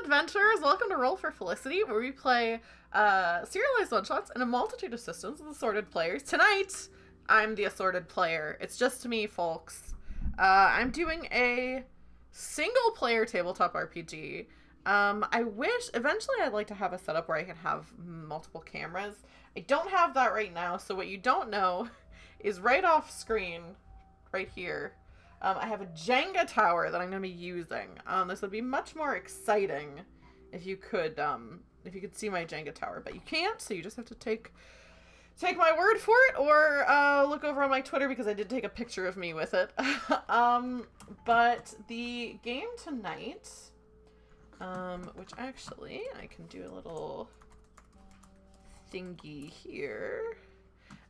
adventurers! Welcome to Roll for Felicity, where we play serialized one-shots and a multitude of systems with assorted players. Tonight, I'm the assorted player. It's just me, folks. I'm doing a single-player tabletop RPG. I wish, eventually I'd like to have a setup where I can have multiple cameras. I don't have that right now, so what you don't know is right off screen, right here, I have a Jenga tower that I'm going to be using. This would be much more exciting if you could see my Jenga tower, but you can't, so you just have to take my word for it, or look over on my Twitter, because I did take a picture of me with it. But the game tonight, which actually I can do a little thingy here.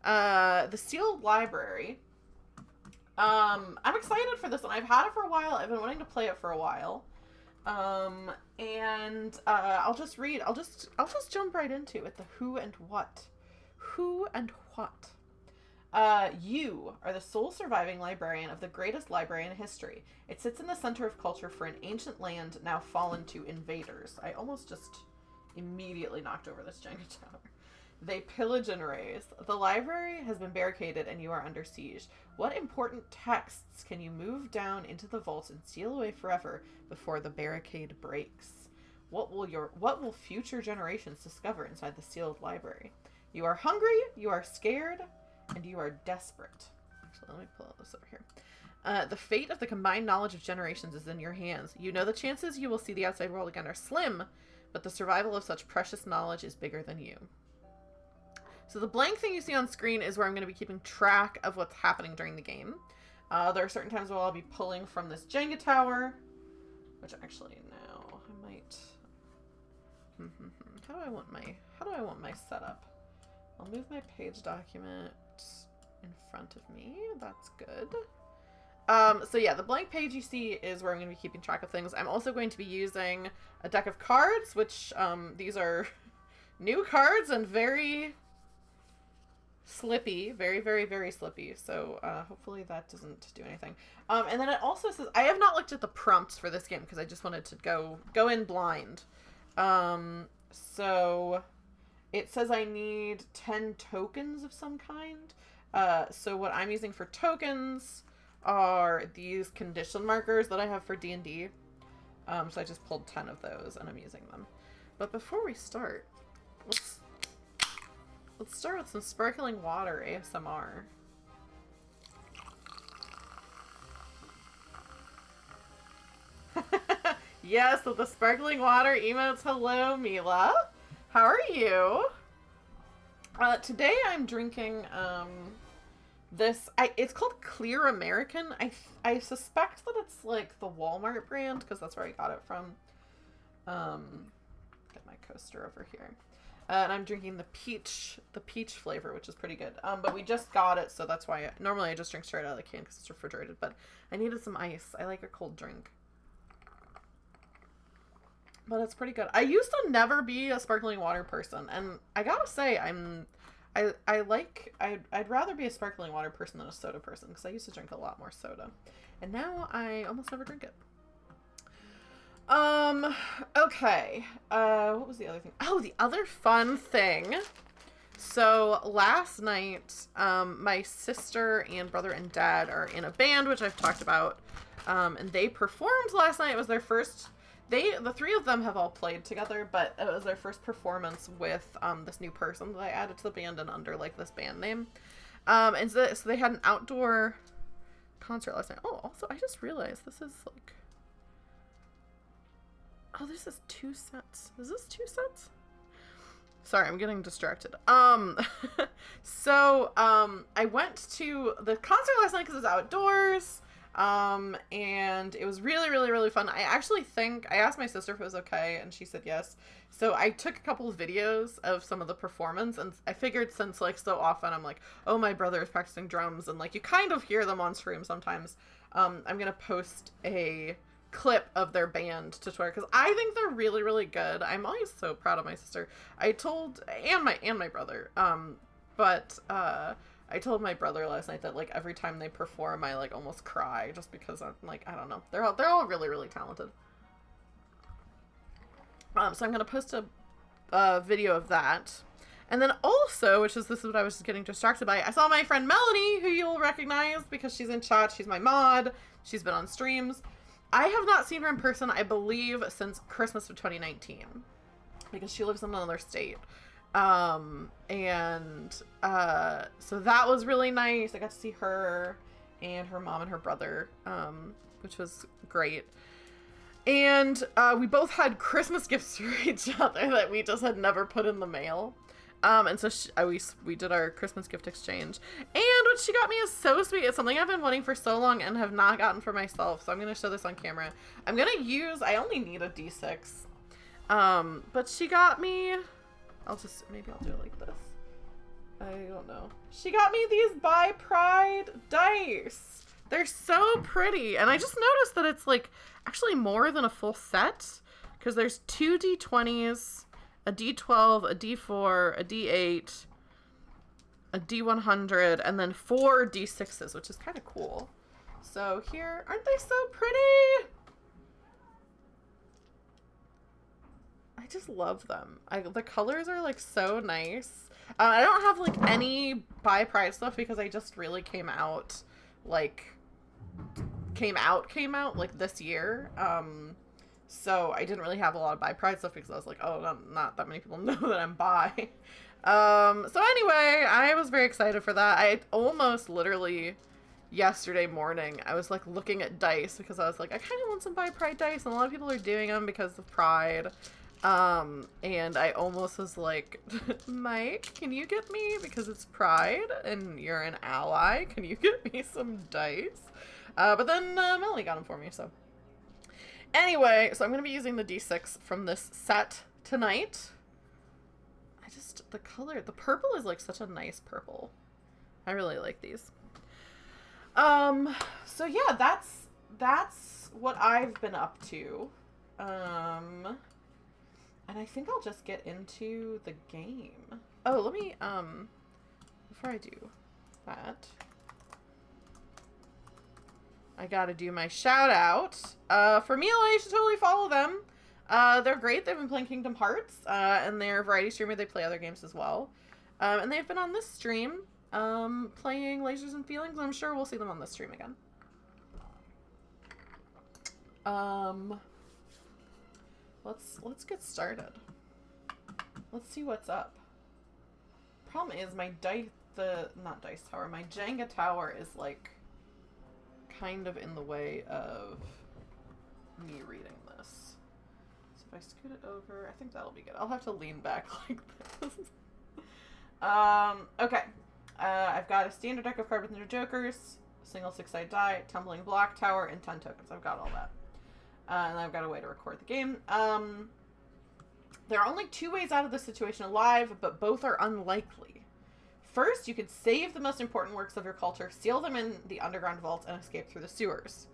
The Sealed Library. I'm excited for this one. I've had it for a while. I've been wanting to play it for a while. And I'll just jump right into it. The who and what. Who and what. You are the sole surviving librarian of the greatest library in history. It sits in the center of culture for an ancient land now fallen to invaders. I almost just immediately knocked over this Jenga tower. They pillage and raze. The library has been barricaded and you are under siege. What important texts can you move down into the vaults and steal away forever before the barricade breaks? What will future generations discover inside the sealed library? You are hungry, you are scared, and you are desperate. Actually, let me pull this over here. The fate of the combined knowledge of generations is in your hands. You know the chances you will see the outside world again are slim, but the survival of such precious knowledge is bigger than you. So the blank thing you see on screen is where I'm going to be keeping track of what's happening during the game. There are certain times where I'll be pulling from this Jenga tower, which actually now I might. How do I want my setup? I'll move my page document in front of me. That's good. So yeah, the blank page you see is where I'm going to be keeping track of things. I'm also going to be using a deck of cards, which these are new cards and very slippy, very, very, very slippy. So hopefully that doesn't do anything. And then it also says, I have not looked at the prompts for this game because I just wanted to go in blind. So it says I need 10 tokens of some kind. So what I'm using for tokens are these condition markers that I have for D&D. So I just pulled 10 of those and I'm using them. But before we start, let's start with some sparkling water ASMR. Yes, with the sparkling water emotes. Hello, Mila. How are you? Today I'm drinking it's called Clear American. I suspect that it's like the Walmart brand because that's where I got it from. Get my coaster over here. And I'm drinking the peach flavor, which is pretty good. But we just got it, so that's why normally I just drink straight out of the can because it's refrigerated. But I needed some ice. I like a cold drink. But it's pretty good. I used to never be a sparkling water person, and I gotta say, I'd rather be a sparkling water person than a soda person because I used to drink a lot more soda, and now I almost never drink it. Okay. What was the other thing? Oh, the other fun thing. So last night, my sister and brother and dad are in a band, which I've talked about. And they performed last night. It was their first, the three of them have all played together, but it was their first performance with, this new person that I added to the band and under, like, this band name. And so they had an outdoor concert last night. Oh, also, I just realized this is, like, oh, this is 2 sets. Is this 2 sets? Sorry, I'm getting distracted. So, I went to the concert last night because it was outdoors. And it was really, really, really fun. I asked my sister if it was okay, and she said yes. So I took a couple of videos of some of the performance, and I figured since, like, so often I'm like, oh, my brother is practicing drums, and, like, you kind of hear them on stream sometimes. I'm gonna post a clip of their band to Twitter because I think they're really, really good. I'm always so proud of my sister. And my brother. But I told my brother last night that, like, every time they perform, I, like, almost cry just because I'm, like, I don't know. They're all really, really talented. So I'm going to post a video of that. And then also, this is what I was just getting distracted by, I saw my friend Melanie, who you'll recognize because she's in chat. She's my mod. She's been on streams. I have not seen her in person, I believe, since Christmas of 2019 because she lives in another state. So that was really nice. I got to see her and her mom and her brother, which was great. And we both had Christmas gifts for each other that we just had never put in the mail. And so we did our Christmas gift exchange. And what she got me is so sweet. It's something I've been wanting for so long and have not gotten for myself. So I'm going to show this on camera. I only need a D6. But she got me, maybe I'll do it like this. I don't know. She got me these by Pride dice. They're so pretty. And I just noticed that it's like actually more than a full set because there's 2 D20s, a D12, a D4, a D8, a D100, and then 4 D6s, which is kind of cool. So here, aren't they so pretty? I just love them. The colors are like so nice. I don't have like any buy Pride stuff because I just really came out like this year. So I didn't really have a lot of buy Pride stuff because I was like, oh, not that many people know that I'm bi. So anyway, I was very excited for that. I almost literally yesterday morning, I was like looking at dice because I was like, I kind of want some buy Pride dice, and a lot of people are doing them because of Pride. And I almost was like, Mike, can you get me, because it's Pride and you're an ally, can you get me some dice? But then Melanie got them for me, so. Anyway, so I'm going to be using the D6 from this set tonight. The purple is like such a nice purple. I really like these. So yeah, that's what I've been up to. And I think I'll just get into the game. Oh, let me, before I do that, I gotta do my shout out. For Mila, you should totally follow them. They're great. They've been playing Kingdom Hearts, and they're a variety streamer. They play other games as well. And they've been on this stream, playing Lasers and Feelings. I'm sure we'll see them on this stream again. Let's get started. Let's see what's up. Problem is my my Jenga tower is like kind of in the way of me reading this. So if I scoot it over, I think that'll be good. I'll have to lean back like this. Okay. I've got a standard deck of cards with no jokers, single 6-sided die, tumbling block tower, and 10 tokens. I've got all that. And I've got a way to record the game. There are only 2 ways out of this situation alive, but both are unlikely. First, you could save the most important works of your culture, seal them in the underground vault, and escape through the sewers.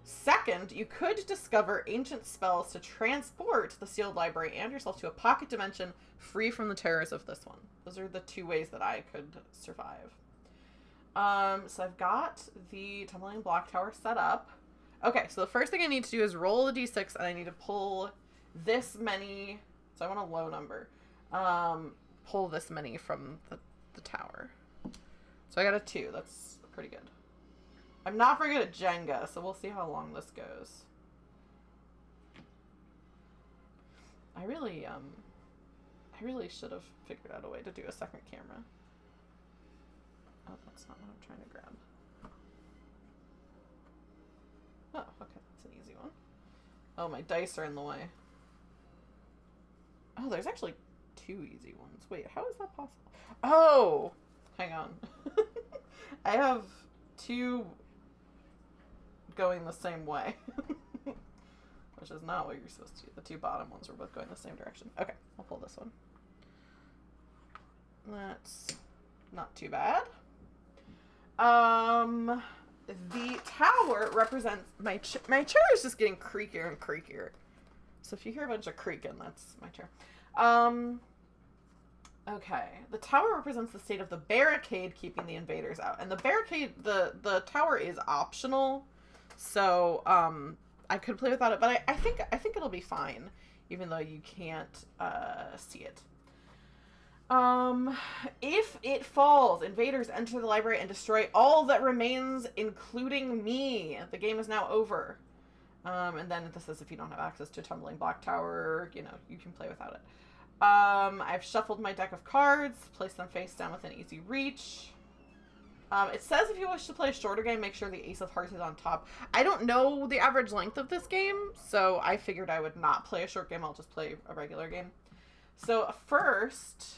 Second, you could discover ancient spells to transport the sealed library and yourself to a pocket dimension free from the terrors of this one. Those are the 2 ways that I could survive. So I've got the tumbling block tower set up. Okay, so the first thing I need to do is roll the d6, and I need to pull this many. So I want a low number. Pull this many from the tower. So I got a 2. That's pretty good. I'm not very good at Jenga, so we'll see how long this goes. I really should have figured out a way to do a second camera. Oh, that's not what I'm trying to grab. Oh, okay, that's an easy one. Oh, my dice are in the way. Oh, there's actually 2 easy ones. Wait, how is that possible? Oh! Hang on. I have 2 going the same way. Which is not what you're supposed to do. The 2 bottom ones are both going the same direction. Okay, I'll pull this one. That's not too bad. The tower represents my chair is just getting creakier and creakier. So if you hear a bunch of creaking, that's my chair. Okay. The tower represents the state of the barricade keeping the invaders out. And the barricade, the tower is optional. So, I could play without it, but I think it'll be fine, even though you can't see it. If it falls, invaders enter the library and destroy all that remains, including me. The game is now over. And then this says if you don't have access to a tumbling block tower, you know, you can play without it. I've shuffled my deck of cards, placed them face down within easy reach. It says if you wish to play a shorter game, make sure the Ace of Hearts is on top. I don't know the average length of this game, so I figured I would not play a short game. I'll just play a regular game. So first,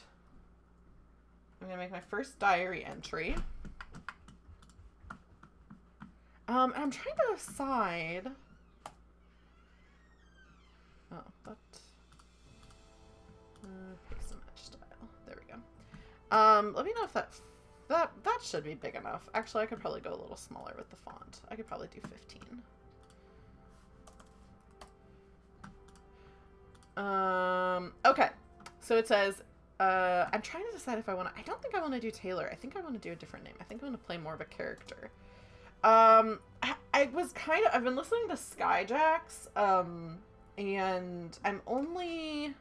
I'm going to make my first diary entry. And I'm trying to decide... Oh, that... paste and match style. There we go. Let me know if that should be big enough. Actually, I could probably go a little smaller with the font. I could probably do 15. Okay. So it says, I'm trying to decide if I want to, I don't think I want to do Taylor. I think I want to do a different name. I think I want to play more of a character. I was kind of, I've been listening to Skyjacks, and I'm only,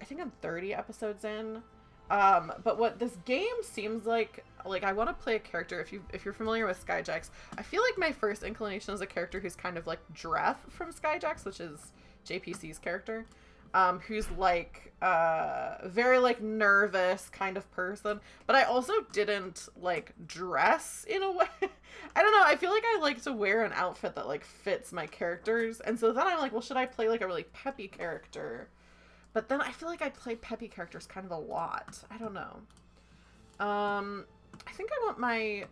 I think I'm 30 episodes in. But what this game seems like I want to play a character. If you're familiar with Skyjacks, I feel like my first inclination is a character who's kind of like Dreth from Skyjacks, which is JPC's character, who's like very like nervous kind of person. But I also didn't like dress in a way. I don't know. I feel like I like to wear an outfit that like fits my characters, and so then I'm like, well, should I play like a really peppy character? But then I feel like I play peppy characters kind of a lot. I don't know. I think I want my...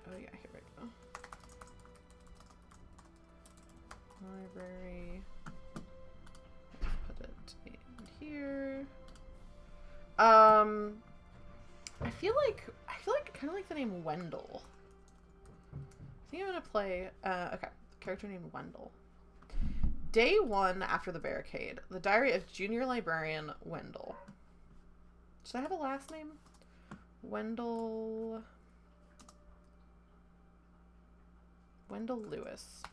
Oh yeah, here we go. Library. Let's put it in here. I feel like I kind of like the name Wendell. I think I'm gonna play. Okay, character named Wendell. Day 1 after the barricade. The diary of junior librarian Wendell. Should I have a last name? Wendell Lewis.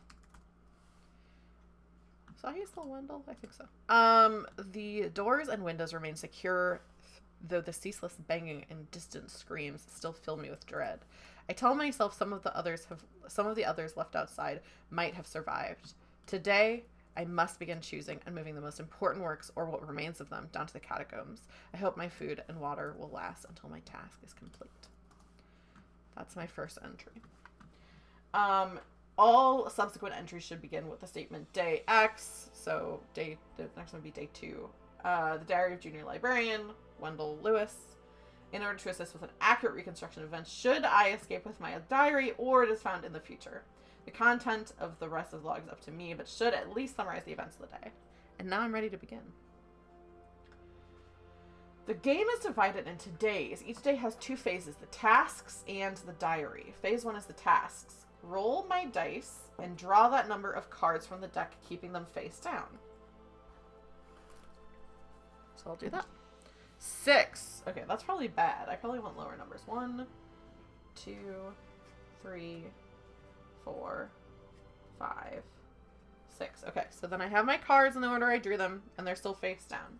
So how you spell Wendell? I think so. The doors and windows remain secure, though the ceaseless banging and distant screams still fill me with dread. I tell myself some of the others left outside might have survived. Today, I must begin choosing and moving the most important works, or what remains of them, down to the catacombs. I hope my food and water will last until my task is complete. That's my first entry. All subsequent entries should begin with the statement day X. So the next one would be day 2. The diary of junior librarian, Wendell Lewis. In order to assist with an accurate reconstruction of events, should I escape with my diary, or it is found in the future. The content of the rest of the log is up to me, but should at least summarize the events of the day. And now I'm ready to begin. The game is divided into days. Each day has 2 phases, the tasks and the diary. Phase 1 is the tasks. Roll my dice and draw that number of cards from the deck, keeping them face down. So I'll do that. 6. Okay, that's probably bad. I probably want lower numbers. 1, 2, 3, 4, 5, 6. Okay, so then I have my cards in the order I drew them, and they're still face down.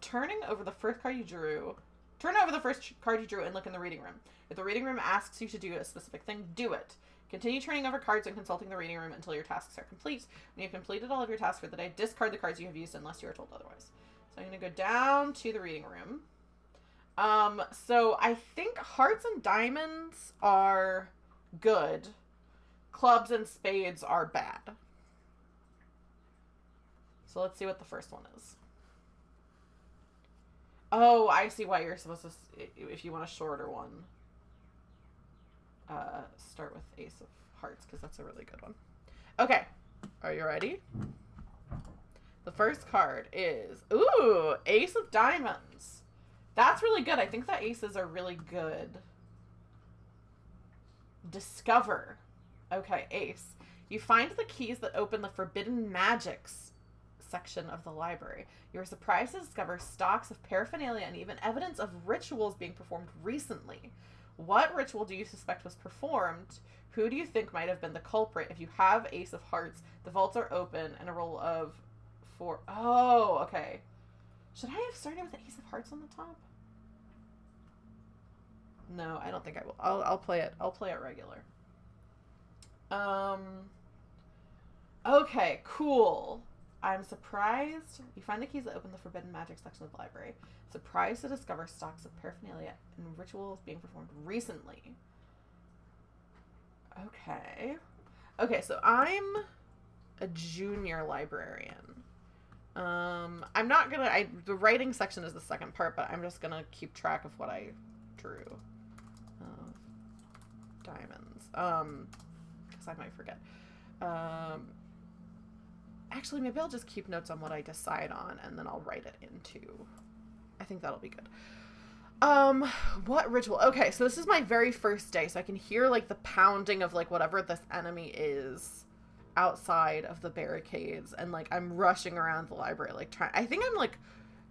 Turning over the first card you drew. Turn over the first card you drew and look in the reading room. If the reading room asks you to do a specific thing, do it. Continue turning over cards and consulting the reading room until your tasks are complete. When you've completed all of your tasks for the day, discard the cards you have used unless you are told otherwise. So I'm going to go down to the reading room. So I think hearts and diamonds are good. Clubs and spades are bad. So let's see what the first one is. Oh, I see why you're supposed to, if you want a shorter one, start with Ace of Hearts, because that's a really good one. Okay, are you ready? The first card is, ooh, Ace of Diamonds. That's really good. I think the aces are really good. Discover. Okay, Ace. You find the keys that open the Forbidden Majicks section of the library. You are surprised to discover stocks of paraphernalia and even evidence of rituals being performed recently. What ritual do you suspect was performed? Who do you think might have been the culprit? If you have Ace of Hearts, the vaults are open and a roll of 4. Oh, okay. Should I have started with the Ace of Hearts on the top? No, I don't think I will. I'll play it. I'll play it regular. Okay, cool. I'm surprised. You find the keys that open the Forbidden Magic section of the library. Surprised to discover stocks of paraphernalia and rituals being performed recently. Okay. Okay, so I'm a junior librarian. I'm not gonna, the writing section is the second part, but I'm just gonna keep track of what I drew. Diamonds. Because I might forget. Actually, maybe I'll just keep notes on what I decide on, and then I'll write it into. I think that'll be good. What ritual? Okay, so this is my very first day, so I can hear, like, the pounding of, like, whatever this enemy is outside of the barricades, and, like, I'm rushing around the library, like, I think I'm, like,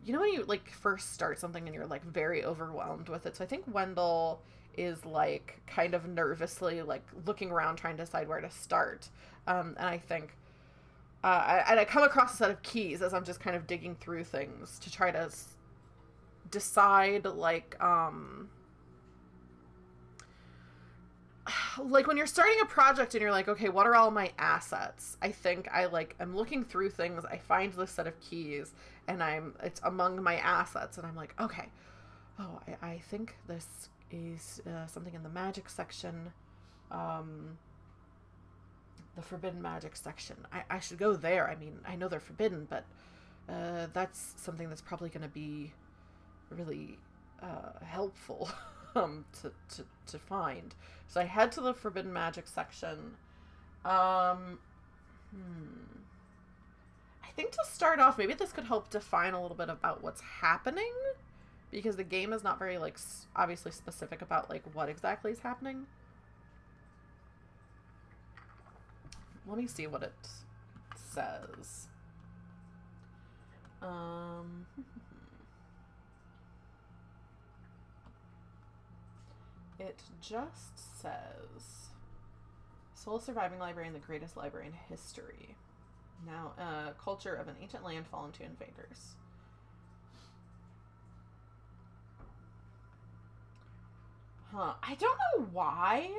you know when you, like, first start something and you're, like, very overwhelmed with it? So I think Wendell is, like, kind of nervously, like, looking around trying to decide where to start. And I think, I come across a set of keys as I'm just kind of digging through things to try to decide, like when you're starting a project and you're like, okay, what are all my assets? I think I'm looking through things, I find this set of keys, and it's among my assets, and I'm like, okay, oh, I think this is something in the magic section, the Forbidden Majicks section. I should go there. I mean, I know they're forbidden, but that's something that's probably going to be really helpful to find. So I head to the Forbidden Majicks section. I think to start off, maybe this could help define a little bit about what's happening, because the game is not very, like, obviously specific about, like, what exactly is happening. Let me see what it says. It just says, sole surviving librarian, the greatest library in history. Now, culture of an ancient land fallen to invaders. Huh. I don't know why.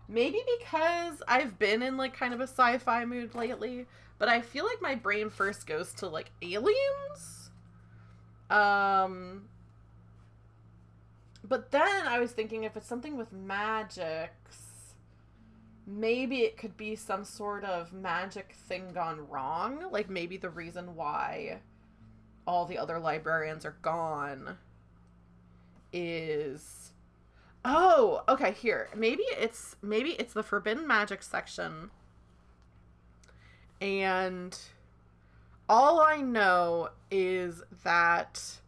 Maybe because I've been in, like, kind of a sci-fi mood lately, but I feel like my brain first goes to, like, aliens. But then I was thinking if it's something with magics, maybe it could be some sort of magic thing gone wrong. Like, maybe the reason why all the other librarians are gone is... Oh, okay, here. Maybe it's the Forbidden Majicks section. And all I know is that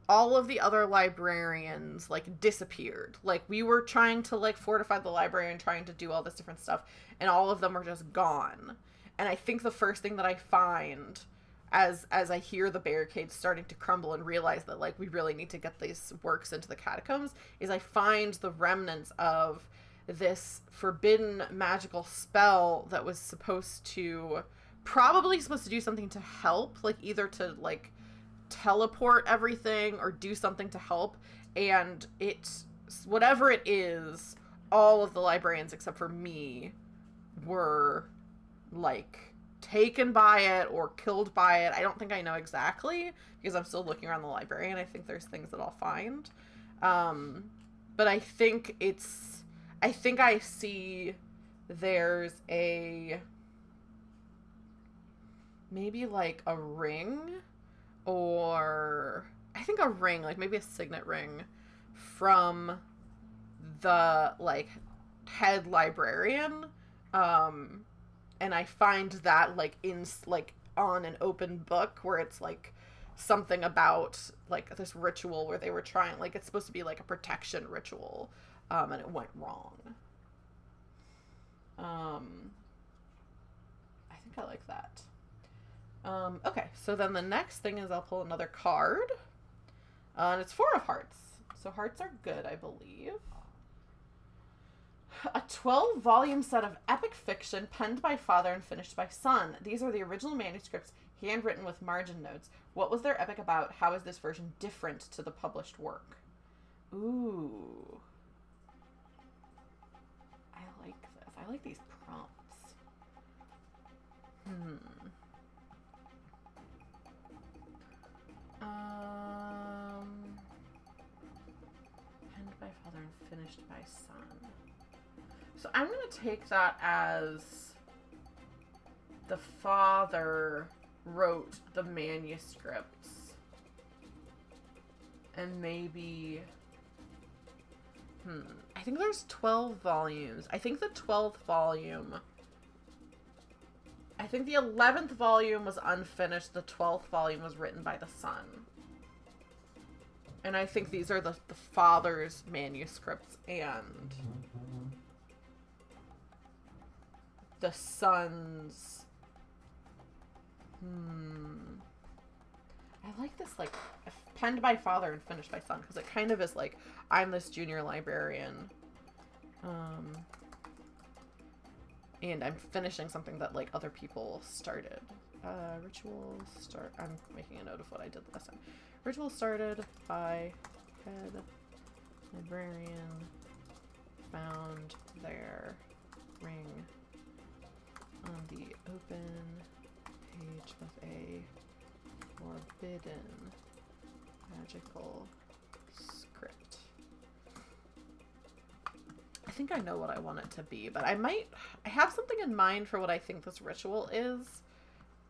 all of the other librarians, like, disappeared. Like, we were trying to, like, fortify the library and trying to do all this different stuff, and all of them were just gone. And I think the first thing that I find as I hear the barricades starting to crumble and realize that, like, we really need to get these works into the catacombs, is I find the remnants of this forbidden magical spell that was probably supposed to do something to help, like, either to, like, teleport everything or do something to help, and whatever it is, all of the librarians except for me were, like, taken by it or killed by it. I don't think I know exactly, because I'm still looking around the library and I think there's things that I'll find. But I think I see there's maybe, like, a ring, or I think a ring, like maybe a signet ring from the, like, head librarian. And I find that, like, on an open book where it's, like, something about, like, this ritual where they were trying, like, it's supposed to be, like, a protection ritual, and it went wrong. I think I like that. Okay, so then the next thing is I'll pull another card, and it's 4 of hearts. So hearts are good, I believe. A 12-volume set of epic fiction penned by father and finished by son. These are the original manuscripts, handwritten with margin notes. What was their epic about? How is this version different to the published work? Ooh. I like this. I like these prompts. Penned by father and finished by son. So I'm going to take that as the father wrote the manuscripts. And maybe... I think there's 12 volumes. I think the 12th volume... I think the 11th volume was unfinished. The 12th volume was written by the son. And I think these are the father's manuscripts and the son's... I like this, like, penned by father and finished by son, because it kind of is like, I'm this junior librarian. And I'm finishing something that, like, other people started. Ritual start... I'm making a note of what I did last time. Ritual started by Head Librarian. Found their ring on the open page of a forbidden magical script. I think I know what I want it to be, but I have something in mind for what I think this ritual is,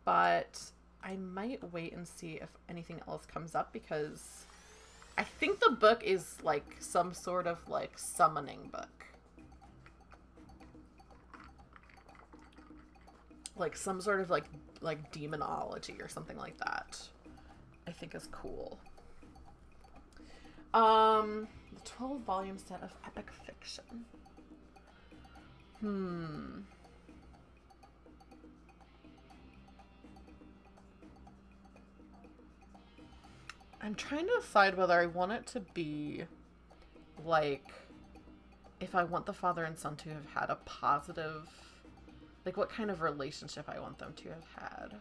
but I might wait and see if anything else comes up, because I think the book is like some sort of like summoning book. Like some sort of like demonology or something like that. I think is cool. The 12-volume set of epic fiction. I'm trying to decide whether I want it to be like, if I want the father and son to have had a positive, like what kind of relationship I want them to have had.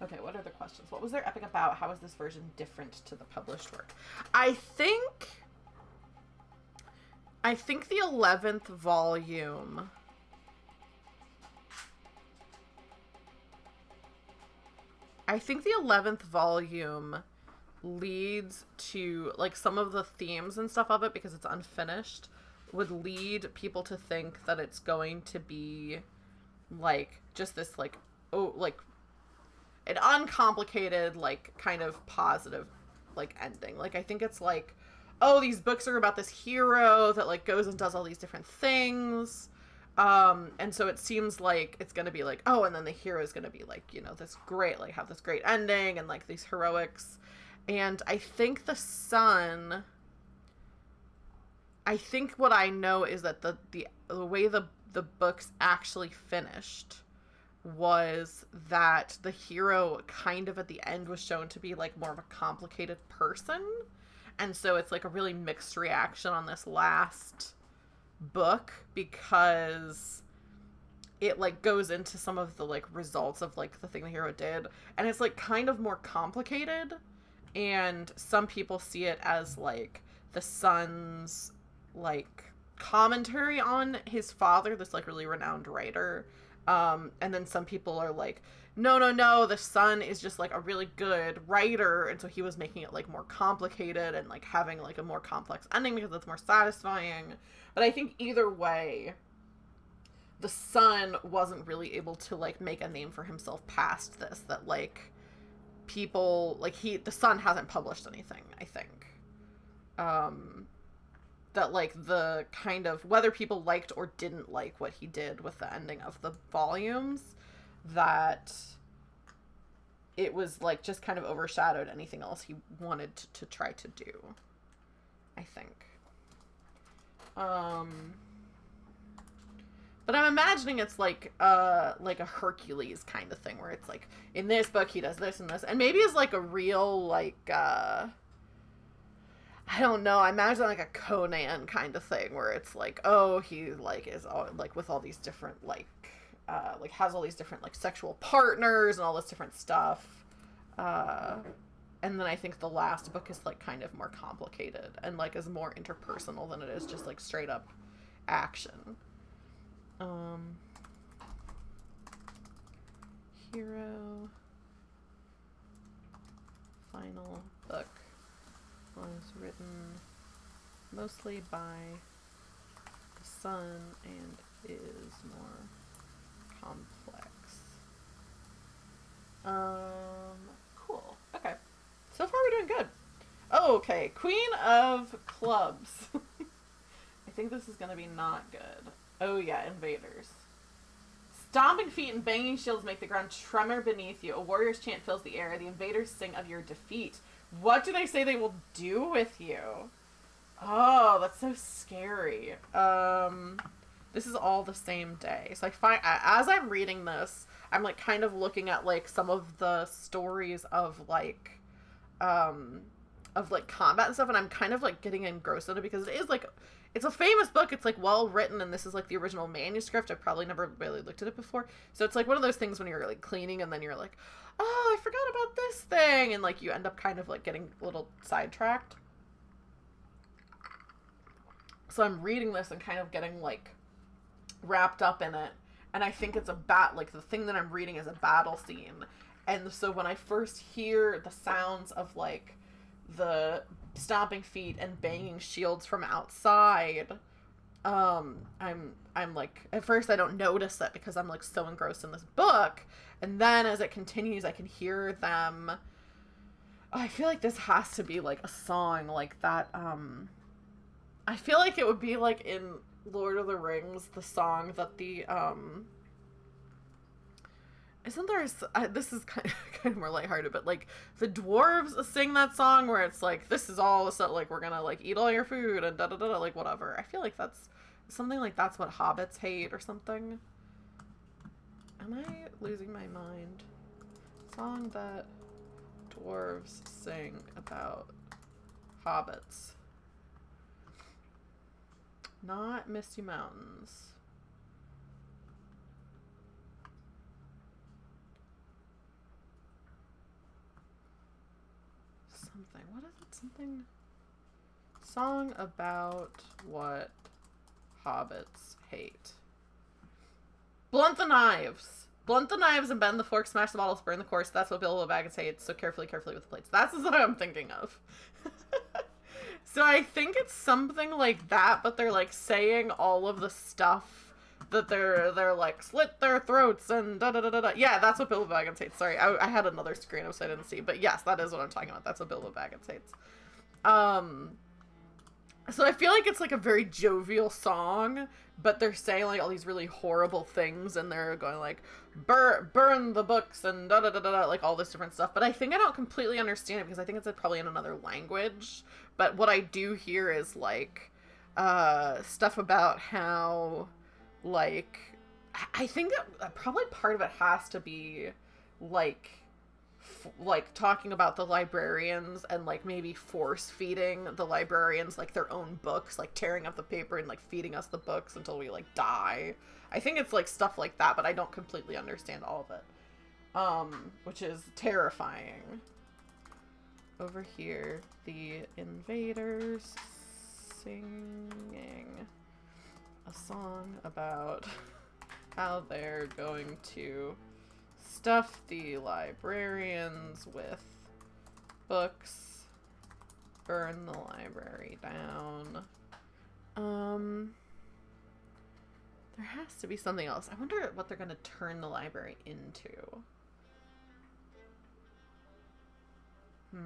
Okay, what are the questions? What was their epic about? How is this version different to the published work? I think the 11th volume leads to, like, some of the themes and stuff of it, because it's unfinished, would lead people to think that it's going to be, like, just this, like, oh, like, an uncomplicated, like, kind of positive, like, ending. Like, I think it's like, oh, these books are about this hero that, like, goes and does all these different things. And so it seems like it's going to be like, oh, and then the hero is going to be like, you know, this great, like, have this great ending and, like, these heroics. And I think the son, I think what I know is that the way the books actually finished was that the hero kind of at the end was shown to be like more of a complicated person. And so it's like a really mixed reaction on this last book, because it like goes into some of the like results of like the thing the hero did, and it's like kind of more complicated, and some people see it as like the son's like commentary on his father, this like really renowned writer. And then some people are like, no, the son is just like a really good writer, and so he was making it like more complicated and like having like a more complex ending because it's more satisfying. But I think either way, the son wasn't really able to like make a name for himself past this, that like people like the son hasn't published anything, I think. That like the kind of, whether people liked or didn't like what he did with the ending of the volumes, that it was like just kind of overshadowed anything else he wanted to try to do, I think. But But I'm imagining it's like a Hercules kind of thing, where it's like, in this book he does this and this, and maybe it's like a real, like, I don't know, I imagine like a Conan kind of thing, where it's like, oh, he like is all, like with all these different like has all these different like sexual partners and all this different stuff. And then I think the last book is like kind of more complicated and like is more interpersonal than it is just like straight up action. Hero final book was written mostly by the son and is more complex. Cool. Okay. So far we're doing good. Oh, okay. Queen of Clubs. I think this is gonna be not good. Oh yeah, invaders. Stomping feet and banging shields make the ground tremor beneath you. A warrior's chant fills the air. The invaders sing of your defeat. What do they say they will do with you? Oh, that's so scary. This is all the same day. So as I'm reading this, I'm like kind of looking at like some of the stories of like combat and stuff, and I'm kind of like getting engrossed in it because it is like, it's a famous book. It's like well written, and this is like the original manuscript. I've probably never really looked at it before. So it's like one of those things when you're like cleaning and then you're like, oh, I forgot about this thing, and like you end up kind of like getting a little sidetracked. So I'm reading this and kind of getting like wrapped up in it, and I think it's like the thing that I'm reading is a battle scene. And so when I first hear the sounds of like the stomping feet and banging shields from outside, I'm like, at first I don't notice it because I'm like so engrossed in this book, and then as it continues I can hear them. I feel like this has to be like a song like that. I feel like it would be like in Lord of the Rings, the song that the isn't there this is kind of more lighthearted, but like the dwarves sing that song where it's like, this is all so like we're gonna like eat all your food and da da da, like whatever. I feel like that's something like that's what hobbits hate or something. Am I losing my mind? Song that dwarves sing about hobbits. Not Misty Mountains. Something. What is it? Something. Song about what hobbits hate. Blunt the knives. Blunt the knives and bend the fork, smash the bottles, burn the corks. That's what Bilbo Baggins hates. So carefully with the plates. That's what I'm thinking of. So I think it's something like that, but they're like saying all of the stuff that they're like slit their throats and da da da da da. Yeah, that's what Bilbo Baggins hates. Sorry, I had another screen so I didn't see, but yes, that is what I'm talking about. That's what Bilbo Baggins hates. So I feel like it's like a very jovial song, but they're saying like all these really horrible things, and they're going like burn the books and da da da da, like all this different stuff. But I think I don't completely understand it because I think it's probably in another language. But what I do hear is like stuff about how like I think that probably part of it has to be like talking about the librarians and like maybe force feeding the librarians like their own books, like tearing up the paper and like feeding us the books until we like die. I think it's like stuff like that, but I don't completely understand all of it, which is terrifying. Over here, the invaders singing a song about how they're going to stuff the librarians with books, burn the library down. There has to be something else. I wonder what they're going to turn the library into. I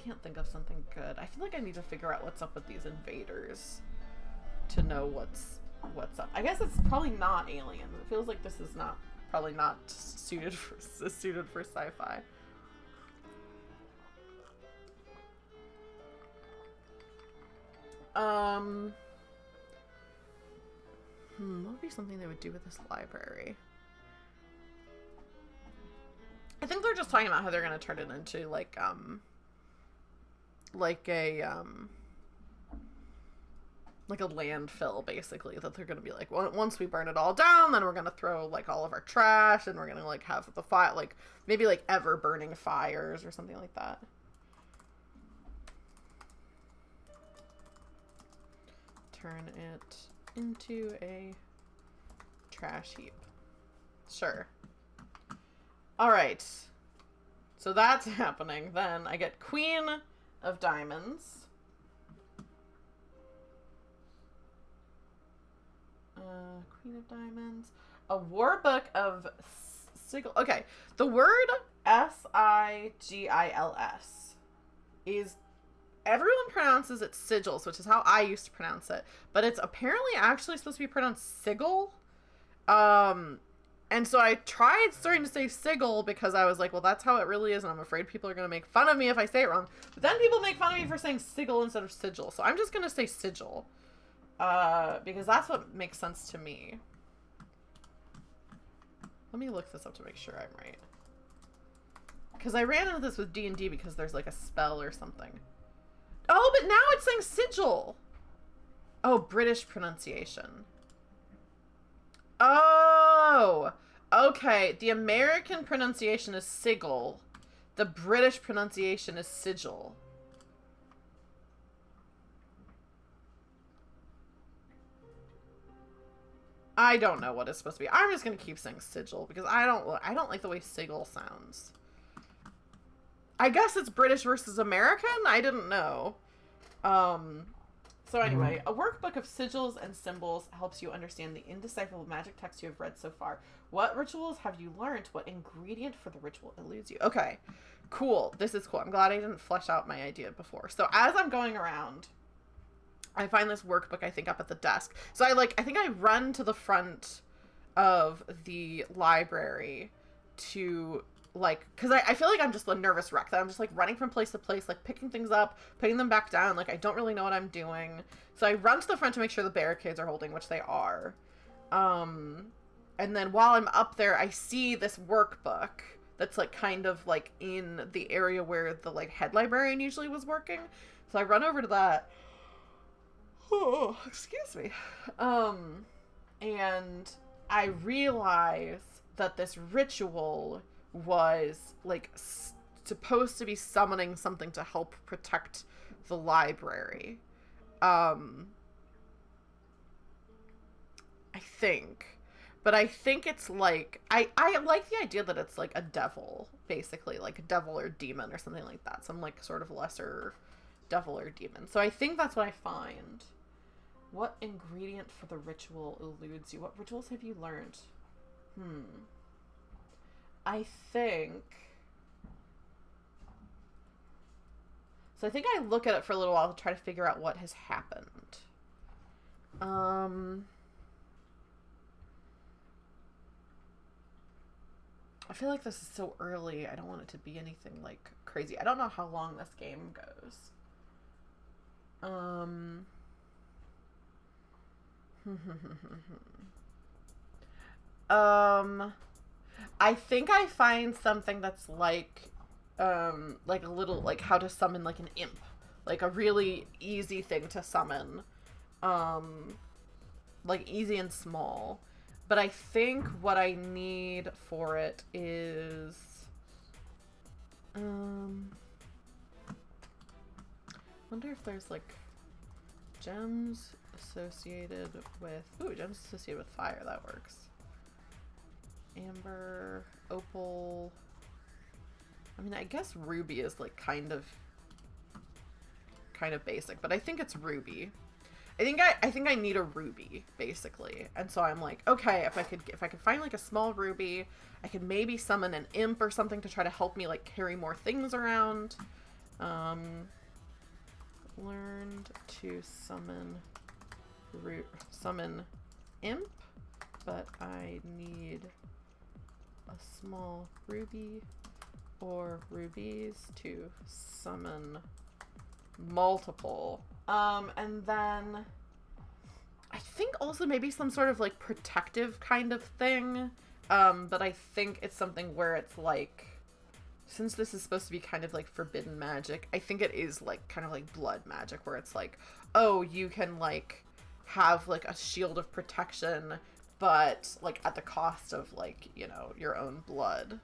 can't think of something good. I feel like I need to figure out what's up with these invaders to know what's up. I guess it's probably not aliens. It feels like this is probably not suited for sci-fi. What would be something they would do with this library? I think they're just talking about how they're going to turn it into, like a landfill, basically, that they're going to be like, well, once we burn it all down, then we're going to throw, like, all of our trash, and we're going to, like, have the fire, like, maybe, like, ever burning fires or something like that. Turn it into a trash heap. Sure. All right. So that's happening. Then I get Queen of Diamonds. Queen of Diamonds. A war book of sigil. Okay. The word S-I-G-I-L-S is, everyone pronounces it sigils, which is how I used to pronounce it. But it's apparently actually supposed to be pronounced sigil. And so I tried starting to say sigil because I was like, well, that's how it really is, and I'm afraid people are going to make fun of me if I say it wrong. But then people make fun of me for saying sigil instead of sigil. So I'm just going to say sigil. Because that's what makes sense to me. Let me look this up to make sure I'm right. Because I ran into this with D&D because there's like a spell or something. Oh, but now it's saying sigil. Oh, British pronunciation. Oh, okay. The American pronunciation is sigil. The British pronunciation is sigil. I don't know what it's supposed to be. I'm just gonna keep saying sigil because I don't like the way sigil sounds. I guess it's British versus American? I didn't know. So anyway, a workbook of sigils and symbols helps you understand the indecipherable magic text you have read so far. What rituals have you learned? What ingredient for the ritual eludes you? Okay, cool. This is cool. I'm glad I didn't flesh out my idea before. So as I'm going around, I find this workbook, I think, up at the desk. So I think I run to the front of the library to, like, because I feel like I'm just a nervous wreck, that I'm just, like, running from place to place, like, picking things up, putting them back down, like, I don't really know what I'm doing. So I run to the front to make sure the barricades are holding, which they are. And then while I'm up there, I see this workbook that's, like, kind of, like, in the area where the, like, head librarian usually was working. So I run over to that. Oh, excuse me. And I realize that this ritual was, like, supposed to be summoning something to help protect the library. I think. But I think it's, like, I like the idea that it's, like, a devil, basically. Like, a devil or demon or something like that. Some, like, sort of lesser devil or demon. So I think that's what I find. What ingredient for the ritual eludes you? What rituals have you learned? I think... So I think I look at it for a little while to try to figure out what has happened. I feel like this is so early. I don't want it to be anything, like, crazy. I don't know how long this game goes. I think I find something that's like a little, like, how to summon, like, an imp. Like, a really easy thing to summon. Like, easy and small. But I think what I need for it is... wonder if there's, like, gems associated with... Ooh, gems associated with fire. That works. Amber, opal... I mean, I guess ruby is, like, kind of basic, but I think it's ruby. I think I need a ruby, basically. And so I'm like, okay, if I could find, like, a small ruby, I could maybe summon an imp or something to try to help me, like, carry more things around. Learned to summon imp, but I need a small ruby or rubies to summon multiple. And then I think also maybe some sort of like protective kind of thing. But I think it's something where it's like, since this is supposed to be kind of like forbidden magic, I think it is like kind of like blood magic, where it's like, oh, you can like have like a shield of protection, but like at the cost of like, you know, your own blood.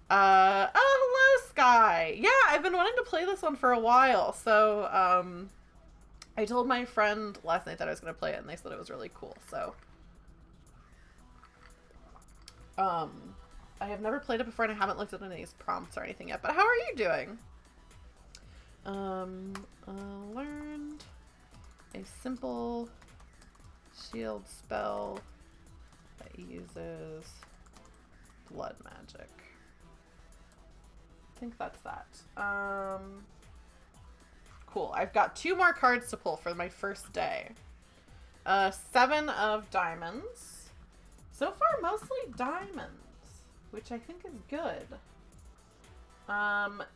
Oh, hello, Sky. Yeah, I've been wanting to play this one for a while. So, I told my friend last night that I was going to play it, and they said it was really cool. So, I have never played it before, and I haven't looked at any of these prompts or anything yet. But how are you doing? Learned a simple shield spell that uses blood magic. I think that's that. Cool. I've got 2 more cards to pull for my first day. 7 of diamonds. So far, mostly diamonds, which I think is good.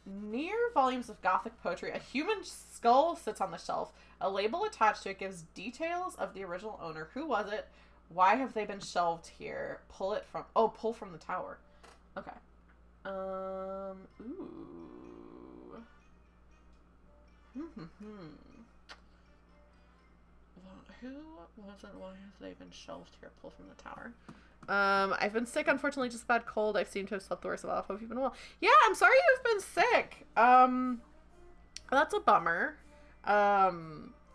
Near volumes of Gothic poetry, a human skull sits on the shelf. A label attached to it gives details of the original owner. Who was it? Why have they been shelved here? Pull from the tower. Okay. Ooh. Who was it? Why have they been shelved here? Pull from the tower. I've been sick, unfortunately, just a bad cold. I seem to have slept the worst of all. Hope you've been well. Yeah, I'm sorry you've been sick. That's a bummer. I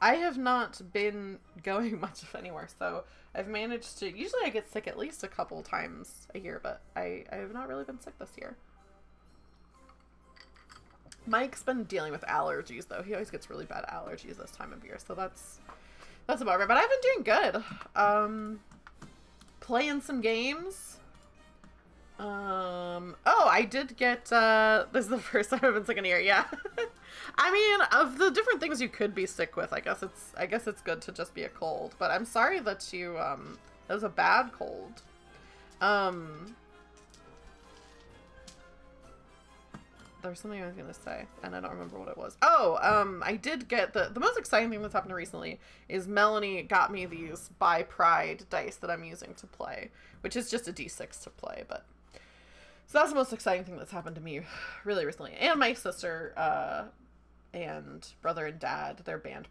have not been going much of anywhere, so I've managed to, usually I get sick at least a couple times a year, but I have not really been sick this year. Mike's been dealing with allergies, though. He always gets really bad allergies this time of year, so that's about right. But I've been doing good. Playing some games. Oh, I did get, this is the first time I've been sick in a year, yeah. I mean, of the different things you could be sick with, I guess it's good to just be a cold. But I'm sorry that you, that was a bad cold. There's something I was gonna say, and I don't remember what it was. Oh, I did get the most exciting thing that's happened recently is Melanie got me these by Pride dice that I'm using to play, which is just a D6 to play, but so that's the most exciting thing that's happened to me really recently. And my sister, and brother and dad, their band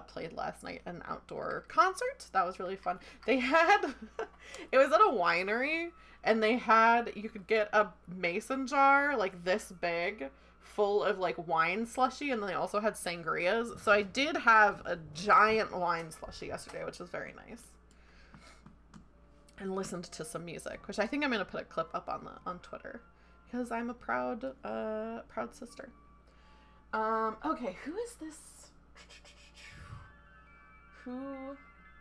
played last night an outdoor concert. That was really fun. They had, it was at a winery, and they had, you could get a mason jar like this big full of like wine slushy, and then they also had sangrias. So I did have a giant wine slushy yesterday, which was very nice. And listened to some music, which I think I'm going to put a clip up on Twitter because I'm a proud sister. Okay, who is this? Who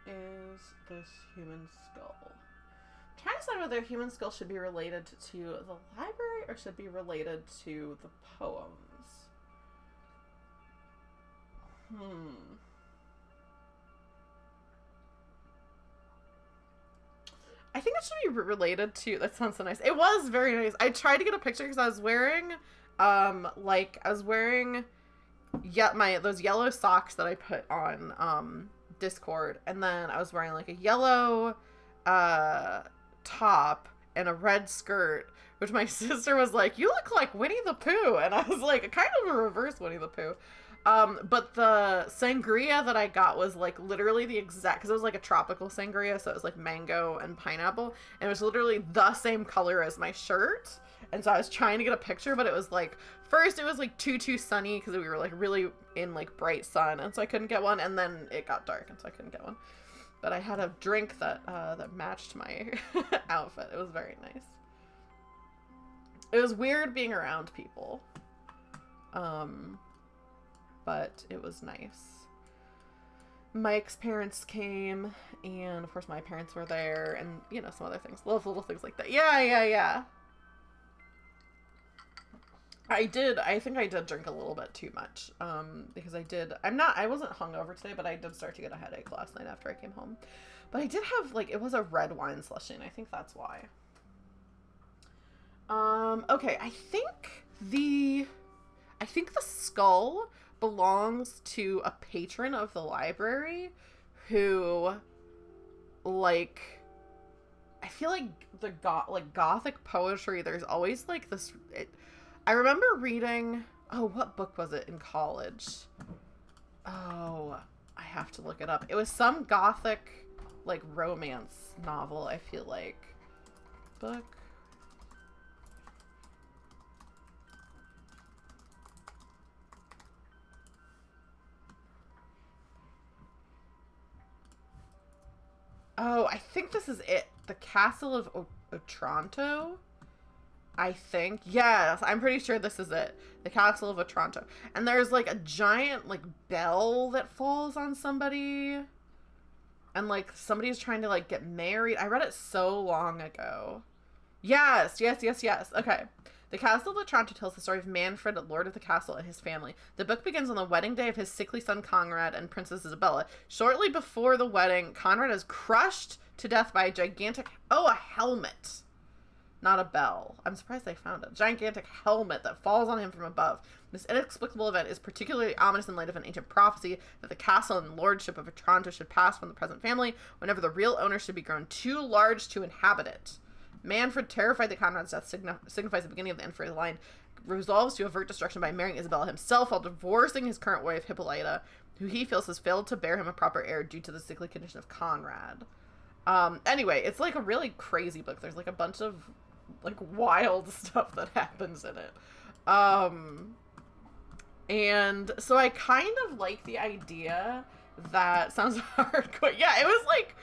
is this human skull? I'm trying to decide whether human skull should be related to the library or should be related to the poems. I think it should be related to, that sounds so nice. It was very nice. I tried to get a picture because I was wearing, those yellow socks that I put on, Discord, and then I was wearing like a yellow, top and a red skirt, which my sister was like, you look like Winnie the Pooh, and I was like, kind of a reverse Winnie the Pooh. But the sangria that I got was like literally the exact, because it was like a tropical sangria, so it was like mango and pineapple, and it was literally the same color as my shirt. And so I was trying to get a picture, but it was like, first it was like too sunny because we were like really in like bright sun, and so I couldn't get one, and then it got dark, and so I couldn't get one. But I had a drink that matched my outfit. It was very nice. It was weird being around people. But it was nice. Mike's parents came, and of course my parents were there, and, you know, some other things. Little things like that. Yeah. I think I did drink a little bit too much, because I wasn't hungover today, but I did start to get a headache last night after I came home. But I did have, like, it was a red wine slushie, and I think that's why. Okay, I think the skull belongs to a patron of the library who like, I feel like the Gothic poetry, there's always like this, I remember reading, oh, what book was it in college? Oh, I have to look it up. It was some Gothic, like, romance novel, I feel like. Book. Oh, I think this is it. The Castle of Otranto? I think. Yes, I'm pretty sure this is it. The Castle of Otranto. And there's like a giant like bell that falls on somebody. And like somebody's trying to like get married. I read it so long ago. Yes. Okay. The Castle of Otranto tells the story of Manfred, Lord of the Castle, and his family. The book begins on the wedding day of his sickly son Conrad and Princess Isabella. Shortly before the wedding, Conrad is crushed to death by a gigantic... Oh, a helmet. Not a bell. I'm surprised they found it. A gigantic helmet that falls on him from above. This inexplicable event is particularly ominous in light of an ancient prophecy that the castle and lordship of Otranto should pass from the present family whenever the real owner should be grown too large to inhabit it. Manfred, terrified that Conrad's death signifies the beginning of the end for his line, resolves to avert destruction by marrying Isabella himself while divorcing his current wife, Hippolyta, who he feels has failed to bear him a proper heir due to the sickly condition of Conrad. Anyway, it's like a really crazy book. There's like a bunch of like wild stuff that happens in it. And so I kind of like the idea that sounds hardcore. Yeah, it was like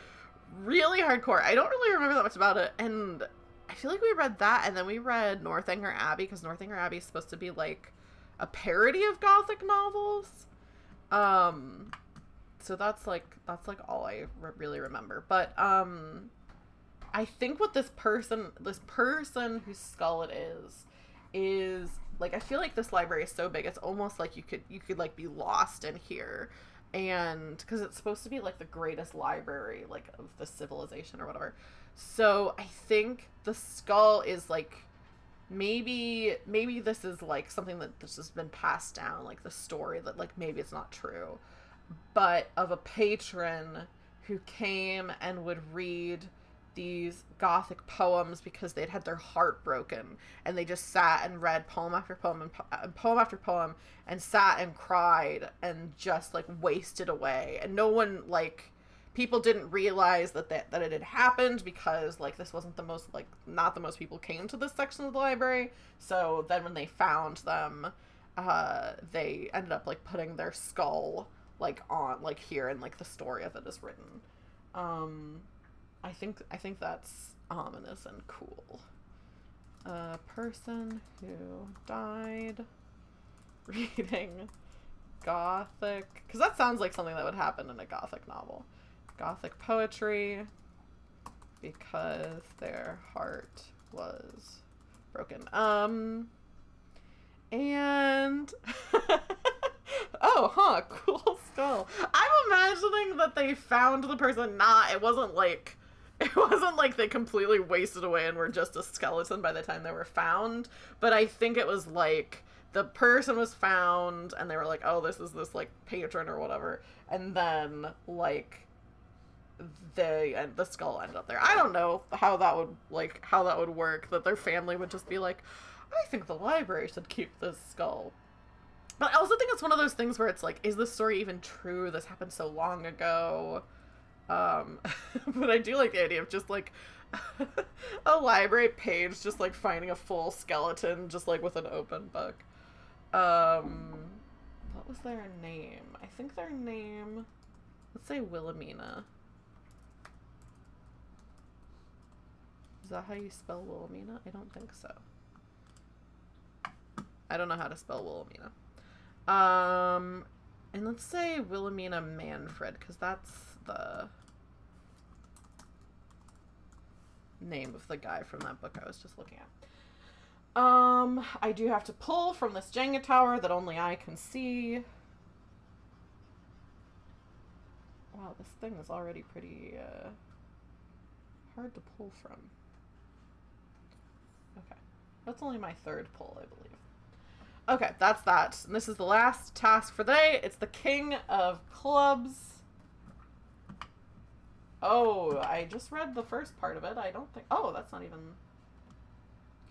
really hardcore. I don't really remember that much about it, and I feel like we read that, and then we read Northanger Abbey, because Northanger Abbey is supposed to be like a parody of Gothic novels. So that's like all I really remember. But I think what this person whose skull it is like, I feel like this library is so big, it's almost like you could like be lost in here. And because it's supposed to be like the greatest library like of the civilization or whatever, so I think the skull is like maybe this is like something that this has been passed down, like the story that like maybe it's not true, but of a patron who came and would read these Gothic poems because they'd had their heart broken, and they just sat and read poem after poem and poem after poem and sat and cried and just like wasted away. And no one, like, people didn't realize that it had happened because like this wasn't the most, like, not the most people came to this section of the library. So then when they found them, they ended up like putting their skull like on like here, and like the story of it is written. I think that's ominous and cool. A person who died reading Gothic, because that sounds like something that would happen in a Gothic novel. Gothic poetry because their heart was broken. And oh, cool skull. I'm imagining that they found the person. It wasn't like they completely wasted away and were just a skeleton by the time they were found. But I think it was like the person was found and they were like, oh, this is this like patron or whatever. And then like the skull ended up there. I don't know how that would work, that their family would just be like, I think the library should keep this skull. But I also think it's one of those things where it's like, is this story even true? This happened so long ago. But I do like the idea of just like a library page just like finding a full skeleton just like with an open book. What was their name? I think their name, let's say Wilhelmina. Is that how you spell Wilhelmina? I don't think so. I don't know how to spell Wilhelmina. And let's say Wilhelmina Manfred, because that's the name of the guy from that book I was just looking at. I do have to pull from this Jenga tower that only I can see. Wow, this thing is already pretty hard to pull from. Okay, that's only my third pull, I believe. Okay, that's that. And this is the last task for the day. It's the King of Clubs. Oh, I just read the first part of it. I don't think... Oh, that's not even...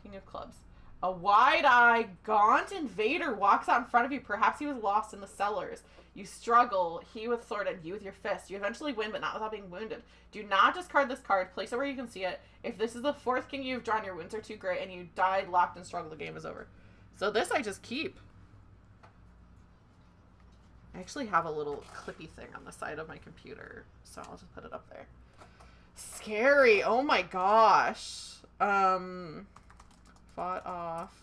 King of Clubs. A wide-eyed, gaunt invader walks out in front of you. Perhaps he was lost in the cellars. You struggle, he with sword and you with your fist. You eventually win, but not without being wounded. Do not discard this card. Place it where you can see it. If this is the fourth king you've drawn, your wounds are too great, and you died, locked, and struggle, the game is over. So this I just keep. I actually have a little clippy thing on the side of my computer, so I'll just put it up there. Scary. Oh my gosh. Fought off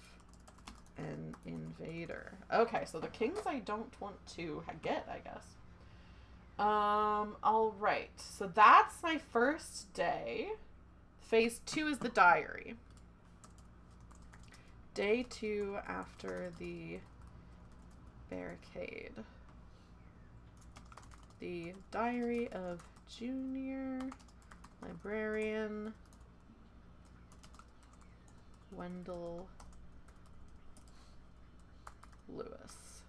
an invader. Okay, so the kings I don't want to get, I guess. All right. So that's my first day. Phase 2 is the diary. Day 2 after the barricade. The diary of Junior Librarian Wendell Lewis.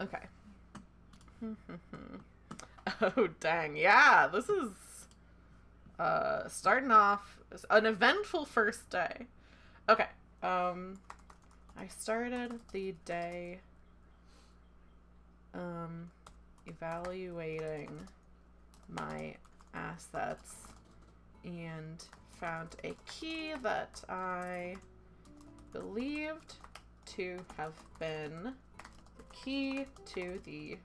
Okay. Oh, dang. Yeah, this is, starting off an eventful first day. Okay. I started the day, evaluating my assets and found a key that I believed to have been the key to the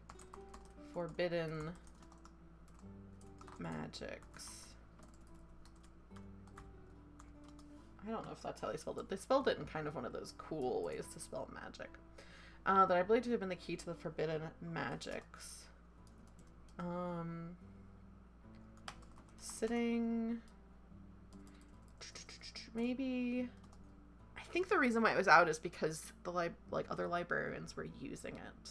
Forbidden Majicks. I don't know if that's how they spelled it. They spelled it in kind of one of those cool ways to spell magic. That I believe to have been the key to the Forbidden Majicks. Sitting... Maybe... I think the reason why it was out is because the other librarians were using it.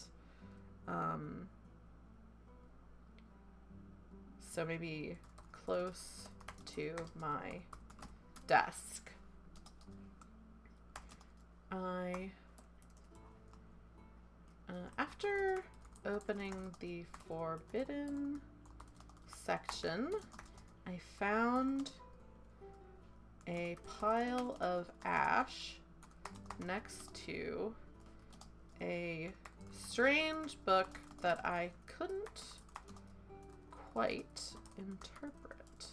So maybe close to my desk. After opening the forbidden section, I found a pile of ash next to a strange book that I couldn't quite interpret.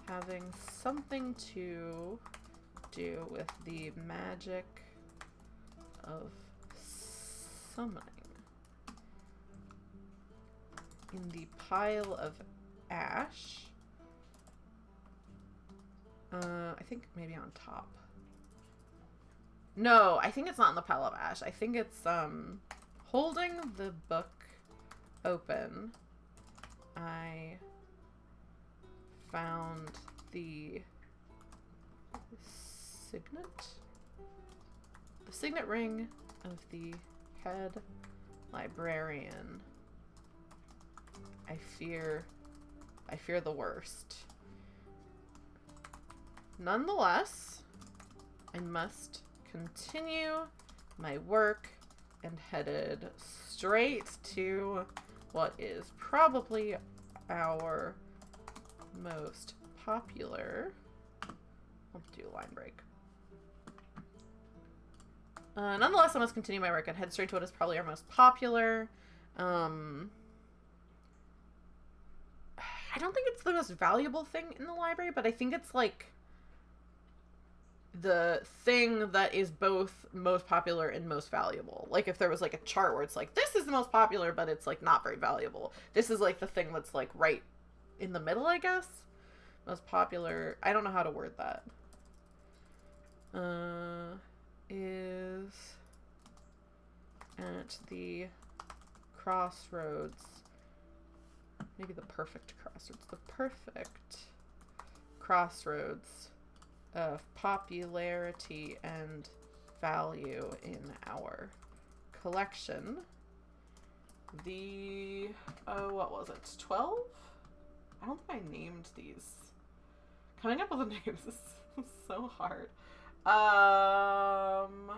Having something to do with the magic of summoning. In the pile of ash. I think maybe on top. No, I think it's not in the pile of ash. I think it's holding the book open. I found the signet ring of the Head Librarian. I fear the worst. Nonetheless, I must continue my work and headed straight to what is probably our most popular. I'll do a line break. Nonetheless, I must continue my work and head straight to what is probably our most popular. I don't think it's the most valuable thing in the library, but I think it's like the thing that is both most popular and most valuable. Like if there was like a chart where it's like, this is the most popular, but it's like not very valuable. This is like the thing that's like right in the middle, I guess. Most popular. I don't know how to word that. Is at the crossroads. Maybe the perfect crossroads. The perfect crossroads of popularity and value in our collection. The, what was it? 12? I don't think I named these. Coming up with the names is so hard. I'm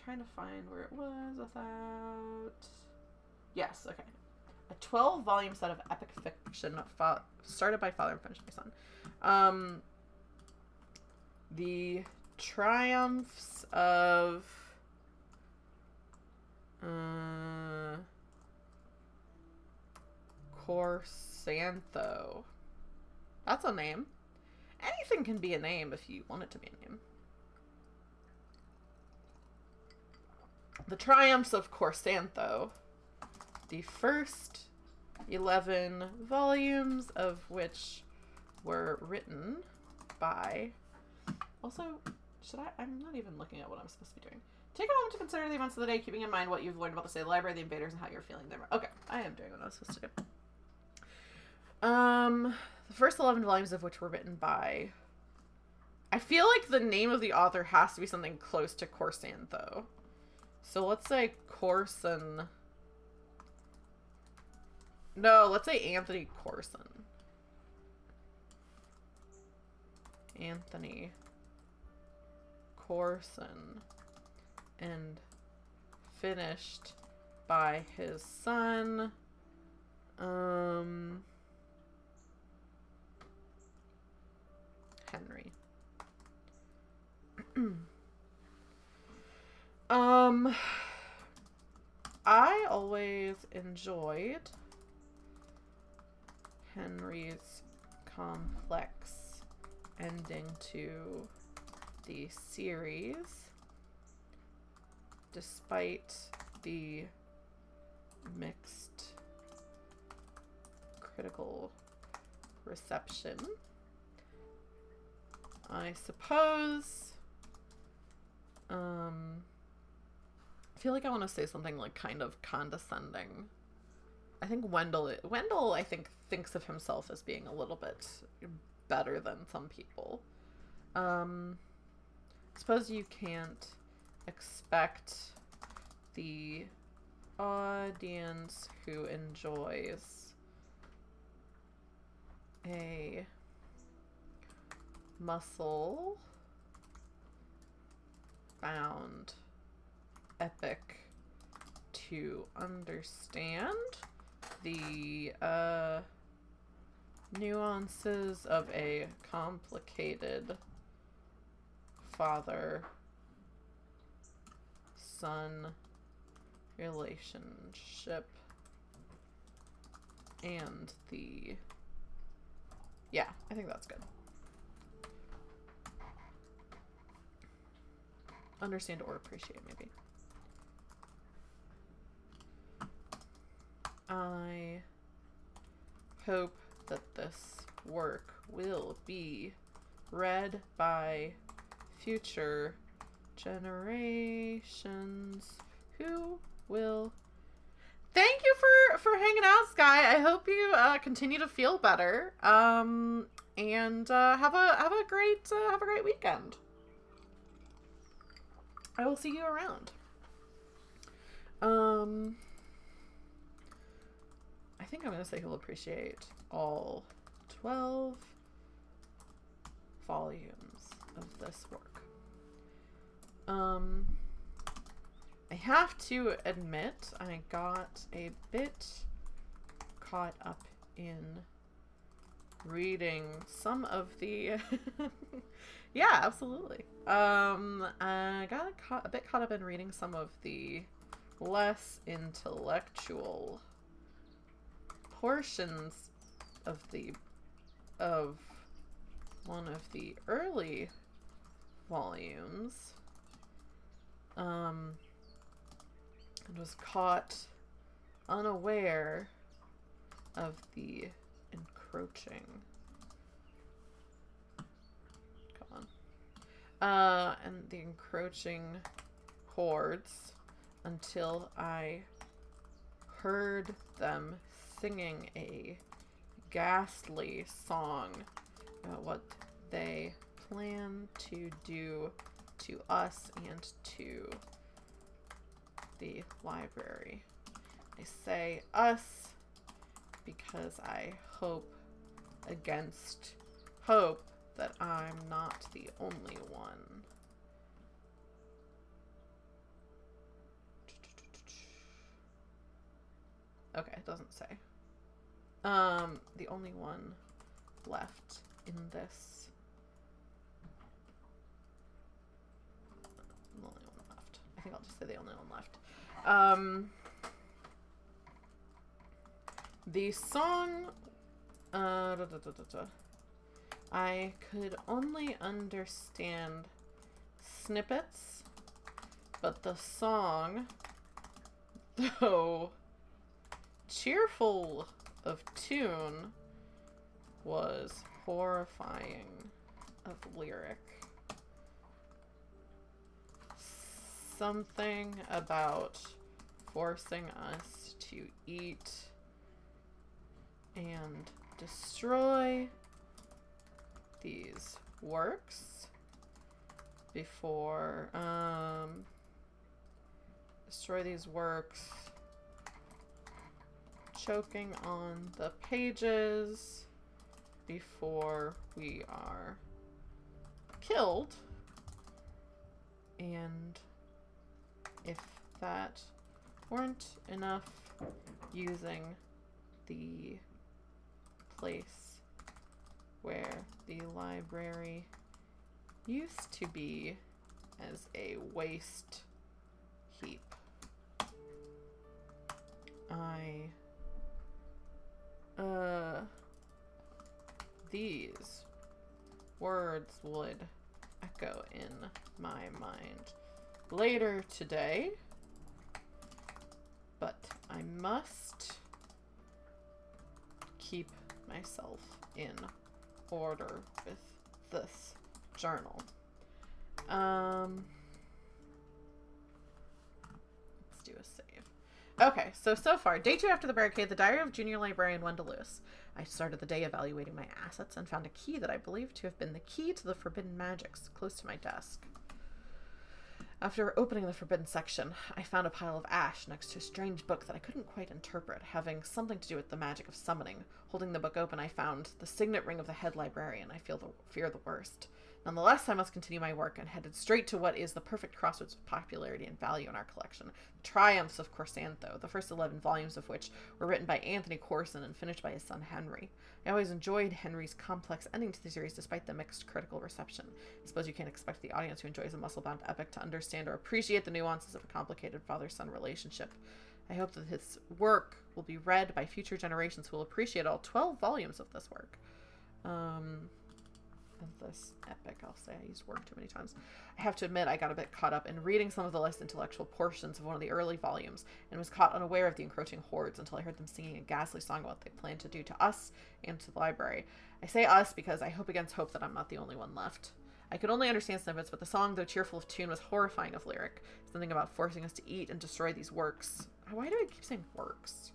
trying to find where it was without... Yes, okay. A 12-volume set of epic fiction started by father and finished by son. The triumphs of... Corsantho. That's a name. Anything can be a name if you want it to be a name. The Triumphs of Corsantho. The first 11 volumes of which were written by... Also, I'm not even looking at what I'm supposed to be doing. Take a moment to consider the events of the day, keeping in mind what you've learned about the state of the library, the invaders, and how you're feeling them. Okay, I am doing what I was supposed to do. The first 11 volumes of which were written by... I feel like the name of the author has to be something close to Corsantho. So let's say Corson... No, let's say Anthony Corson. Anthony Corson. And finished by his son. Henry. I always enjoyed Henry's complex ending to the series, despite the mixed critical reception. I suppose, I feel like I want to say something like kind of condescending. I think Wendell, I think, thinks of himself as being a little bit better than some people. I suppose you can't expect the audience who enjoys a muscle-bound epic to understand the nuances of a complicated father-son relationship and the... Yeah, I think that's good. Understand or appreciate, maybe. I hope that this work will be read by future generations who will... Thank you for hanging out, Sky. I hope you continue to feel better. And have a great weekend. I will see you around. I think I'm going to say he'll appreciate all 12 volumes of this work. I have to admit, I got a bit caught up in reading some of the... Yeah, absolutely. I got a bit caught up in reading some of the less intellectual portions of one of the early volumes, and was caught unaware of the encroaching, and the encroaching hordes until I heard them singing a ghastly song about what they plan to do to us and to the library. I say us because I hope against hope that I'm not the only one. Okay, it doesn't say. The only one left in this. The only one left. I think I'll just say the only one left. The song, I could only understand snippets, but the song, though cheerful of tune, was horrifying of lyric. Something about forcing us to eat and destroy these works before, destroy these works, choking on the pages before we are killed. And if that weren't enough, using the place where the library used to be as a waste heap. These words would echo in my mind later today, but I must keep myself in order with this journal. Let's do a save. Okay, so far, day 2 after the barricade, the diary of junior librarian Wendell Lewis. I started the day evaluating my assets and found a key that I believed to have been the key to the Forbidden Majicks close to my desk. After opening the forbidden section, I found a pile of ash next to a strange book that I couldn't quite interpret, having something to do with the magic of summoning. Holding the book open, I found the signet ring of the Head Librarian. I fear the worst. Nonetheless, I must continue my work and headed straight to what is the perfect crossroads of popularity and value in our collection. The Triumphs of Corsantho, the first 11 volumes of which were written by Anthony Corson and finished by his son Henry. I always enjoyed Henry's complex ending to the series despite the mixed critical reception. I suppose you can't expect the audience who enjoys a muscle-bound epic to understand or appreciate the nuances of a complicated father-son relationship. I hope that his work will be read by future generations who will appreciate all 12 volumes of this work. Of this epic, I'll say. I used work too many times. I have to admit, I got a bit caught up in reading some of the less intellectual portions of one of the early volumes and was caught unaware of the encroaching hordes until I heard them singing a ghastly song about what they planned to do to us and to the library. I say us because I hope against hope that I'm not the only one left. I could only understand snippets, but the song, though cheerful of tune, was horrifying of lyric. Something about forcing us to eat and destroy these works. Why do I keep saying works?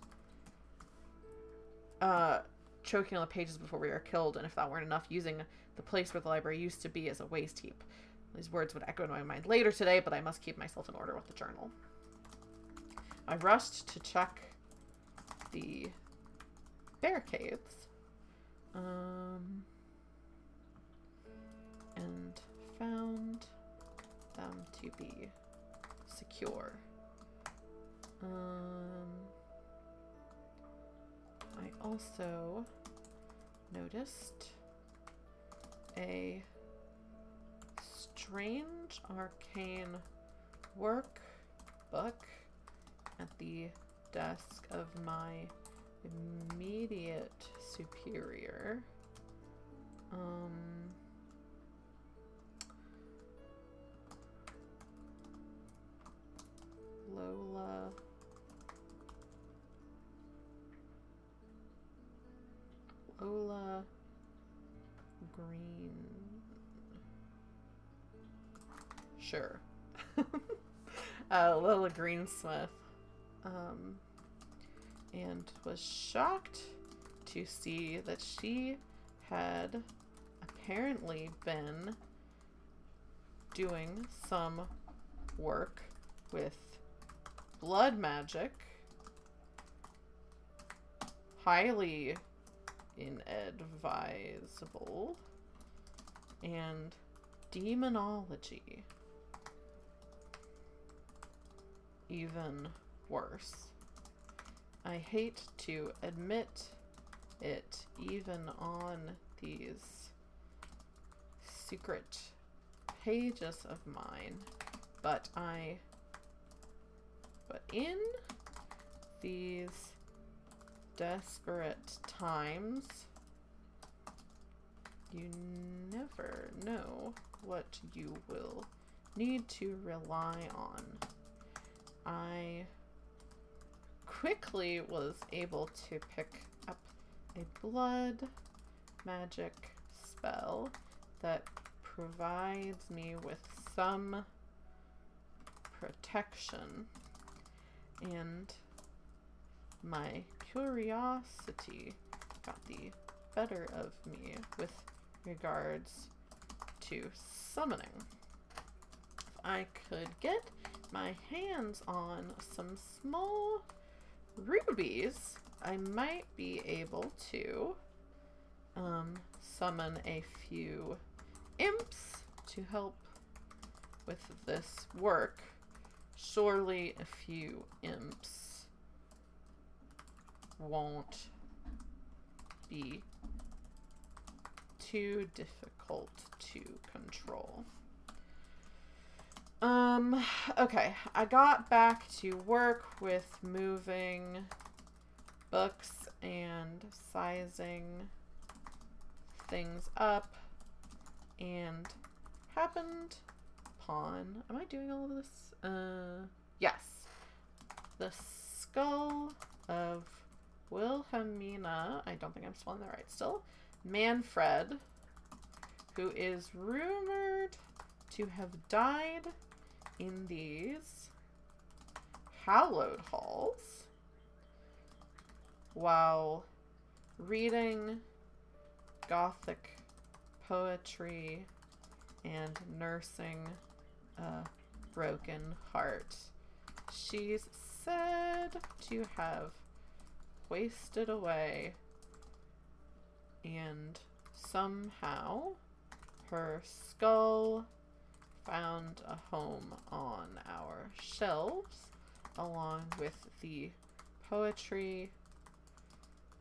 Choking on the pages before we are killed, and if that weren't enough, using the place where the library used to be as a waste heap. These words would echo in my mind later today, but I must keep myself in order with the journal. I rushed to check the barricades, and found them to be secure. I also noticed a strange arcane workbook at the desk of my immediate superior. Lola Green. Sure. Lola Greensmith. And was shocked to see that she had apparently been doing some work with blood magic. Highly inadvisable. and demonology. Even worse. I hate to admit it, even on these secret pages of mine, but in these desperate times, you never know what you will need to rely on. I quickly was able to pick up a blood magic spell that provides me with some protection, and my curiosity got the better of me with regards to summoning. If I could get my hands on some small rubies, I might be able to summon a few imps to help with this work. Surely a few imps won't be too difficult to control. Okay, I got back to work with moving books and sizing things up, and happened upon, am I doing all of this? Yes. The skull of Wilhelmina, I don't think I'm spelling that right still, Manfred, who is rumored to have died in these hallowed halls while reading Gothic poetry and nursing a broken heart. She's said to have wasted away, and somehow her skull found a home on our shelves, along with the poetry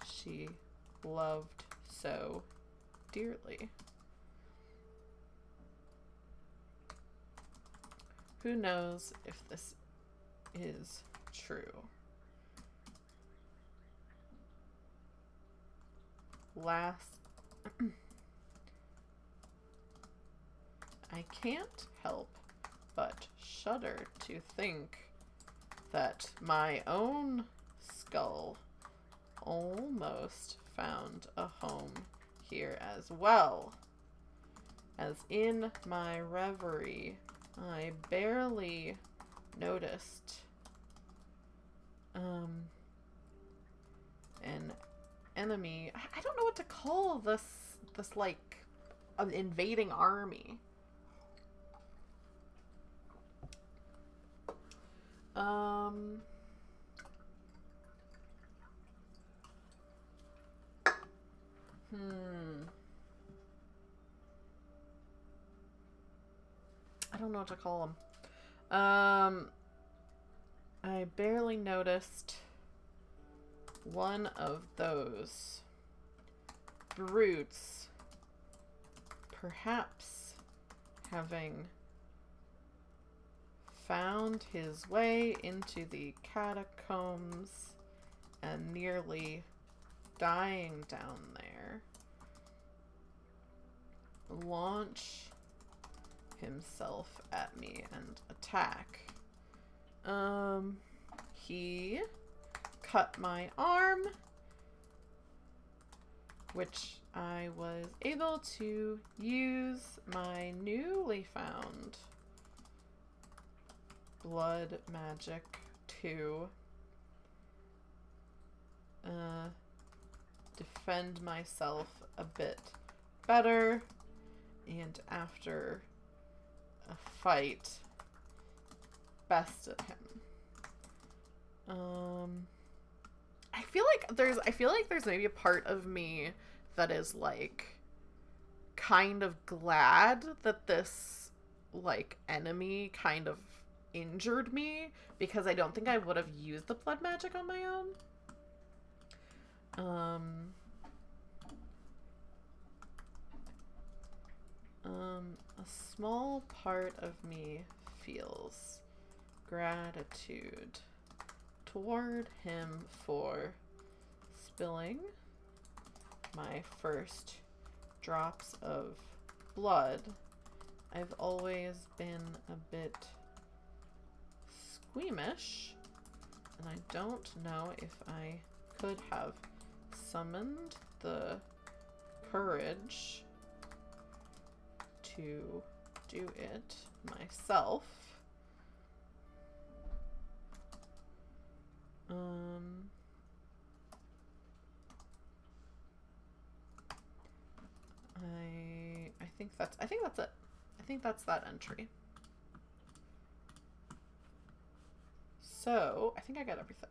she loved so dearly. Who knows if this is true? I can't help but shudder to think that my own skull almost found a home here as well. As in my reverie, I barely noticed an enemy. I don't know what to call this like an invading army. I don't know what to call them. I barely noticed one of those brutes, perhaps having found his way into the catacombs and nearly dying down there, launch himself at me and attack. He cut my arm, which I was able to use my newly found blood magic to defend myself a bit better, and after a fight, bested him. I feel like there's maybe a part of me that is like kind of glad that this, like, enemy kind of injured me, because I don't think I would have used the blood magic on my own. A small part of me feels gratitude toward him for spilling my first drops of blood. I've always been a bit squeamish, and I don't know if I could have summoned the courage to do it myself. I think that's it. I think that's that entry. So, I think I got everything.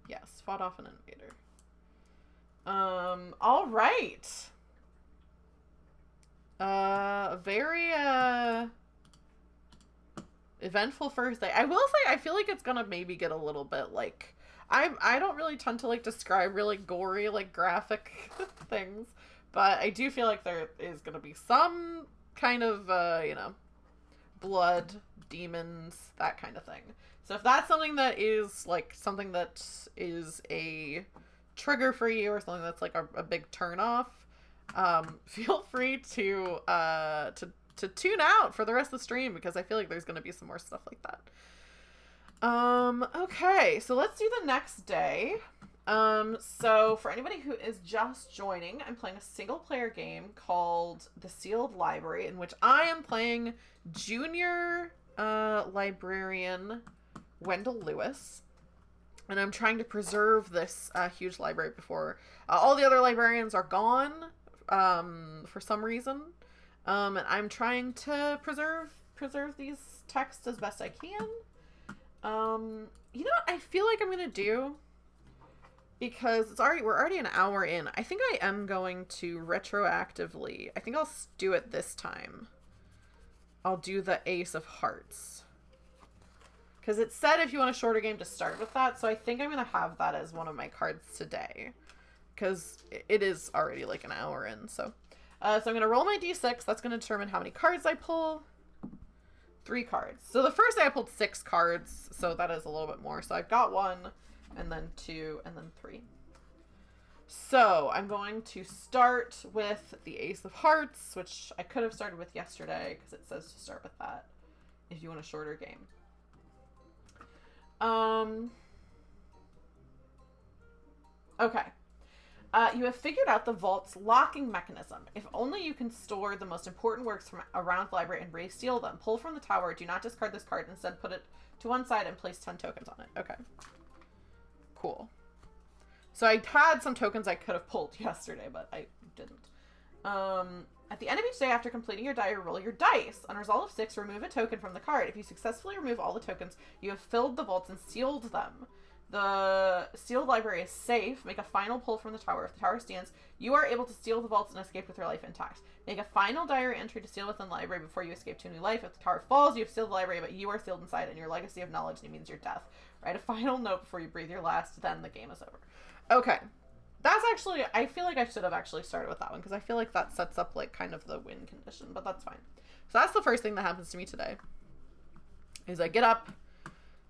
Yes, fought off an invader. All right. Very, eventful first day. I will say, I feel like it's gonna maybe get a little bit, like, I don't really tend to, like, describe really gory, like, graphic things, but I do feel like there is gonna be some kind of, you know, blood, demons, that kind of thing. So if that's something that is, like, something that is a trigger for you, or something that's, like, a big turn off, feel free to tune out for the rest of the stream, because I feel like there's going to be some more stuff like that. Okay, so let's do the next day. So for anybody who is just joining, I'm playing a single player game called The Sealed Library, in which I am playing junior librarian Wendell Lewis, and I'm trying to preserve this huge library before all the other librarians are gone for some reason. And I'm trying to preserve these texts as best I can. You know what I feel like I'm gonna do, because we're already an hour in. I think I am going to retroactively, I think I'll do it this time. I'll do the Ace of Hearts, because it said if you want a shorter game to start with that, so I think I'm gonna have that as one of my cards today, because it is already like an hour in. So I'm going to roll my d6. That's going to determine how many cards I pull. 3 cards. So the first day I pulled 6 cards, so that is a little bit more. So I've got 1, and then 2, and then 3. So I'm going to start with the Ace of Hearts, which I could have started with yesterday, because it says to start with that if you want a shorter game. Okay. You have figured out the vault's locking mechanism. If only you can store the most important works from around the library and re-steal them. Pull from the tower. Do not discard this card. Instead, put it to one side and place 10 tokens on it. Okay. Cool. So I had some tokens I could have pulled yesterday, but I didn't. At the end of each day after completing your diary, roll your dice. On a result of 6, remove a token from the card. If you successfully remove all the tokens, you have filled the vaults and sealed them. The sealed library is safe. Make a final pull from the tower. If the tower stands, you are able to steal the vaults and escape with your life intact. Make a final diary entry to seal within the library before you escape to a new life. If the tower falls, you have sealed the library, but you are sealed inside, and your legacy of knowledge means your death. Write a final note before you breathe your last, then the game is over. Okay. That's actually, I feel like I should have actually started with that one, because I feel like that sets up, like, kind of the win condition, but that's fine. So that's the first thing that happens to me today, is I get up,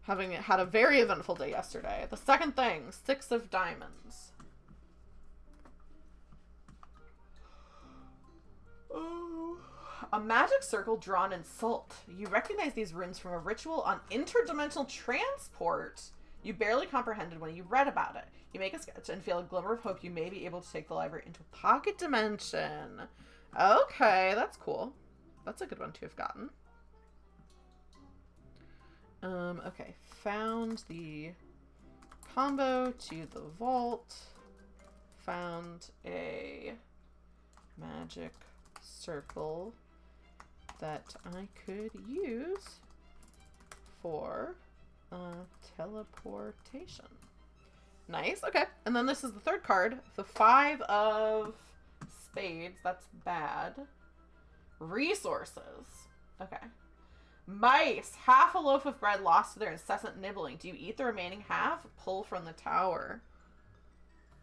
having had a very eventful day yesterday. The second thing, 6 of diamonds. Oh. A magic circle drawn in salt. You recognize these runes from a ritual on interdimensional transport you barely comprehended when you read about it. You make a sketch and feel a glimmer of hope you may be able to take the library into a pocket dimension. Okay, that's cool. That's a good one to have gotten. Okay, found the combo to the vault. Found a magic circle that I could use for teleportation. Nice, okay. And then this is the third card, the 5 of spades. That's bad. Resources. Okay. Mice. Half a loaf of bread lost to their incessant nibbling. Do you eat the remaining half? Pull from the tower.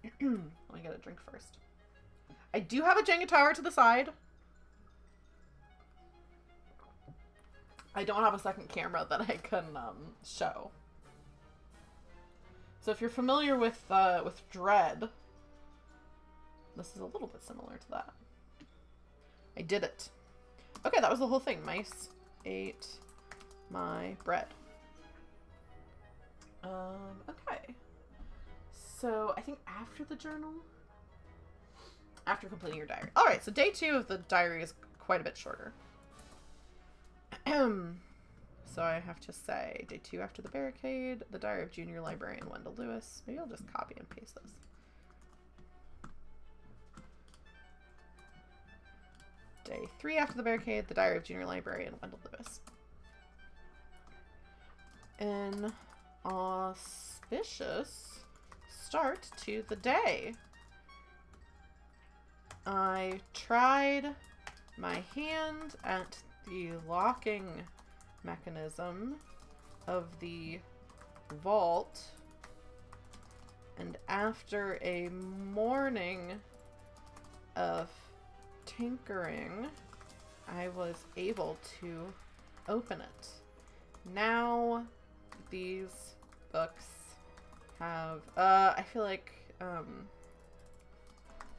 Let me get a drink first. I do have a Jenga tower to the side. I don't have a second camera that I can show. So if you're familiar with Dread, this is a little bit similar to that. I did it. Okay, that was the whole thing. Mice ate my bread. Okay. So I think after the journal, after completing your diary. All right, so day 2 of the diary is quite a bit shorter. So I have to say day 2 after the barricade, the diary of junior librarian Wendell Lewis. Maybe I'll just copy and paste this. Day 3 after the barricade, the diary of junior librarian Wendell Lewis. An auspicious start to the day. I tried my hand at the locking mechanism of the vault, and after a morning of tinkering, I was able to open it. Now these books have I feel like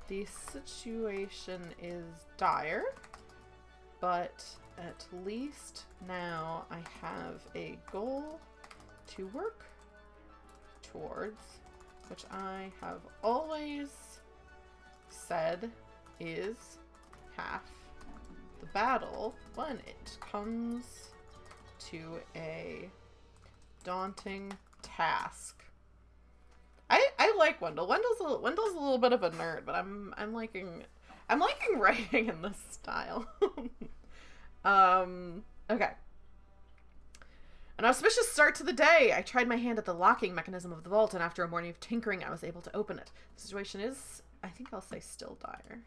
the situation is dire, but at least now I have a goal to work towards, which I have always said is half the battle when it comes to a daunting task. I like Wendell. Wendell's a little bit of a nerd, but I'm liking writing in this style. Okay. An auspicious start to the day. I tried my hand at the locking mechanism of the vault, and after a morning of tinkering, I was able to open it. The situation is, I think I'll say still dire.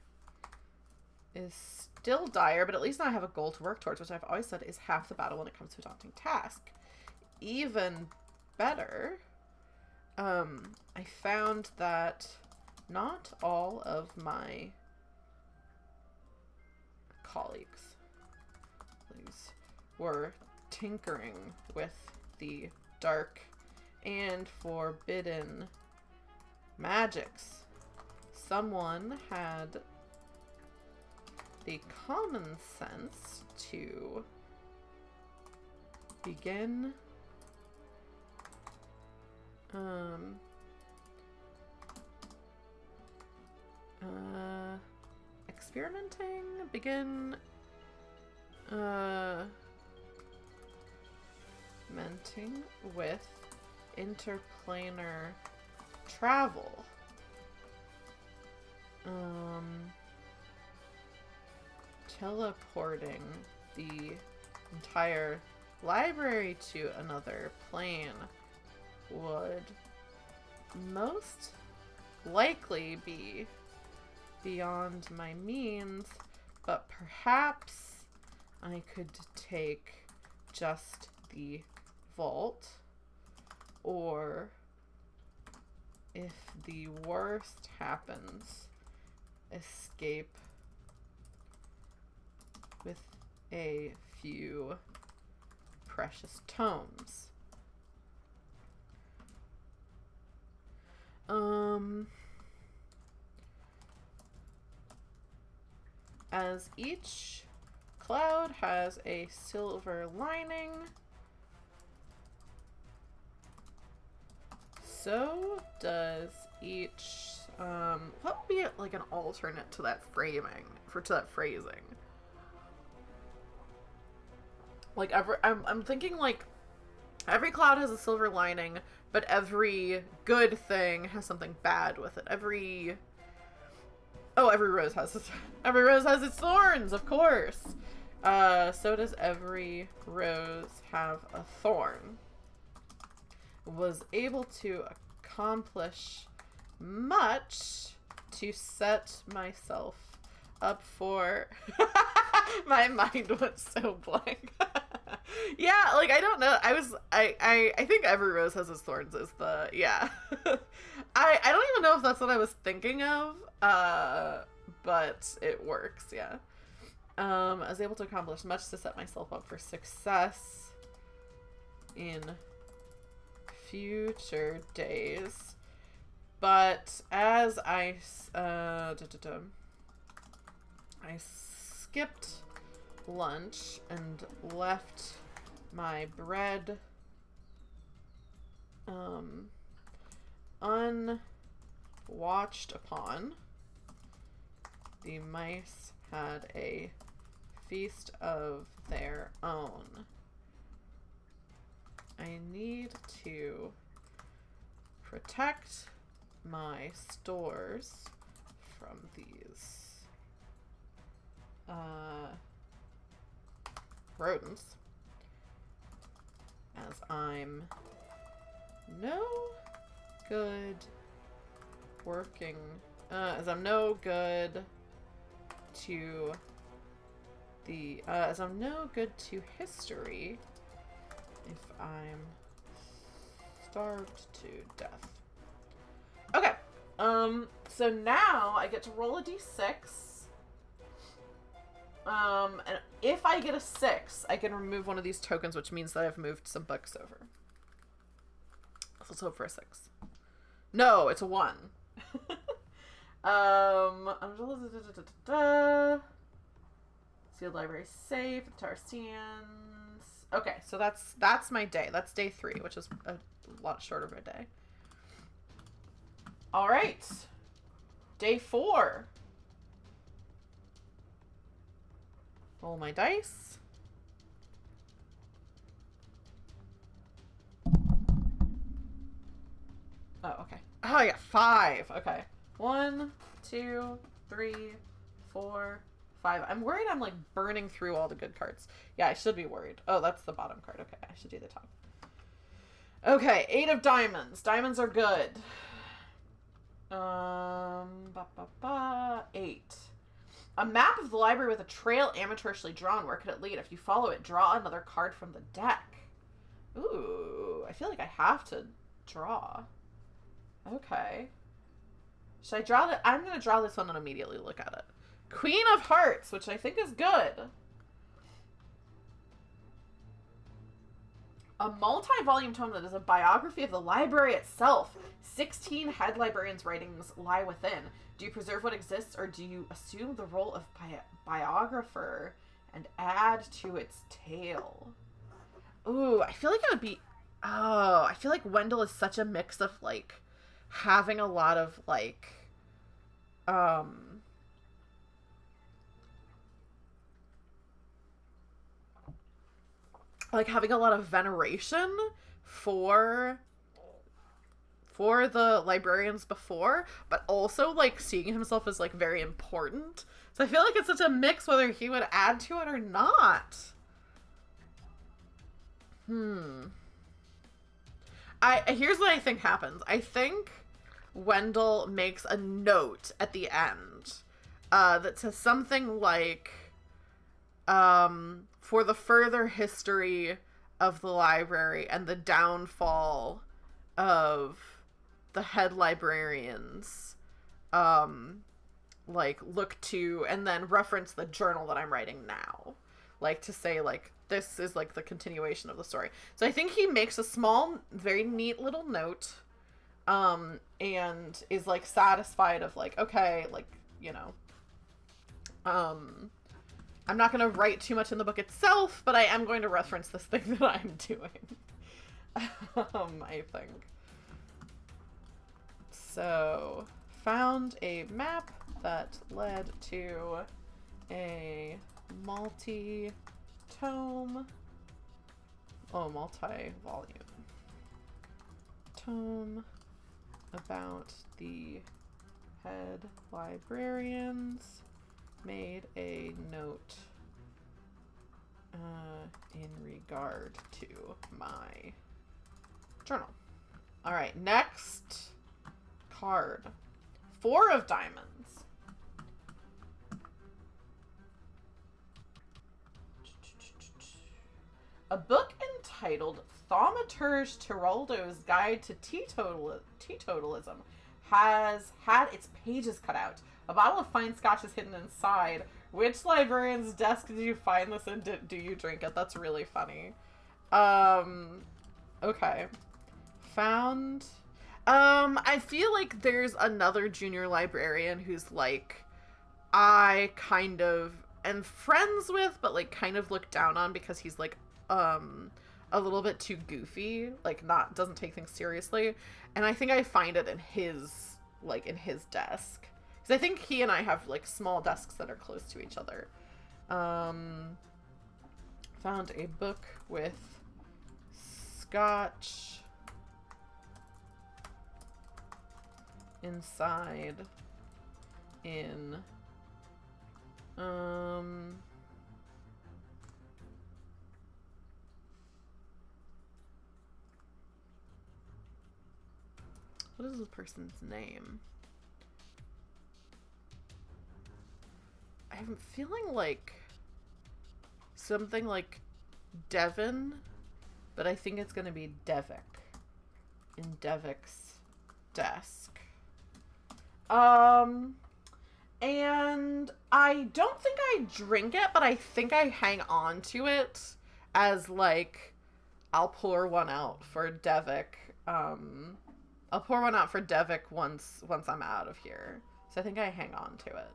Is still dire, but at least now I have a goal to work towards, which I've always said is half the battle when it comes to a daunting task. Even better, I found that not all of my colleagues were tinkering with the dark and forbidden magics. Someone had the common sense to begin experimenting, begin menting with interplanar travel. Teleporting the entire library to another plane would most likely be beyond my means, but perhaps I could take just the vault, or if the worst happens, escape with a few precious tomes. As each cloud has a silver lining, so does each, what would be like an alternate to that framing, to that phrasing? Like I'm thinking like every cloud has a silver lining, but every good thing has something bad with it. Every rose has its thorns, of course. So does every rose have a thorn. Was able to accomplish much to set myself up for... My mind went so blank. Yeah, like, I don't know. I think every rose has its thorns is the... Yeah. I don't even know if that's what I was thinking of, but it works, yeah. I was able to accomplish much to set myself up for success in future days. But as I skipped lunch and left my bread unwatched upon, the mice had a feast of their own. I need to protect my stores from these rodents, as I'm no good working, as I'm no good to the, as I'm no good to history if I'm starved to death. Okay, so now I get to roll a d6. And if I get a 6, I can remove one of these tokens, which means that I've moved some books over. Let's hope for a 6. No, it's a 1. Sealed library safe. The tower stands. Okay, so that's my day. That's day 3, which is a lot shorter of a day. All right, day 4. Roll my dice. Oh, okay. Oh, I got 5. Okay. 1, 2, 3, 4, 5. I'm worried I'm like burning through all the good cards. Yeah, I should be worried. Oh, that's the bottom card. Okay, I should do the top. Okay, 8 of diamonds. Diamonds are good. 8. A map of the library with a trail amateurishly drawn. Where could it lead? If you follow it, draw another card from the deck. Ooh, I feel like I have to draw. Okay. Should I draw that? I'm going to draw this one and immediately look at it. Queen of Hearts, which I think is good. A multi-volume tome that is a biography of the library itself. 16 head librarians' writings lie within. Do you preserve what exists, or do you assume the role of biographer and add to its tale? Ooh, I feel like it would be... Oh, I feel like Wendell is such a mix of, like, having a lot of, like... like, having a lot of veneration for the librarians before, but also, like, seeing himself as, like, very important. So I feel like it's such a mix whether he would add to it or not. Here's what I think happens. I think Wendell makes a note at the end that says something like, for the further history of the library and the downfall of the head librarians, like, look to, and then reference the journal that I'm writing now. Like, to say, like, this is, like, the continuation of the story. So I think he makes a small, very neat little note, and is, like, satisfied of, like, okay, like, you know, I'm not going to write too much in the book itself, but I am going to reference this thing that I'm doing. I think. So, found a map that led to a multi-volume tome about the head librarians. Made a note in regard to my journal. All right, next card. 4 of diamonds. A book entitled Thaumaturge Tiraldo's Guide to Teetotalism has had its pages cut out. A bottle of fine scotch is hidden inside. Which librarian's desk did you find this in? Do you drink it? That's really funny. Okay. Found... I feel like there's another junior librarian who's, like, I kind of am friends with, but, like, kind of look down on because he's, like, a little bit too goofy. Like, doesn't take things seriously. And I think I find it in his desk. Because I think he and I have, like, small desks that are close to each other. Found a book with scotch inside in what is this person's name? I'm feeling like something like Devon, but I think it's gonna be Devik in Devik's desk. And I don't think I drink it, but I think I hang on to it as, like, I'll pour one out for Devik. I'll pour one out for Devik once I'm out of here. So I think I hang on to it.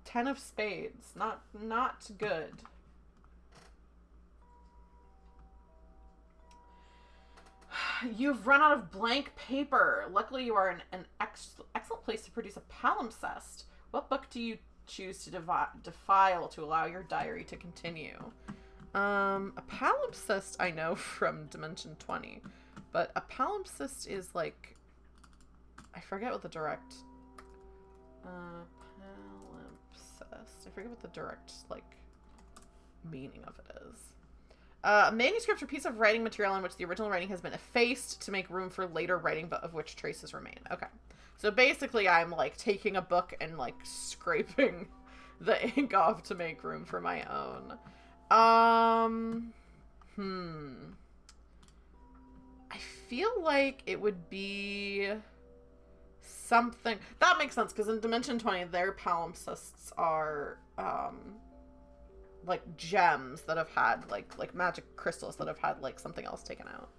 10 of spades. Not good. You've run out of blank paper. Luckily, you are in an excellent place to produce a palimpsest. What book do you choose to defile to allow your diary to continue? A palimpsest I know from Dimension 20, but a palimpsest is like, I forget what the direct palimpsest. I forget what the direct, like, meaning of it is. A manuscript or piece of writing material on which the original writing has been effaced to make room for later writing, but of which traces remain. Okay. So basically I'm, like, taking a book and, like, scraping the ink off to make room for my own. I feel like it would be something... That makes sense, because in Dimension 20, their palimpsests are, like, gems that have had, like magic crystals that have had, like, something else taken out.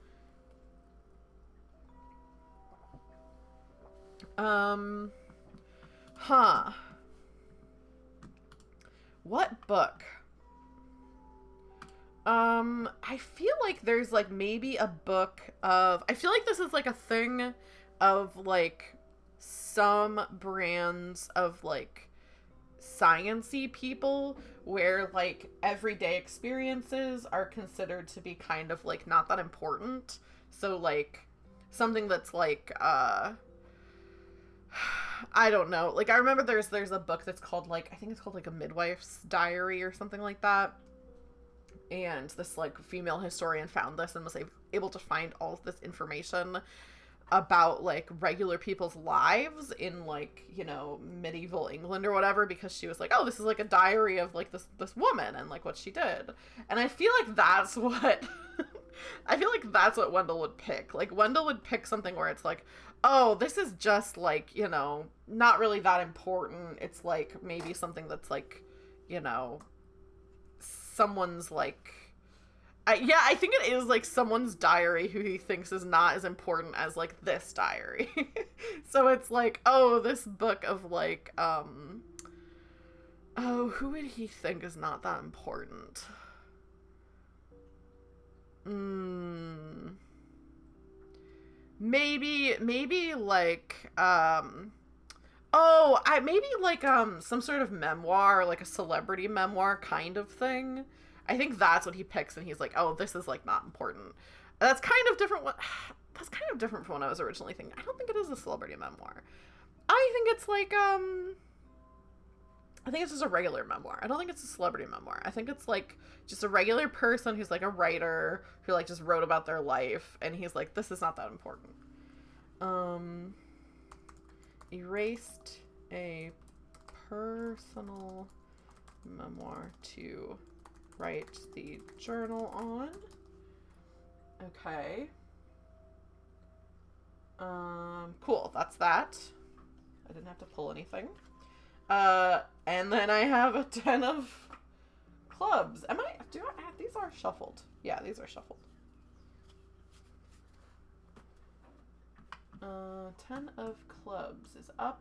What book? I feel like there's, like, maybe a book of... I feel like this is, like, a thing of, like, some brands of, like, science-y people where, like, everyday experiences are considered to be kind of, like, not that important. So, like, something that's, like, I don't know. Like, I remember there's a book that's called, like, I think it's called, like, A Midwife's Diary or something like that. And this, like, female historian found this and was able to find all of this information about, like, regular people's lives in, like, you know, medieval England or whatever, because she was like, oh, this is, like, a diary of, like, this woman and, like, what she did. And I feel like that's what... I feel like that's what Wendell would pick. Like, Wendell would pick something where it's like, oh, this is just, like, you know, not really that important. It's, like, maybe something that's, like, you know... someone's, like... I think it is, like, someone's diary who he thinks is not as important as, like, this diary. So it's like, oh, this book of, like, oh, who would he think is not that important? Maybe, like, maybe, like, some sort of memoir, like a celebrity memoir kind of thing. I think that's what he picks, and he's like, oh, this is, like, not important. That's kind of different. That's kind of different from what I was originally thinking. I don't think it is a celebrity memoir. I think it's, like, I think it's just a regular memoir. I don't think it's a celebrity memoir. I think it's, like, just a regular person who's, like, a writer who, like, just wrote about their life, and he's like, this is not that important. Erased a personal memoir to write the journal on. Okay. Cool. That's that. I didn't have to pull anything. And then I have a 10 of clubs. These are shuffled. Yeah, these are shuffled. 10 of clubs is up.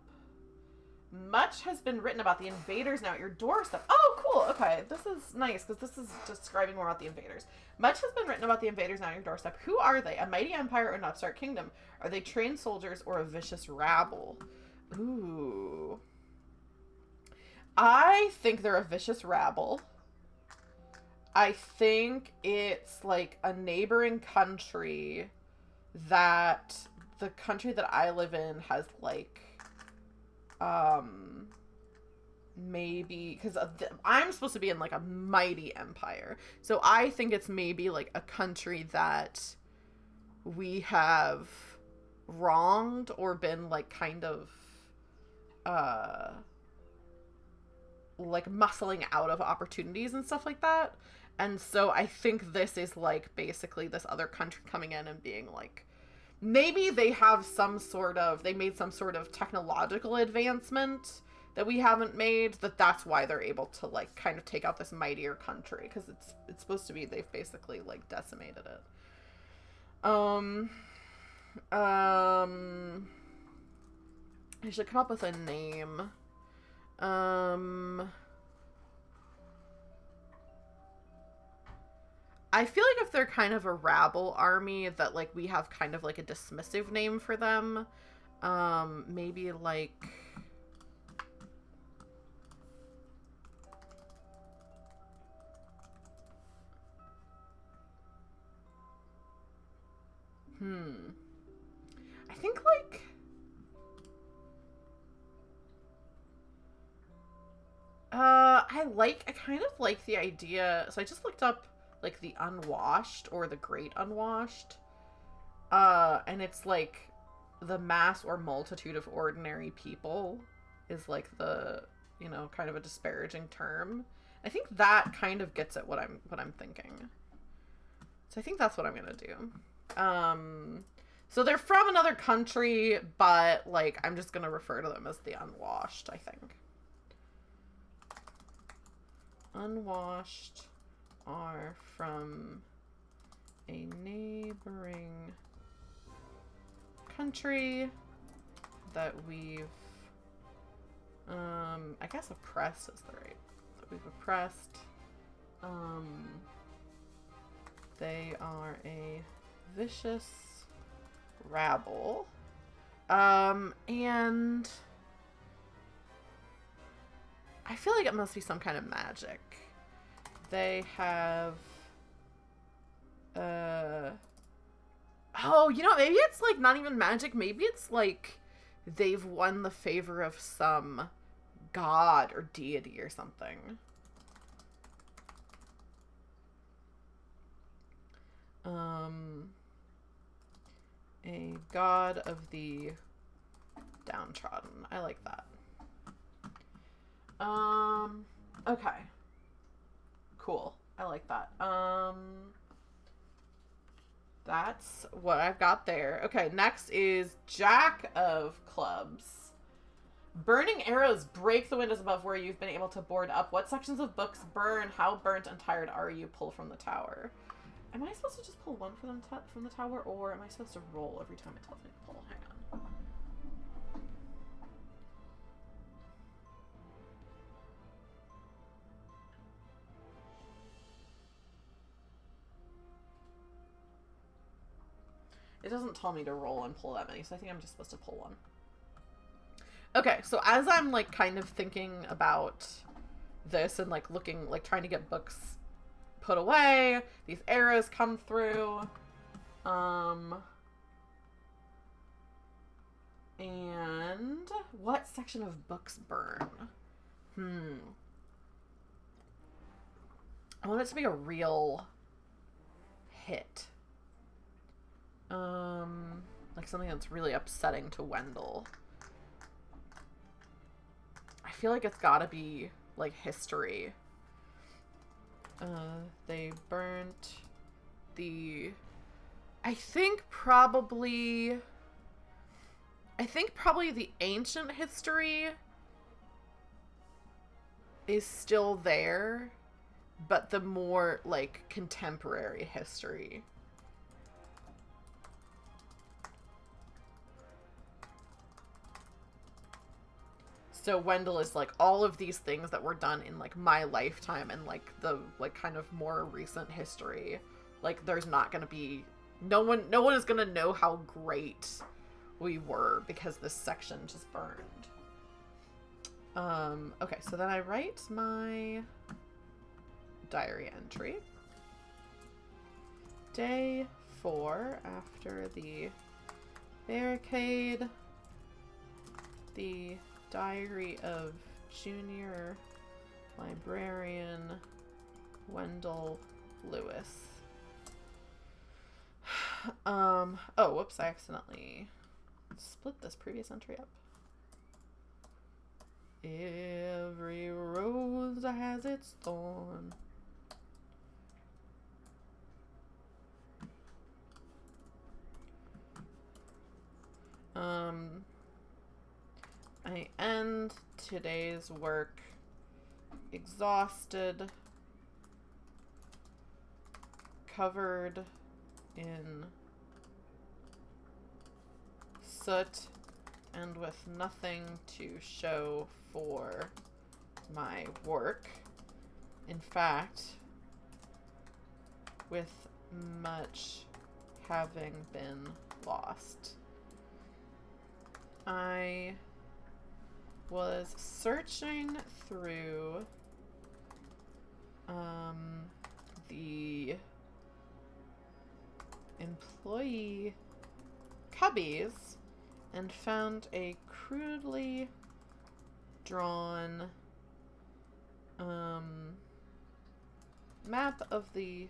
Much has been written about the invaders now at your doorstep. Oh, cool. Okay, this is nice because this is describing more about the invaders. Much has been written about the invaders now at your doorstep. Who are they? A mighty empire or an upstart kingdom? Are they trained soldiers or a vicious rabble? Ooh. I think they're a vicious rabble. I think it's like a neighboring country that the country that I live in has like maybe because I'm supposed to be in like a mighty empire, so I think it's maybe like a country that we have wronged or been like kind of like muscling out of opportunities and stuff like that. And so I think this is like basically this other country coming in and being like, maybe they have they made some sort of technological advancement that we haven't made, that's why they're able to like kind of take out this mightier country, because it's supposed to be they've basically like decimated it. I should come up with a name. I feel like if they're kind of a rabble army, that like we have kind of like a dismissive name for them. Maybe like I think like I kind of like the idea. So I just looked up like the unwashed or the great unwashed. And it's like the mass or multitude of ordinary people is like the, you know, kind of a disparaging term. I think that kind of gets at what I'm thinking. So I think that's what I'm gonna do. So they're from another country, but like I'm just gonna refer to them as the unwashed, I think. Unwashed are from a neighboring country that we've I guess oppressed is the right that we've oppressed. They are a vicious rabble, and I feel like it must be some kind of magic. They have oh, you know, maybe it's like not even magic, maybe it's like they've won the favor of some god or deity or something. A god of the downtrodden. I like that. Okay. Cool. I like that. That's what I've got there. Okay, next is Jack of Clubs. Burning arrows break the windows above where you've been able to board up. What sections of books burn? How burnt and tired are you? Pull from the tower. Am I supposed to just pull one from the tower, or am I supposed to roll every time it tells me to pull? Hang on. It doesn't tell me to roll and pull that many, so I think I'm just supposed to pull one. Okay, so as I'm like kind of thinking about this and like looking, like trying to get books put away, these arrows come through. And what section of books burn? I want it to be a real hit. Like something that's really upsetting to Wendell. I feel like it's gotta be like history. They burnt the... I think probably the ancient history is still there, but the more, like, contemporary history. So Wendell is like all of these things that were done in like my lifetime and like the like kind of more recent history. Like there's not gonna be no one is gonna know how great we were because this section just burned. Okay, so then I write my diary entry. Day 4 after the barricade. The diary of Junior Librarian Wendell Lewis. Oh, whoops, I accidentally split this previous entry up. Every rose has its thorn. I end today's work exhausted, covered in soot, and with nothing to show for my work. In fact, with much having been lost. I was searching through the employee cubbies and found a crudely drawn map of the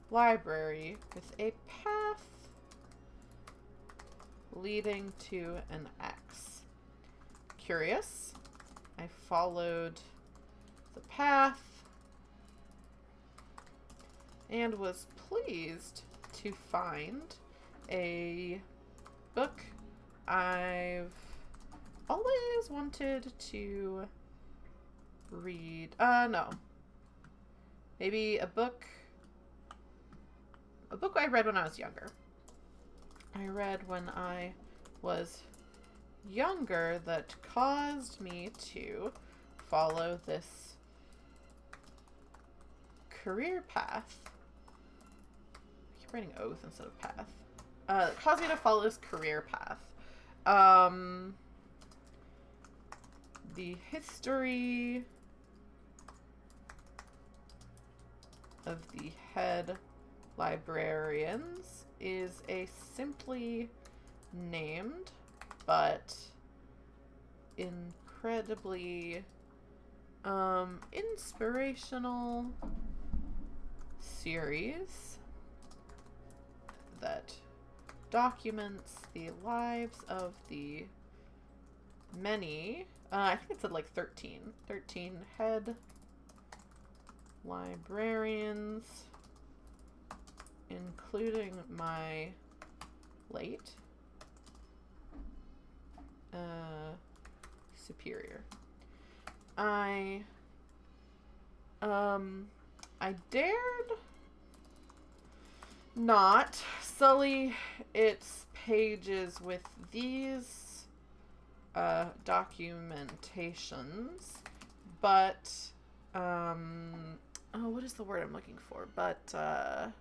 library with a path leading to an X. Curious, I followed the path and was pleased to find a book I've always wanted to read. No. Maybe a book I read when I was younger. I read when I was younger that caused me to follow this career path. I keep writing oath instead of path. It caused me to follow this career path. The history of the Head Librarians is a simply named but incredibly inspirational series that documents the lives of the many, I think it said like 13 head librarians, including my late superior. I dared not sully its pages with these documentations, but oh, what is the word I'm looking for? But oh,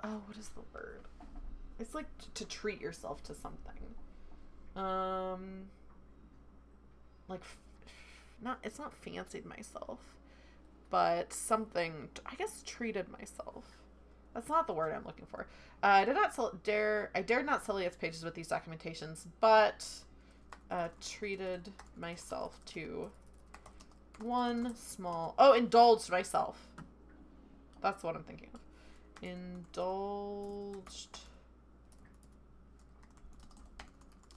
what is the word? It's like to treat yourself to something. Like it's not fancied myself, but something, I guess, treated myself. That's not the word I'm looking for. I dared not sully its pages with these documentations, but treated myself to indulged myself. That's what I'm thinking of. Indulged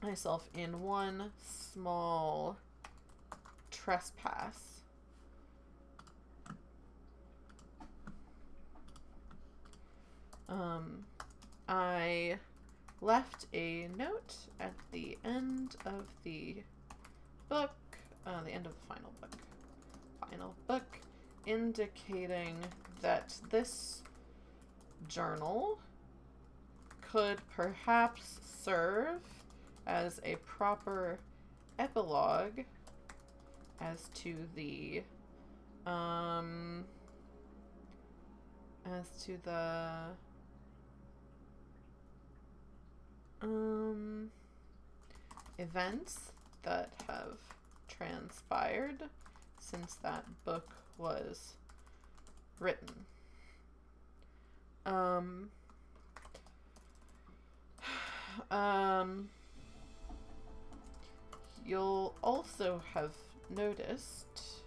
myself in one small trespass I left a note at the end of the book, the end of the final book, indicating that this journal could perhaps serve as a proper epilogue as to the events that have transpired since that book was written. You'll also have noticed,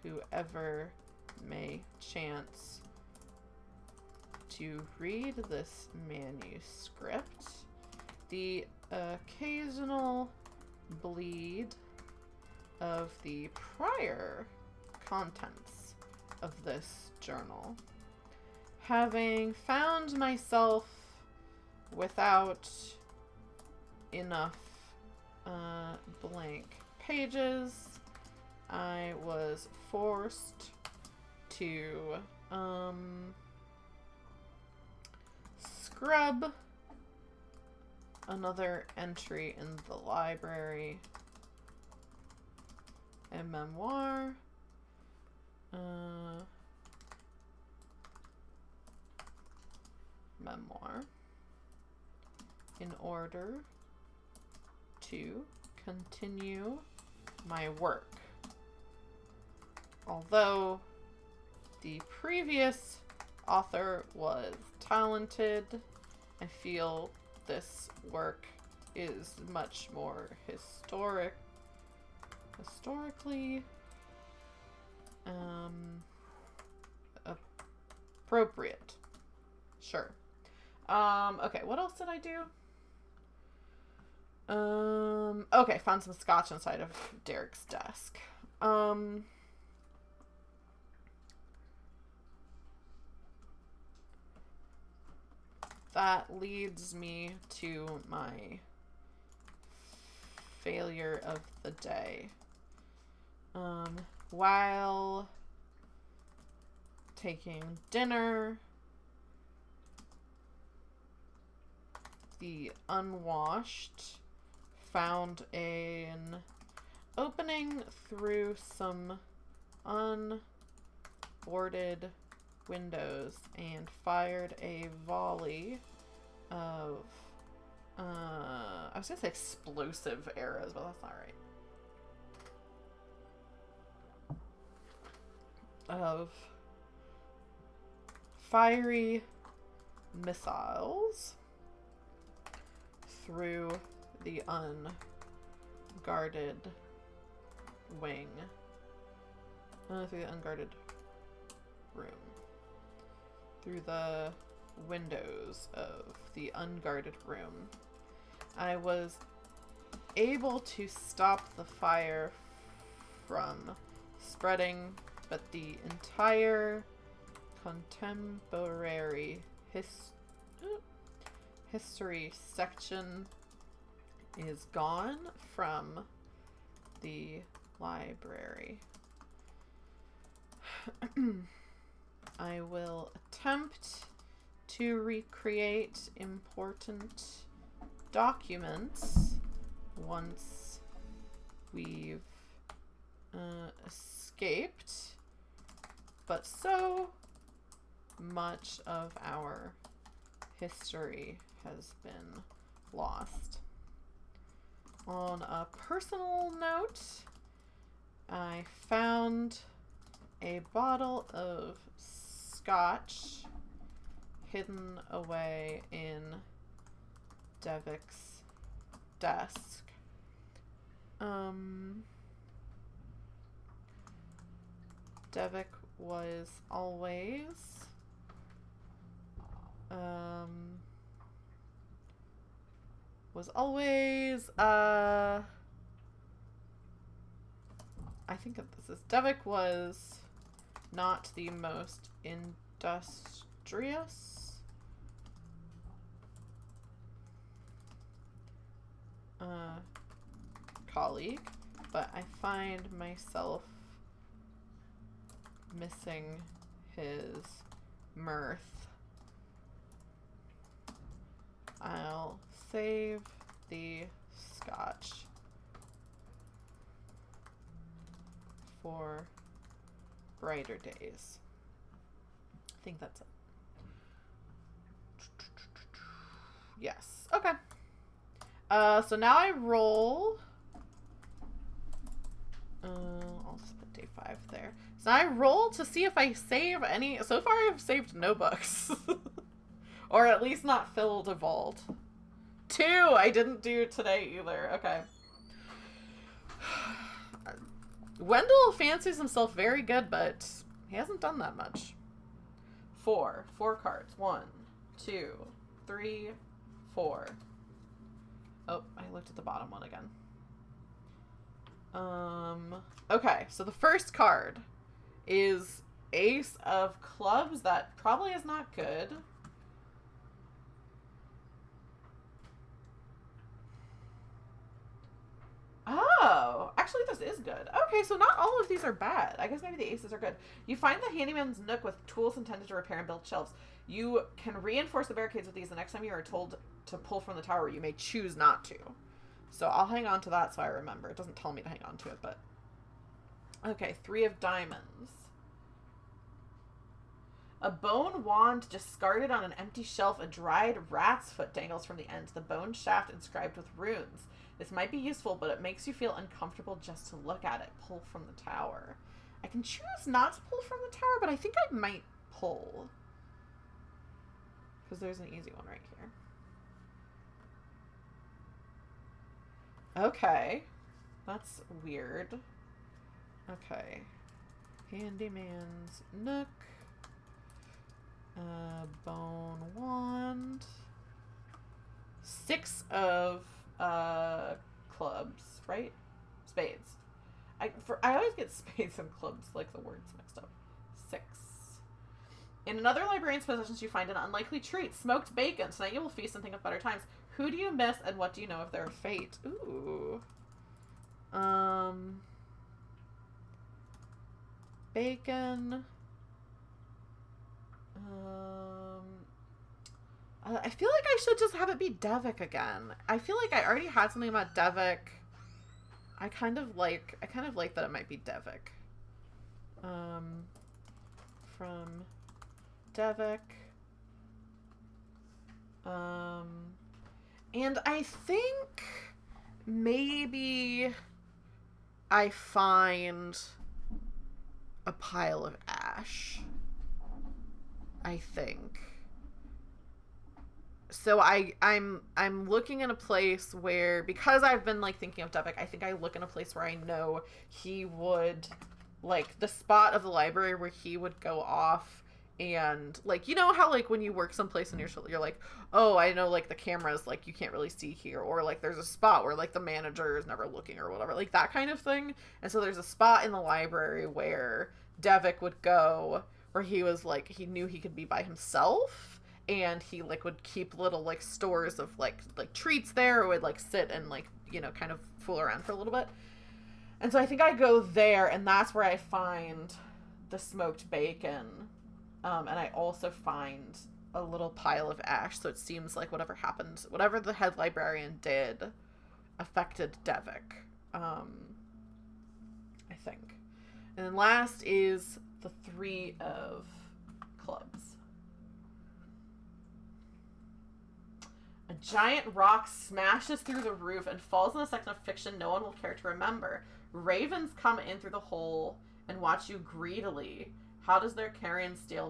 whoever may chance to read this manuscript, the occasional bleed of the prior contents of this journal. Having found myself without enough blank pages, I was forced to scrub another entry in the library, a memoir, in order to continue my work. Although the previous author was talented, I feel this work is much more historically appropriate. Sure. Okay, what else did I do? Okay, found some scotch inside of Derek's desk. That leads me to my failure of the day. While taking dinner, the unwashed found an opening through some unboarded windows and fired a volley of I was gonna say explosive arrows, but that's not right. Of fiery missiles through the unguarded wing. Through the unguarded room. Through the windows of the unguarded room. I was able to stop the fire from spreading, but the entire contemporary history section is gone from the library. I will attempt to recreate important documents once we've escaped, but so much of our history has been lost. On a personal note, I found a bottle of scotch hidden away in Devik's desk. Devik was always I think that this is Devik was not the most industrious. Colleague, but I find myself missing his mirth. I'll save the scotch for brighter days. I think that's it. Yes. Okay. So now I roll. I'll just put day 5 there. So I roll to see if I save any. So far I've saved no books. Or at least not filled a vault. 2! I didn't do today either. Okay. Wendell fancies himself very good, but he hasn't done that much. 4. 4 cards. 1, 2, 3, 4. Oh, I looked at the bottom one again. Okay, so the first card is Ace of Clubs. That probably is not good. Oh, actually this is good. Okay, so not all of these are bad. I guess maybe the aces are good. You find the handyman's nook with tools intended to repair and build shelves. You can reinforce the barricades with these the next time you are told to pull from the tower. You may choose not to. So I'll hang on to that so I remember. It doesn't tell me to hang on to it, but... Okay, 3 of diamonds. A bone wand discarded on an empty shelf. A dried rat's foot dangles from the end. The bone shaft inscribed with runes. This might be useful, but it makes you feel uncomfortable just to look at it. Pull from the tower. I can choose not to pull from the tower, but I think I might pull. Because there's an easy one right here. Okay. That's weird. Okay. Handyman's nook. Bone wand. 6 of clubs, right? Spades. I always get spades and clubs, like the words mixed up. 6. In another librarian's possessions, you find an unlikely treat: smoked bacon. Tonight you will feast and think of better times. Who do you miss, and what do you know of their fate? Ooh. Bacon. I feel like I should just have it be Devik again. I feel like I already had something about Devik. I kind of like that it might be Devik. From Devik. And I think maybe I find a pile of ash. I think. So I'm looking in a place where, because I've been like thinking of Devik, I think I look in a place where I know he would, like, the spot of the library where he would go off and, like, you know how, like, when you work someplace and you're like, oh, I know, like, the cameras, like, you can't really see here, or, like, there's a spot where, like, the manager is never looking or whatever, like, that kind of thing. And so there's a spot in the library where Devik would go, where he was, like, he knew he could be by himself, and he, like, would keep little, like, stores of, like treats there, or would, like, sit and, like, you know, kind of fool around for a little bit. And so I think I go there, and that's where I find the smoked bacon. And I also find a little pile of ash, so it seems like whatever happened, whatever the head librarian did affected Devik. I think. And then last is the 3 of clubs. A giant rock smashes through the roof and falls in a section of fiction no one will care to remember. Ravens come in through the hole and watch you greedily. How does their carrion stare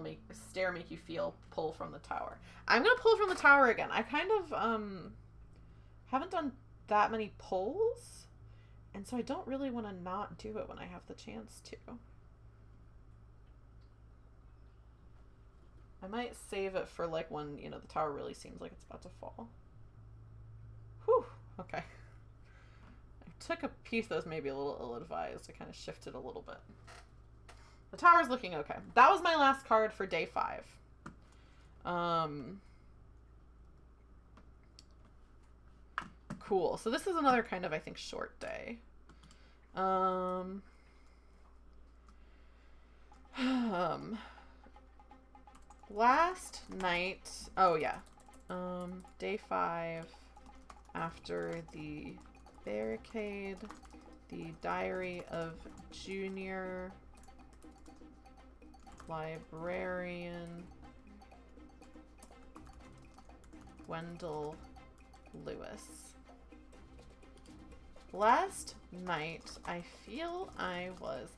make you feel? Pull from the tower. I'm going to pull from the tower again. I kind of haven't done that many pulls, and so I don't really want to not do it when I have the chance to. I might save it for, like, when, you know, the tower really seems like it's about to fall. Whew. Okay. I took a piece that was maybe a little ill-advised. I kind of shifted a little bit. The tower's looking okay. That was my last card for day 5. Cool. So this is another kind of, I think, short day. Last night, oh yeah. Day 5, after the barricade, the diary of Junior Librarian Wendell Lewis. Last night, I feel I was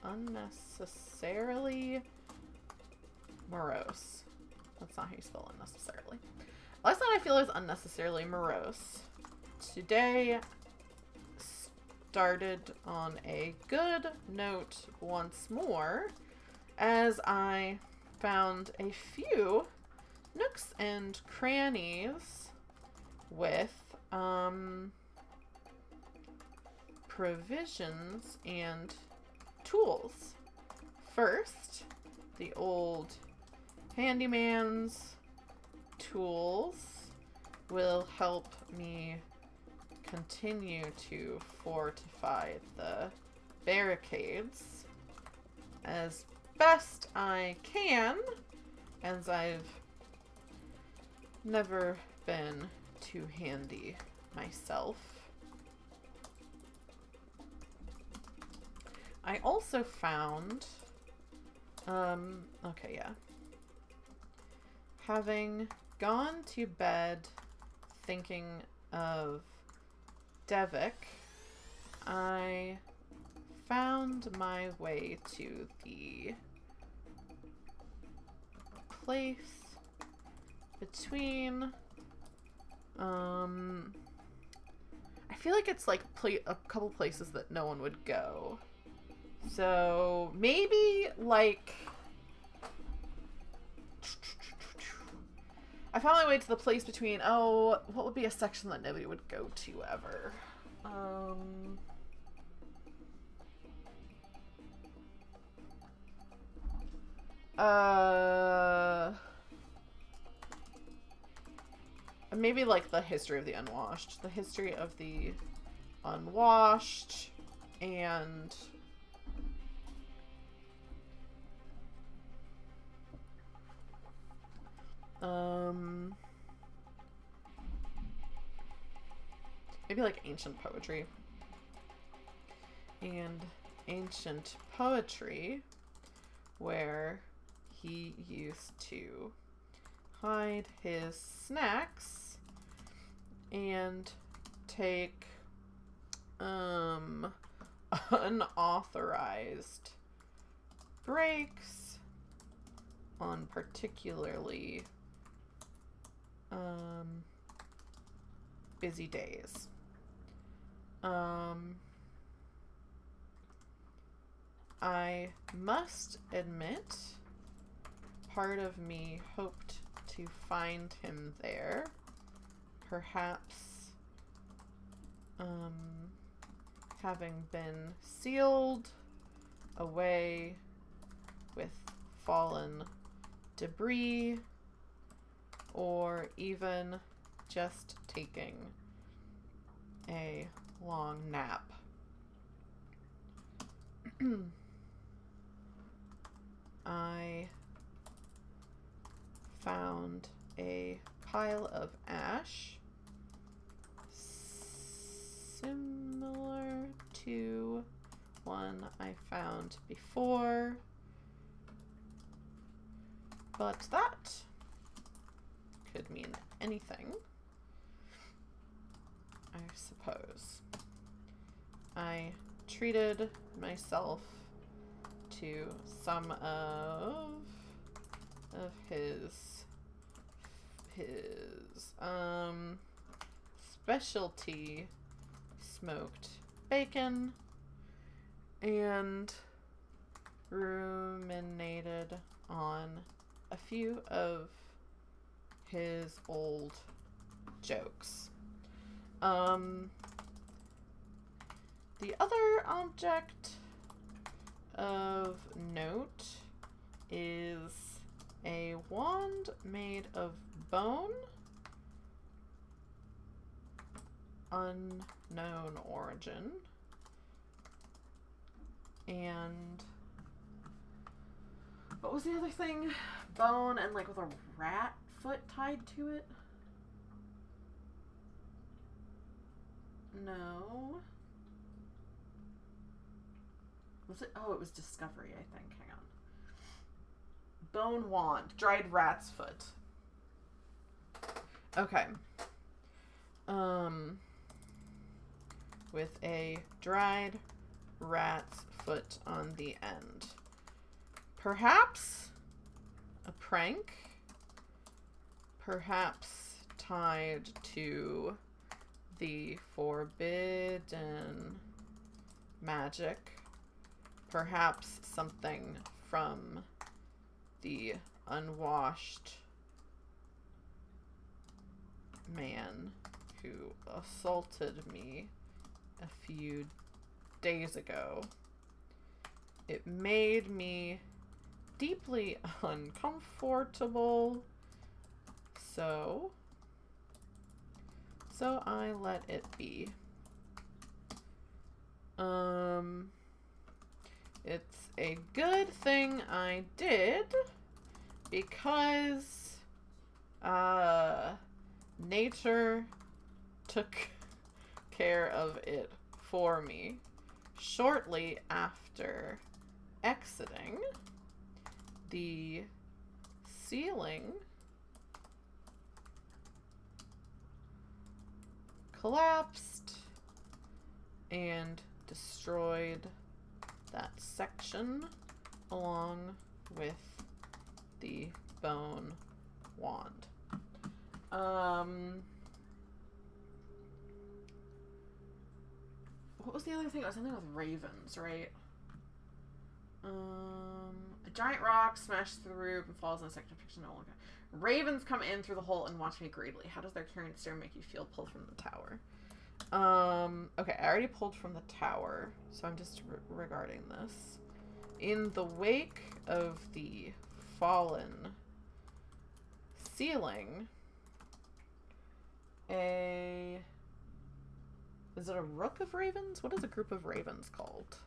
unnecessarily morose. That's not how you spell unnecessarily. Last night, I feel I was unnecessarily morose. Today started on a good note once more, as I found a few nooks and crannies with provisions and tools. First, the old handyman's tools will help me continue to fortify the barricades as best I can, as I've never been too handy myself. I also found, okay, yeah. Having gone to bed thinking of Devik, I found my way to the place between, I feel like it's like a couple places that no one would go. So maybe like, I found my way to the place between, oh, what would be a section that nobody would go to ever? Maybe like the history of the unwashed. The history of the unwashed and maybe like ancient poetry. And ancient poetry, where he used to hide his snacks and take unauthorized breaks on particularly busy days. I must admit, part of me hoped to find him there. Perhaps having been sealed away with fallen debris, or even just taking a long nap. I found a pile of ash similar to one I found before, but that could mean anything, I suppose. I treated myself to some of his specialty smoked bacon and ruminated on a few of his old jokes. The other object of note is a wand made of bone, unknown origin, and what was the other thing? Bone and like with a rat foot tied to it? No. Was it? Oh, it was discovery, I think. Hang on. Bone wand. Dried rat's foot. Okay. With a dried rat's foot on the end. Perhaps a prank? Perhaps tied to the Forbidden Magic. Perhaps something from the unwashed man who assaulted me a few days ago. It made me deeply uncomfortable, so I let it be. It's a good thing I did, because nature took care of it for me shortly after exiting. The ceiling collapsed and destroyed that section along with the bone wand. What was the other thing? It was something with ravens, right? A giant rock smashes through the roof and falls in a section of fiction. No longer. Ravens come in through the hole and watch me greedily. How does their carrying stare make you feel? Pulled from the tower. Okay, I already pulled from the tower, so I'm just regarding this. In the wake of the fallen ceiling, is it a rook of ravens? What is a group of ravens called?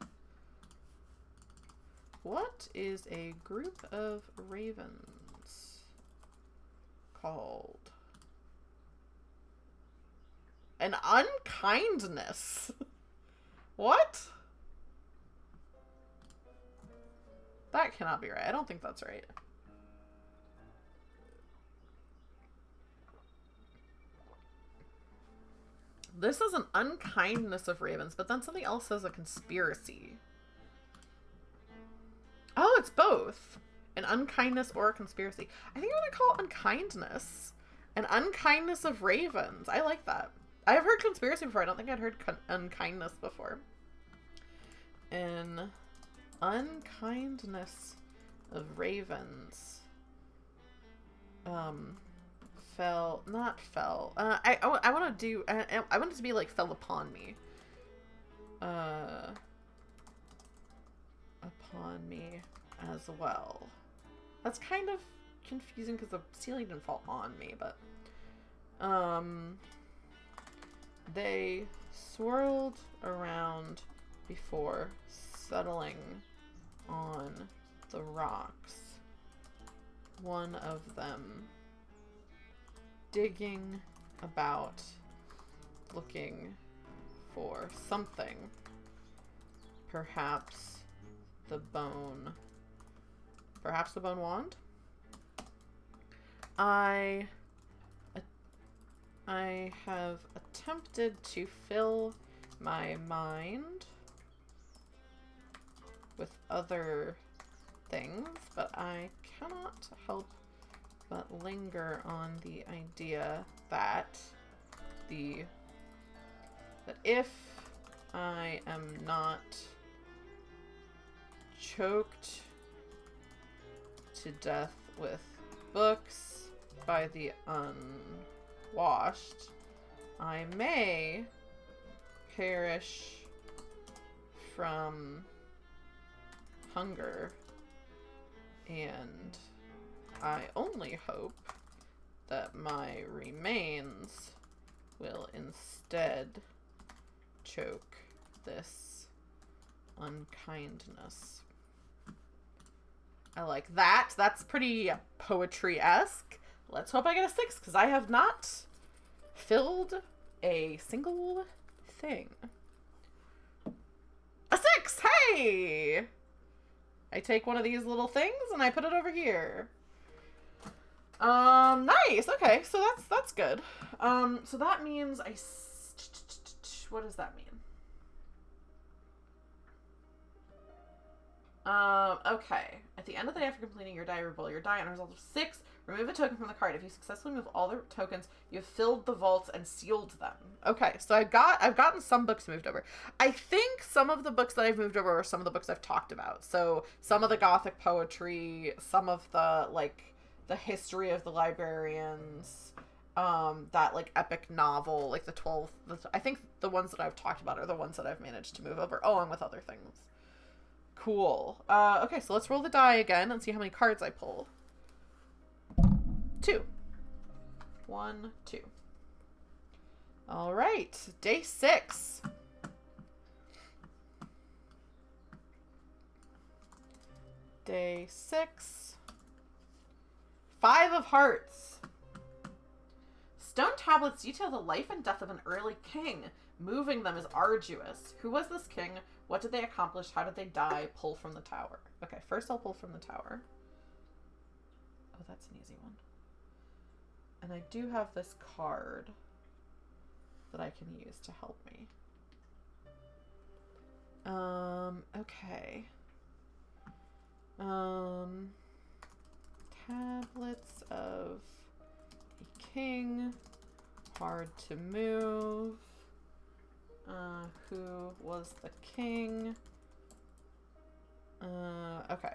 What is a group of ravens called? An unkindness. What? That cannot be right. I don't think that's right. This is an unkindness of ravens, but then something else says a conspiracy. Oh, it's both. An unkindness or a conspiracy. I think I'm going to call it unkindness. An unkindness of ravens. I like that. I've heard conspiracy before. I don't think I'd heard unkindness before. An unkindness of ravens. Not fell. I want to do, I want it to be like fell upon me. Upon me as well. That's kind of confusing because the ceiling didn't fall on me, but they swirled around before settling on the rocks. One of them digging about, looking for something. Perhaps the bone. Perhaps the bone wand? I have attempted to fill my mind with other things, but I cannot help but linger on the idea that if I am not choked to death with books by the unwashed, I may perish from hunger. And I only hope that my remains will instead choke this unkindness. I like that. That's pretty poetry-esque. Let's hope I get a 6, because I have not filled a single thing. A 6! Hey! I take one of these little things and I put it over here. Nice. Okay, so that's good. So that means what does that mean? Okay. At the end of the day after completing your die, roll your die on a result of 6. Remove a token from the card. If you successfully move all the tokens, you've filled the vaults and sealed them. Okay, so I've gotten some books moved over. I think some of the books that I've moved over are some of the books I've talked about. So some of the Gothic poetry, some of the, like, the history of the librarians, that, like, epic novel, like I think the ones that I've talked about are the ones that I've managed to move over, along with other things. Cool. Okay, so let's roll the die again and see how many cards I pull. 2. 1, 2. All right, day 6. Day 6. 5 of Hearts. Stone tablets detail the life and death of an early king. Moving them is arduous. Who was this king? What did they accomplish? How did they die? Pull from the tower. Okay, first I'll pull from the tower. Oh, that's an easy one. And I do have this card that I can use to help me. Okay. Tablets of a king. Hard to move. Who was the king? Okay.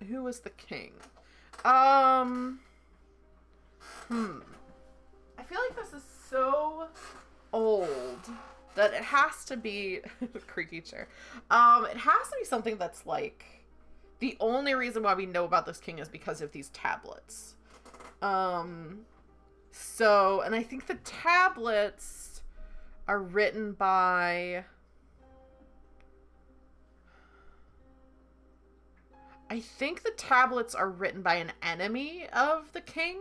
Who was the king? I feel like this is so old that it has to be creaky chair. It has to be something that's like the only reason why we know about this king is because of these tablets. So, and I think the tablets are written by, I think the tablets are written by an enemy of the king.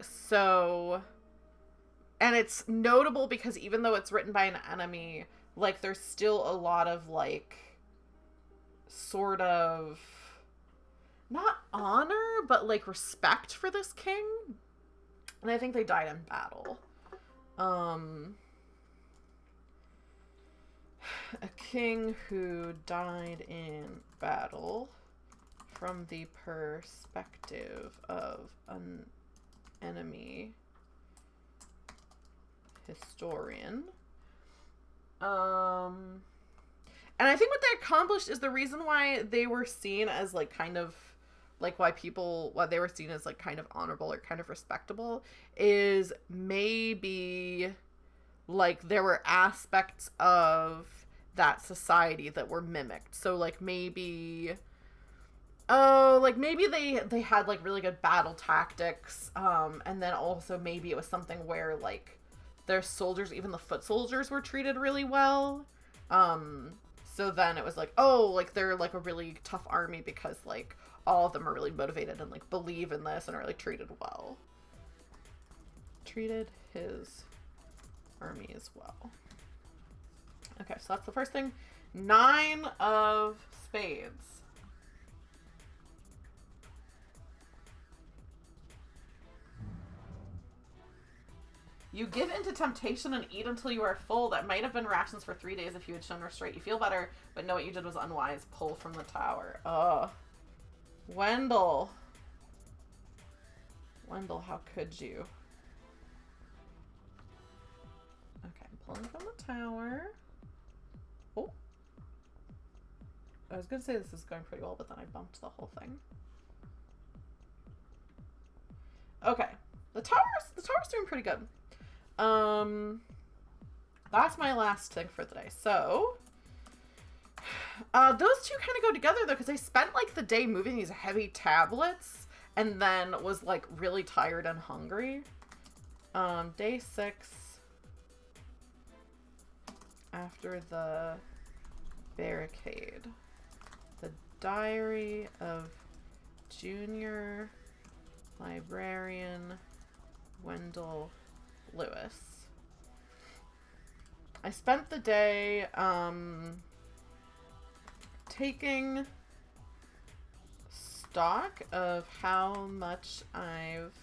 So, and it's notable because even though it's written by an enemy, like, there's still a lot of, like, sort of, not honor, but, like, respect for this king. And I think they died in battle. A king who died in battle from the perspective of an enemy historian. And I think what they accomplished is the reason why they were seen as, like, kind of, like, why they were seen as, like, kind of honorable or kind of respectable is maybe, like, there were aspects of that society that were mimicked. So, like, maybe, maybe they had, like, really good battle tactics, and then also maybe it was something where, like, their soldiers, even the foot soldiers, were treated really well. So then it was like, oh, like, they're, like, a really tough army because, like, all of them are really motivated and, like, believe in this and are, like, treated well. Treated his army as well. Okay, so that's the first thing. 9 of spades. You give into temptation and eat until you are full. That might have been rations for 3 days if you had shown restraint. You feel better, but know what you did was unwise. Pull from the tower. Ugh. Wendell. Wendell, how could you? Okay, I'm pulling from the tower. Oh. I was going to say this is going pretty well, but then I bumped the whole thing. Okay. The tower's doing pretty good. That's my last thing for the day. So, Those two kind of go together, though, because I spent, like, the day moving these heavy tablets and then was, like, really tired and hungry. Day 6. After the barricade. The Diary of Junior Librarian Wendell Lewis. I spent the day, taking stock of how much I've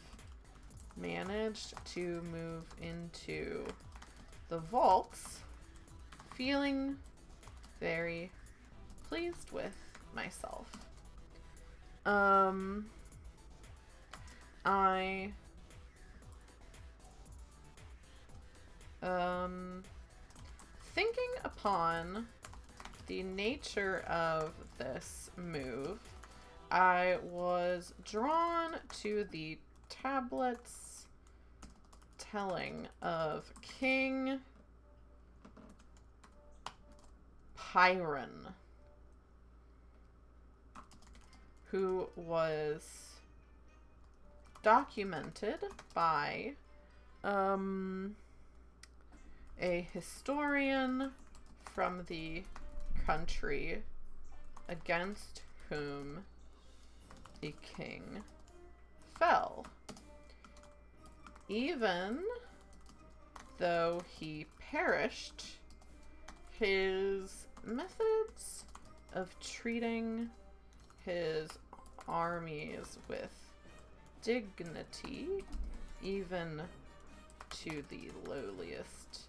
managed to move into the vaults, feeling very pleased with myself. Thinking upon the nature of this move, I was drawn to the tablets telling of King Pyron, who was documented by a historian from the country against whom the king fell. Even though he perished, his methods of treating his armies with dignity, even to the lowliest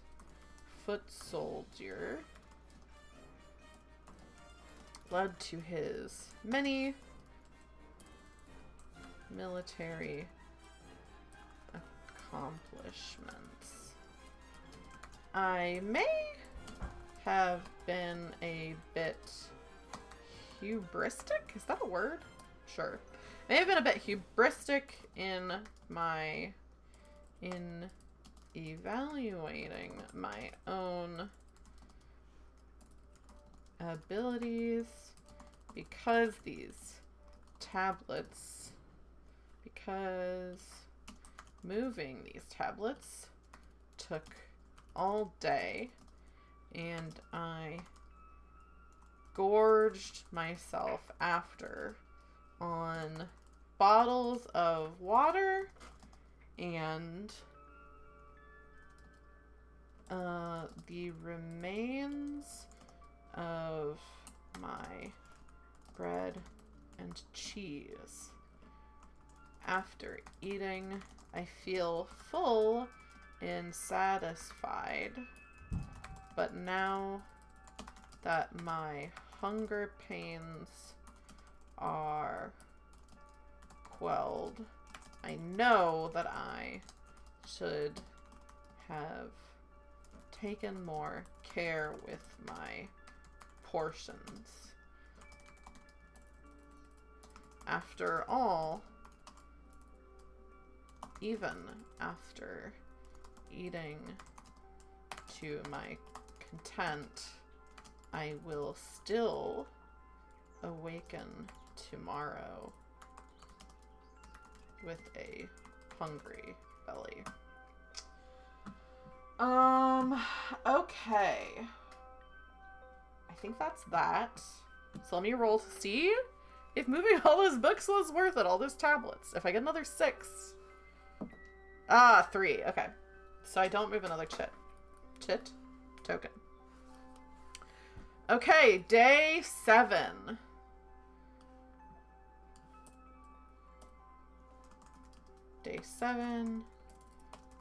foot soldier, led to his many military accomplishments. I may have been a bit hubristic. Is that a word? Sure. May have been a bit hubristic in evaluating my own abilities, because moving these tablets took all day, and I gorged myself after on bottles of water and the remains of my bread and cheese. After eating, I feel full and satisfied, but now that my hunger pains are quelled, I know that I should have taken more care with my portions. After all, even after eating to my content, I will still awaken tomorrow with a hungry belly. Okay. I think that's that. So let me roll to see if moving all those books was worth it, all those tablets. If I get another 6. 3. Okay. So I don't move another chit token. Okay, day 7. Day 7.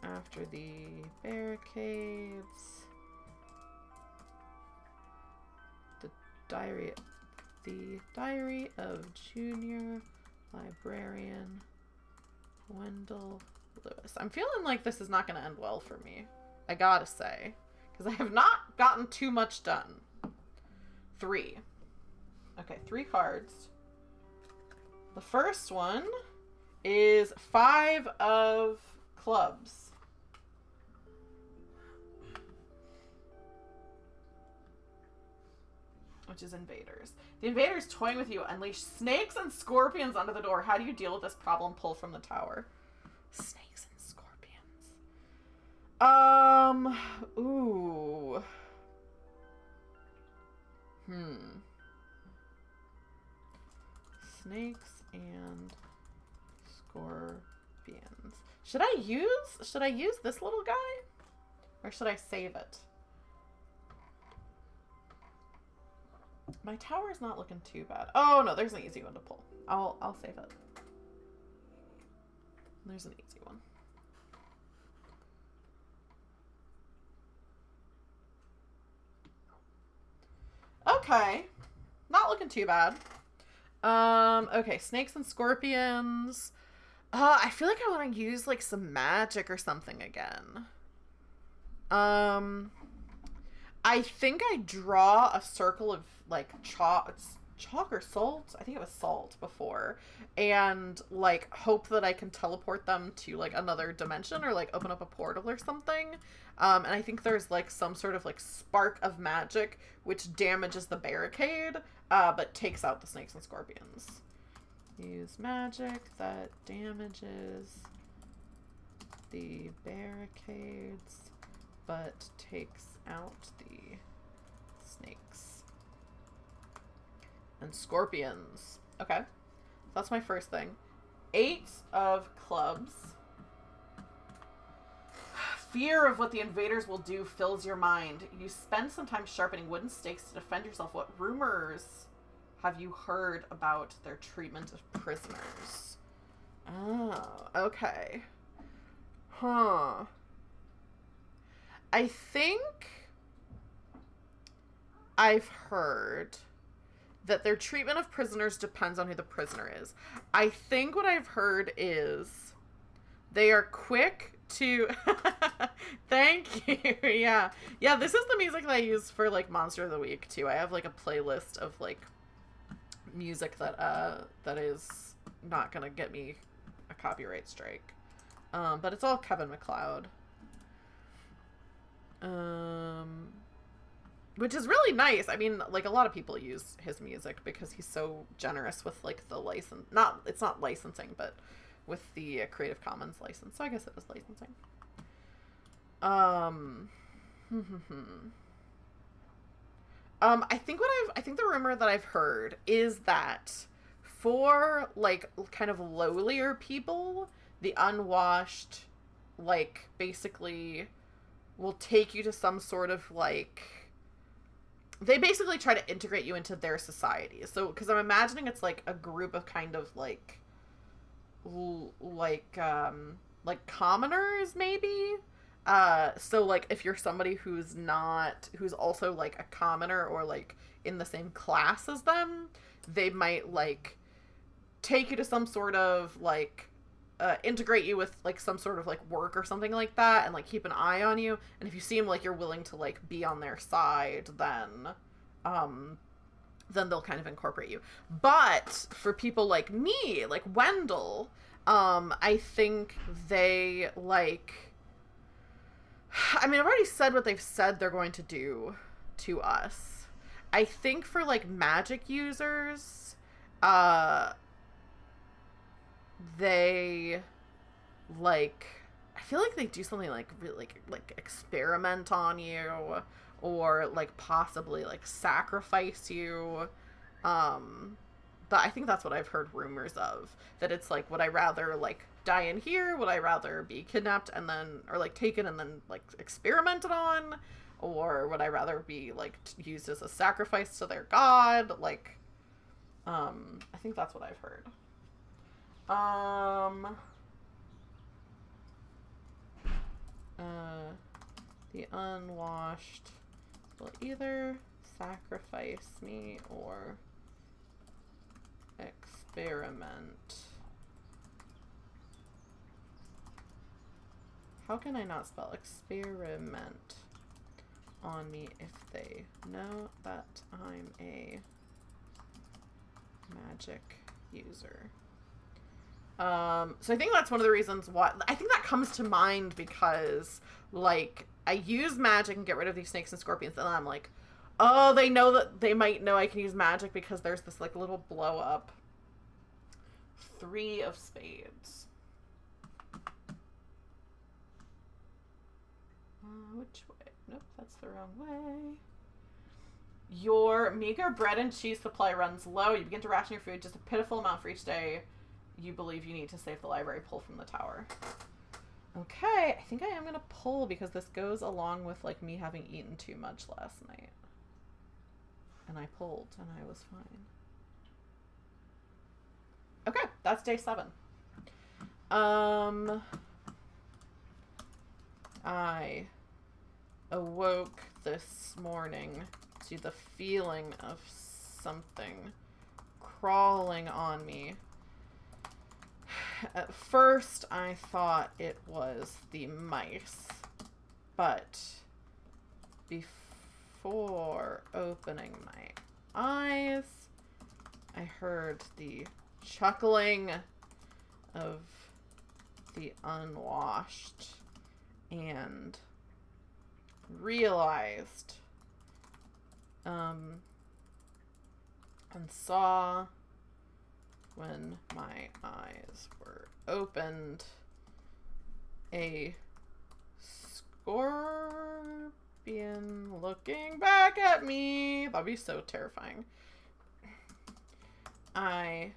After the barricades. The Diary of Junior Librarian Wendell Lewis. I'm feeling like this is not going to end well for me, I gotta say, because I have not gotten too much done. 3. Okay, 3 cards. The first one is 5 of clubs. which is invaders. The invaders toying with you unleash snakes and scorpions under the door. How do you deal with this problem? Pull from the tower. Snakes and scorpions. Ooh. Snakes and scorpions. Should I use this little guy? Or should I save it? My tower is not looking too bad. Oh no, there's an easy one to pull. I'll save it. There's an easy one. Okay. Not looking too bad. Okay, snakes and scorpions. I feel like I want to use like some magic or something again. I think I draw a circle of like chalk or salt. I think it was salt before, and like hope that I can teleport them to like another dimension or like open up a portal or something. And I think there's like some sort of like spark of magic which damages the barricade, but takes out the snakes and scorpions. Use magic that damages the barricades, but takes out the snakes and scorpions. Okay, that's my first thing. 8 of clubs. Fear of what the invaders will do fills your mind. You spend some time sharpening wooden stakes to defend yourself. What rumors have you heard about their treatment of prisoners? Oh, okay. Huh. I think I've heard that their treatment of prisoners depends on who the prisoner is. I think what I've heard is they are quick to... Thank you. Yeah. Yeah, this is the music that I use for, like, Monster of the Week, too. I have, like, a playlist of, like, music that is not gonna get me a copyright strike. But it's all Kevin MacLeod. Which is really nice. I mean, like, a lot of people use his music because he's so generous with, like, the license. It's not licensing, but with the Creative Commons license. So I guess it was licensing. I think the rumor that I've heard is that for, like, kind of lowlier people, the unwashed, like, basically will take you to some sort of, like, they basically try to integrate you into their society. So, because I'm imagining it's, like, a group of kind of, like commoners, maybe? So, like, if you're somebody who's also, like, a commoner or, like, in the same class as them, they might, like, take you to some sort of, like, integrate you with, like, some sort of, like, work or something like that, and, like, keep an eye on you. And if you seem like you're willing to, like, be on their side, then they'll kind of incorporate you. But for people like me, like Wendell, I think they, like... I mean, I've already said what they've said they're going to do to us. I think for, like, magic users, they, like... I feel like they do something, like, really, like experiment on you, or, like, possibly, like, sacrifice you. But I think that's what I've heard rumors of. That it's, like, would I rather, like, die in here? Would I rather be kidnapped and then, or, like, taken and then, like, experimented on? Or would I rather be, like, used as a sacrifice to their god? Like, I think that's what I've heard. The unwashed will either sacrifice me or experiment. How can I not spell experiment on me if they know that I'm a magic user? So I think that's one of the reasons why, I think that comes to mind because, like, I use magic and get rid of these snakes and scorpions, and then I'm like, Oh, they know that they might know I can use magic because there's this like little blow up. 3 of spades. Which way? Nope, that's the wrong way. Your meager bread and cheese supply runs low. You begin to ration your food just a pitiful amount for each day you believe you need to save the library. Pull from the tower. Okay, I think I am going to pull because this goes along with like me having eaten too much last night. And I pulled and I was fine. Okay, that's day 7. I awoke this morning to the feeling of something crawling on me. At first, I thought it was the mice, but before opening my eyes, I heard the chuckling of the unwashed and realized and saw when my eyes were opened a scorpion looking back at me. That'd be so terrifying. I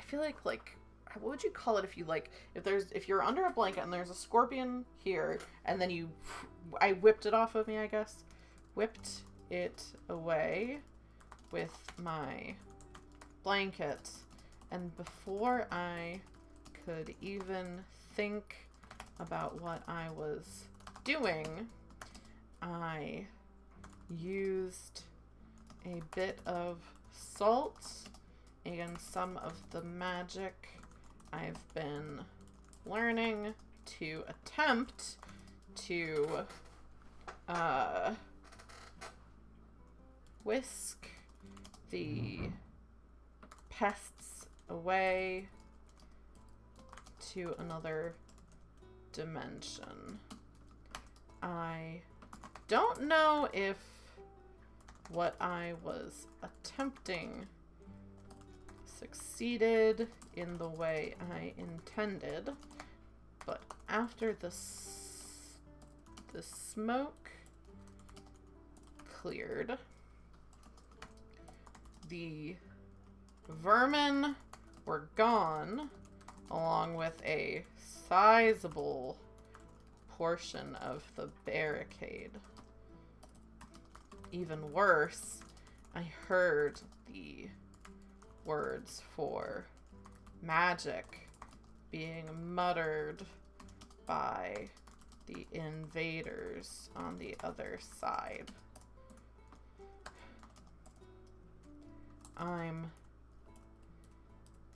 feel like what would you call it if you if you're under a blanket and there's a scorpion here and then I whipped it off of me, I guess. Whipped it away with my blanket, and before I could even think about what I was doing, I used a bit of salt and some of the magic I've been learning to attempt to whisk the pests away to another dimension. I don't know if what I was attempting succeeded in the way I intended, but after the smoke cleared, the vermin were gone, along with a sizable portion of the barricade. Even worse, I heard the words for magic being muttered by the invaders on the other side.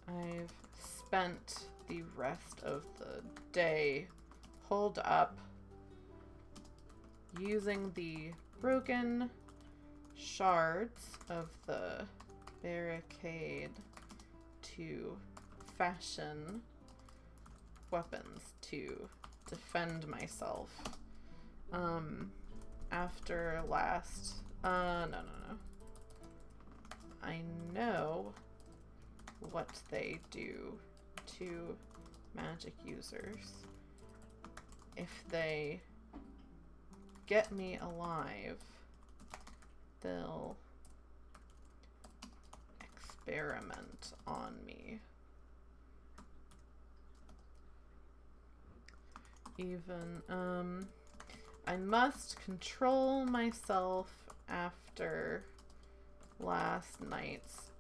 I've spent the rest of the day holed up using the broken shards of the barricade to fashion weapons to defend myself. After last, no. I know what they do to magic users. If they get me alive, they'll experiment on me. Even, I must control myself after last night's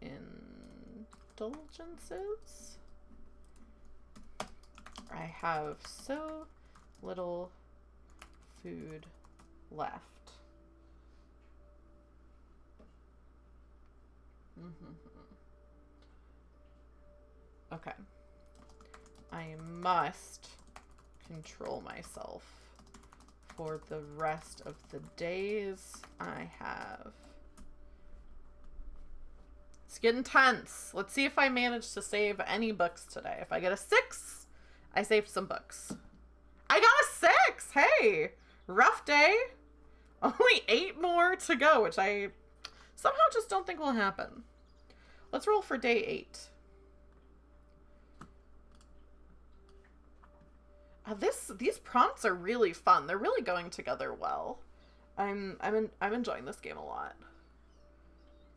indulgences. I have so little food left. Okay. I must control myself for the rest of the days I have. It's getting tense. Let's see if I manage to save any books today. If I get a 6, I saved some books. I got a 6! Hey! Rough day. Only 8 more to go, which I somehow just don't think will happen. Let's roll for day 8. These prompts are really fun. They're really going together well. I'm enjoying this game a lot.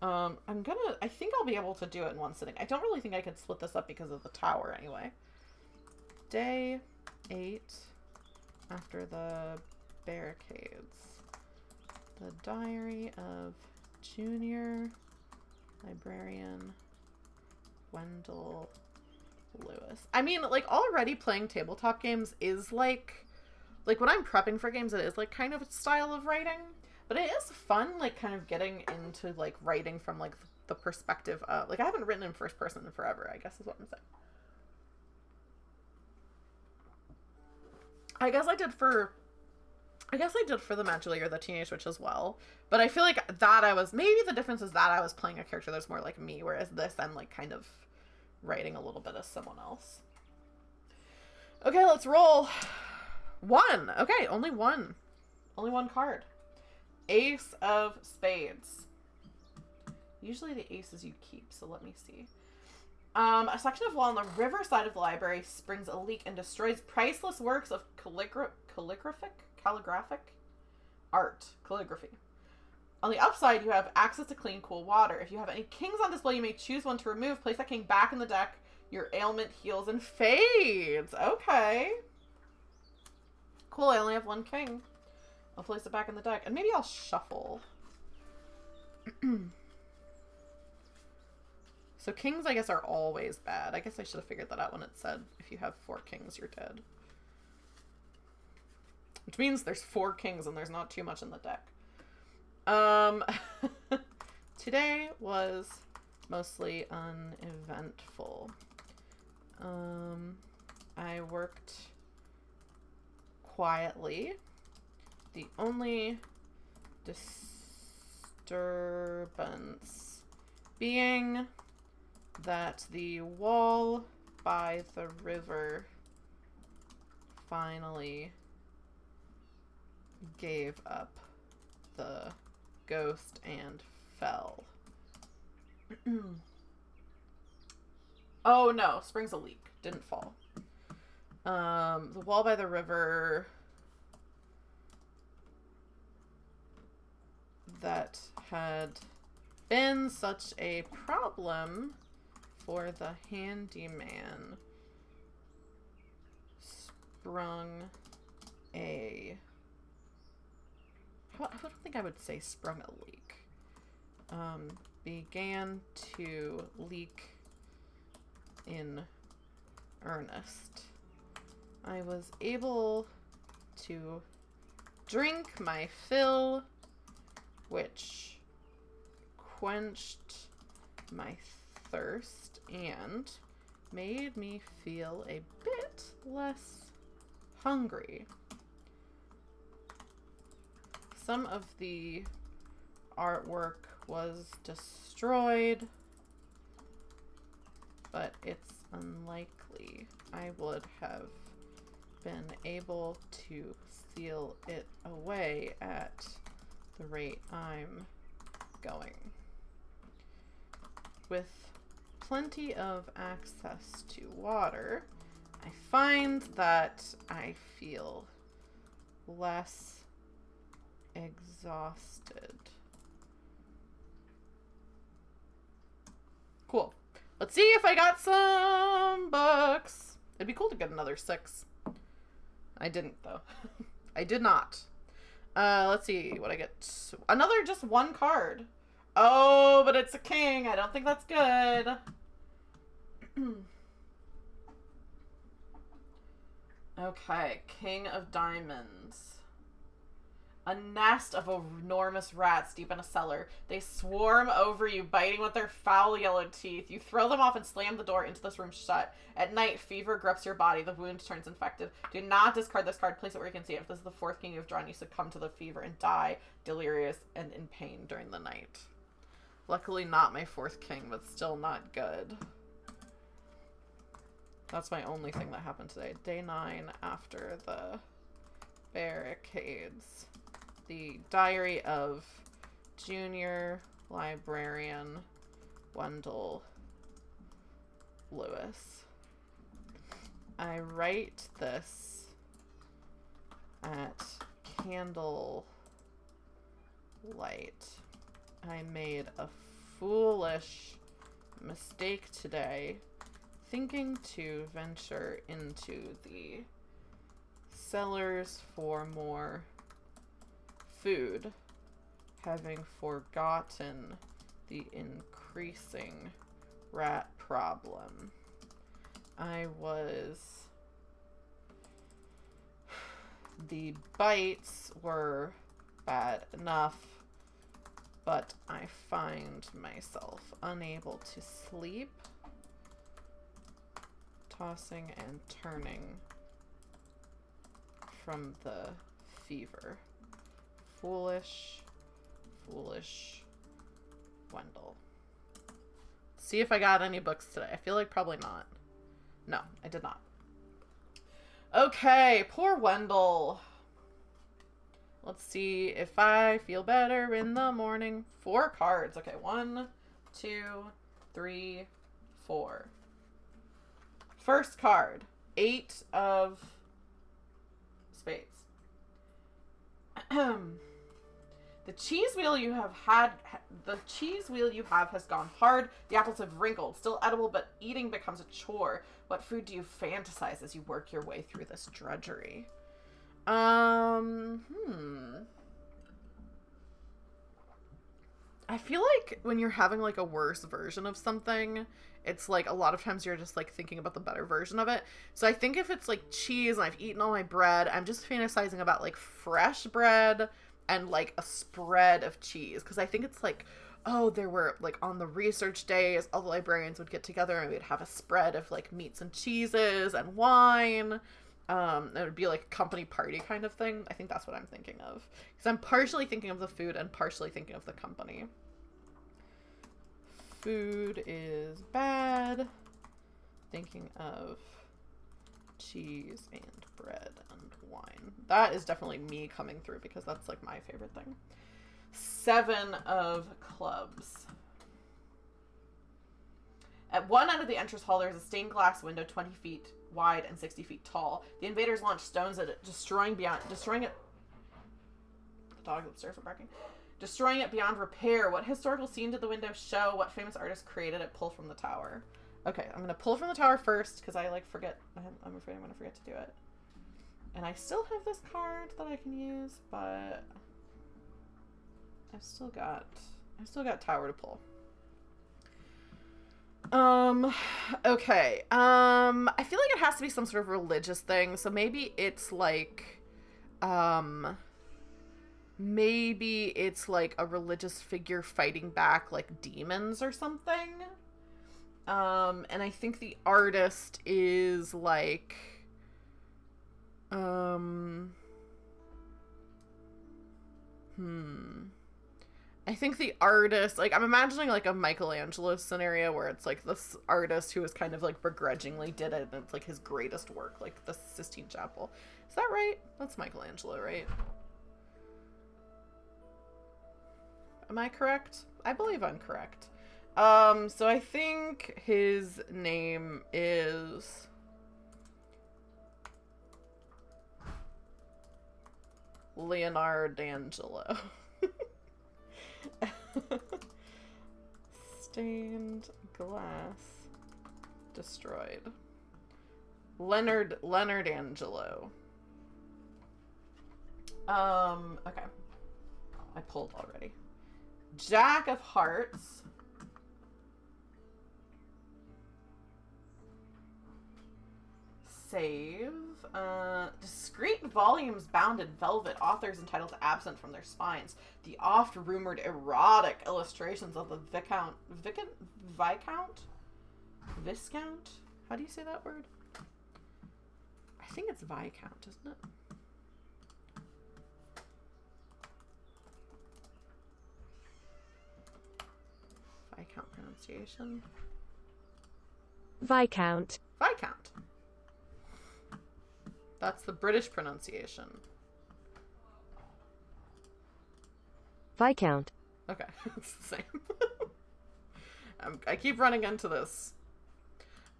I think I'll be able to do it in one sitting. I don't really think I could split this up because of the tower anyway. Day 8 after the barricades. The Diary of Junior Librarian Wendell Lewis. I mean, like, already playing tabletop games is like when I'm prepping for games, it is like kind of a style of writing, but it is fun, like, kind of getting into like writing from like the perspective of, like, I haven't written in first person in forever, I guess is what I'm saying. I guess I did for the Magically or the Teenage Witch as well, but I feel like that maybe the difference is that I was playing a character that's more like me, whereas this I'm like kind of writing a little bit as someone else. Okay, let's roll. 1. Okay, only one card. Ace of Spades. Usually the aces you keep, so let me see. A section of wall on the river side of the library springs a leak and destroys priceless works of calligraphic art. Calligraphy. On the upside, you have access to clean, cool water. If you have any kings on display, you may choose one to remove. Place that king back in the deck. Your ailment heals and fades. Okay. Cool, I only have 1 king. I'll place it back in the deck. And maybe I'll shuffle. So kings, I guess, are always bad. I guess I should have figured that out when it said if you have 4 kings, you're dead. Which means there's 4 kings and there's not too much in the deck. Today was mostly uneventful. I worked quietly. The only disturbance being that the wall by the river finally gave up the ghost and fell. Oh no, springs a leak. Didn't fall. The wall by the river that had been such a problem for the handyman sprung a... I don't think I would say sprung a leak. Began to leak in earnest. I was able to drink my fill, which quenched my thirst and made me feel a bit less hungry. Some of the artwork was destroyed, but it's unlikely I would have been able to seal it away at the rate I'm going. With plenty of access to water, I find that I feel less exhausted. Cool. Let's see if I got some books. It'd be cool to get another 6. I didn't, though. I did not. Let's see what I get. Another just 1 card. Oh, but it's a king. I don't think that's good. Okay, King of Diamonds. A nest of enormous rats deep in a cellar. They swarm over you, biting with their foul yellow teeth. You throw them off and slam the door into this room shut. At night, fever grips your body. The wound turns infected. Do not discard this card. Place it where you can see it. If this is the 4th king you've drawn, you succumb to the fever and die delirious and in pain during the night. Luckily not my 4th king, but still not good. That's my only thing that happened today. Day 9 after the barricades. The Diary of Junior Librarian Wendell Lewis. I write this at candle light. I made a foolish mistake today, thinking to venture into the cellars for more food, having forgotten the increasing rat problem. The bites were bad enough, but I find myself unable to sleep, tossing and turning from the fever. Foolish, foolish Wendell. See if I got any books today. I feel like probably not. No, I did not. Okay, poor Wendell. Let's see if I feel better in the morning. 4 cards. Okay, 1, 2, 3, 4. First card, 8 of spades. The cheese wheel you have has gone hard. The apples have wrinkled. Still edible, but eating becomes a chore. What food do you fantasize as you work your way through this drudgery? I feel like when you're having like a worse version of something, it's like a lot of times you're just like thinking about the better version of it. So I think if it's like cheese and I've eaten all my bread, I'm just fantasizing about like fresh bread and like a spread of cheese. Because I think it's like, oh, there were like on the research days, all the librarians would get together and we'd have a spread of like meats and cheeses and wine. It would be like a company party kind of thing. I think that's what I'm thinking of. Because I'm partially thinking of the food and partially thinking of the company. Food is bad. Thinking of cheese and bread and wine. That is definitely me coming through because that's like my favorite thing. 7 of clubs. At one end of the entrance hall, there is a stained glass window 20 feet wide and 60 feet tall. The invaders launch stones at it, destroying it. The dogs upstairs are barking. Destroying it beyond repair. What historical scene did the window show? What famous artist created it? Pull from the tower. Okay, I'm gonna pull from the tower first because I like forget. I'm afraid I'm gonna forget to do it. And I still have this card that I can use, but I've still got tower to pull. Okay. I feel like it has to be some sort of religious thing. So maybe it's like, maybe it's like a religious figure fighting back like demons or something. And I think the artist is like, I think the artist, like, I'm imagining, like, a Michelangelo scenario where it's, like, this artist who is kind of, like, begrudgingly did it, and it's, like, his greatest work, like, the Sistine Chapel. Is that right? That's Michelangelo, right? Am I correct? I believe I'm correct. So I think his name is Leonardo D'Angelo. Stained glass destroyed. Leonard Angelo. Okay. I pulled already. Jack of Hearts. Save. Discreet volumes bound in velvet, authors entitled absent from their spines. The oft-rumored erotic illustrations of the Viscount? How do you say that word? I think it's Viscount, isn't it? Viscount pronunciation. Viscount. Viscount. That's the British pronunciation. Viscount. Okay, it's the same. I keep running into this.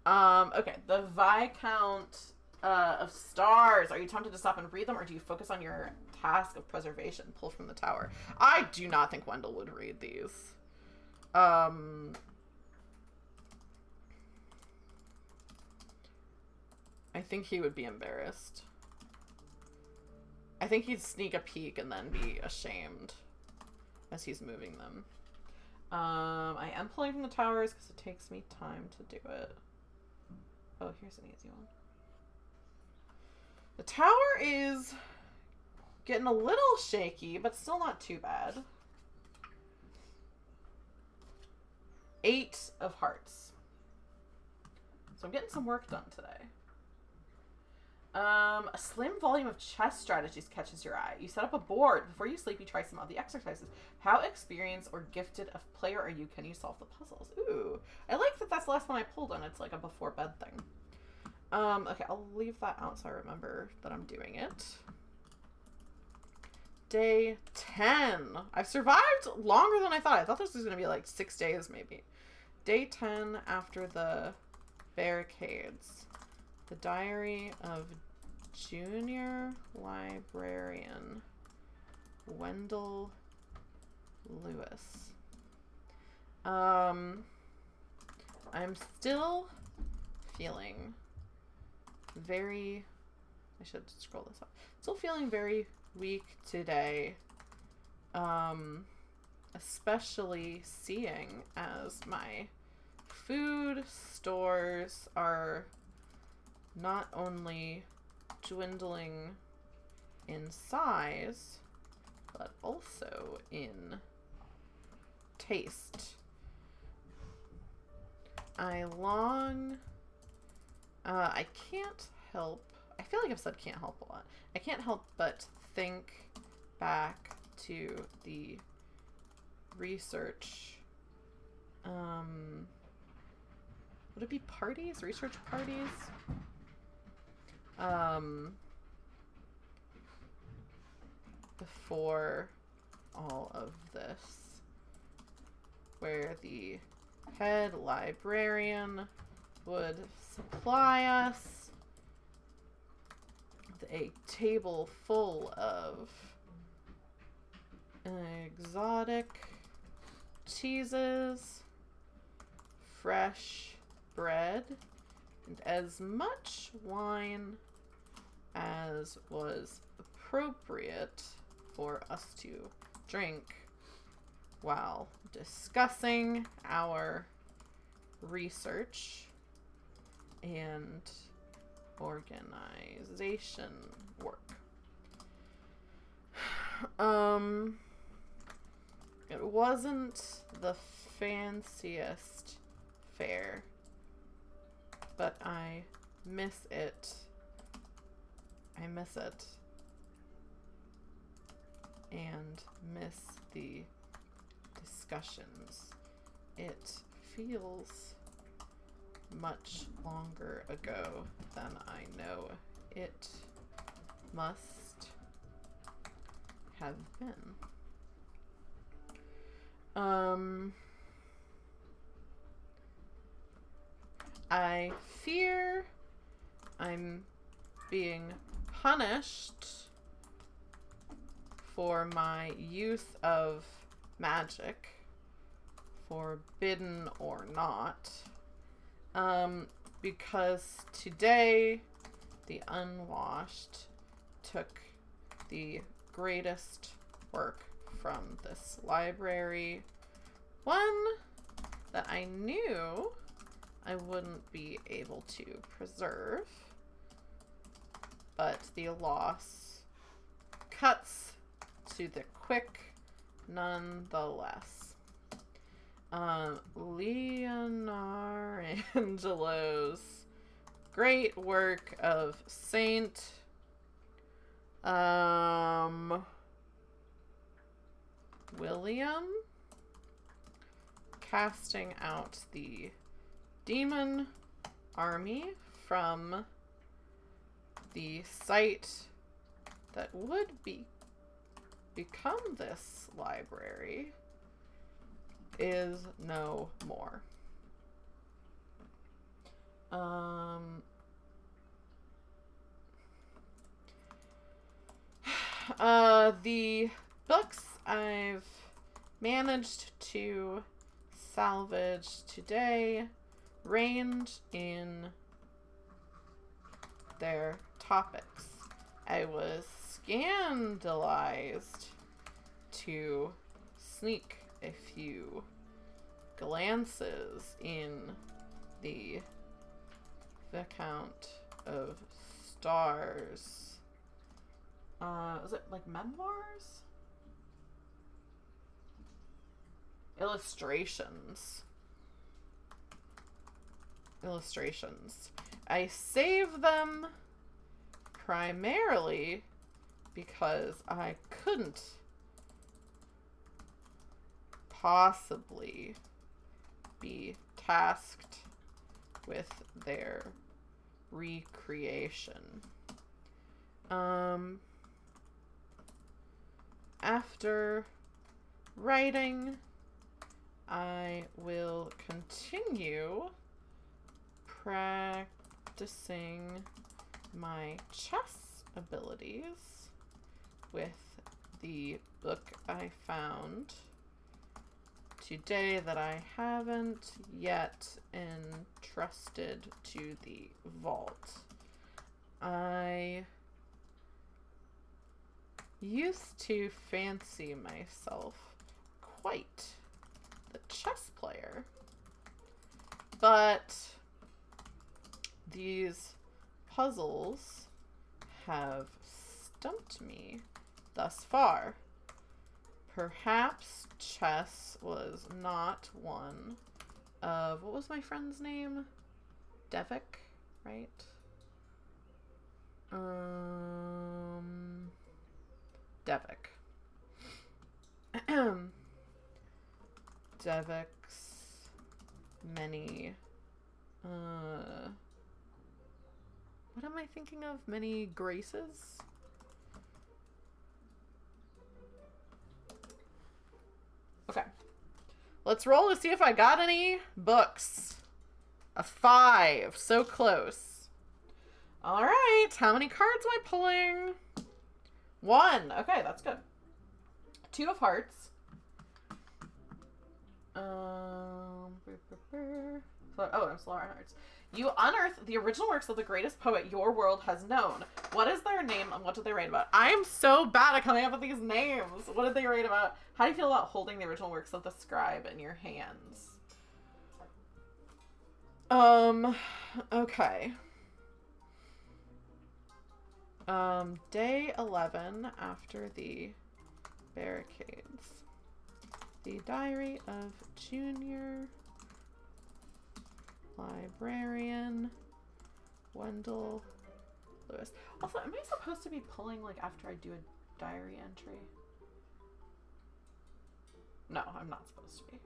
Okay, the Viscount of Stars. Are you tempted to stop and read them, or do you focus on your task of preservation? Pull from the tower. I do not think Wendell would read these. I think he would be embarrassed. I think he'd sneak a peek and then be ashamed as he's moving them. I am pulling from the towers because it takes me time to do it. Oh, here's an easy one. The tower is getting a little shaky, but still not too bad. 8 of hearts. So I'm getting some work done today. A slim volume of chess strategies catches your eye. You set up a board. Before you sleep, you try some of the exercises. How experienced or gifted a player are you? Can you solve the puzzles? Ooh. I like that that's the last one I pulled and it's like a before bed thing. Okay, I'll leave that out so I remember that I'm doing it. Day 10. I've survived longer than I thought. I thought this was going to be like 6 days maybe. Day 10 after the barricades. The Diary of Junior Librarian Wendell Lewis. I'm still feeling very... I should scroll this up. Still feeling very weak today. Especially seeing as my food stores are not only dwindling in size, but also in taste. I can't help, I feel like I've said can't help a lot. I can't help but think back to the research, would it be parties? Research parties? Before all of this, where the head librarian would supply us with a table full of exotic cheeses, fresh bread, and as much wine as was appropriate for us to drink while discussing our research and organization work. It wasn't the fanciest fare, but I miss it. I miss it. And miss the discussions. It feels much longer ago than I know it must have been. I fear I'm being punished for my use of magic, forbidden or not, because today the Unwashed took the greatest work from this library, one that I knew I wouldn't be able to preserve, but the loss cuts to the quick nonetheless. Leonarangelo's great work of Saint William casting out the demon army from the site that would become this library is no more. The books I've managed to salvage today range in their topics. I was scandalized to sneak a few glances in the Viscount of Stars. Is it like memoirs? Illustrations. I save them primarily because I couldn't possibly be tasked with their recreation. After writing, I will continue practicing my chess abilities with the book I found today that I haven't yet entrusted to the vault. I used to fancy myself quite the chess player, but these puzzles have stumped me thus far. Perhaps chess was not one of, what was my friend's name? Devik, right? Devik. Devik's many, what am I thinking of? Many graces? Okay. Let's roll to see if I got any books. A 5. So close. All right. How many cards am I pulling? 1. Okay, that's good. 2 of hearts. I'm slower on hearts. You unearth the original works of the greatest poet your world has known. What is their name and what did they write about? I'm so bad at coming up with these names. What did they write about? How do you feel about holding the original works of the scribe in your hands? Okay. Day 11 after the barricades. The Diary of Junior Librarian Wendell Lewis. Also, am I supposed to be pulling like after I do a diary entry? No, I'm not supposed to be.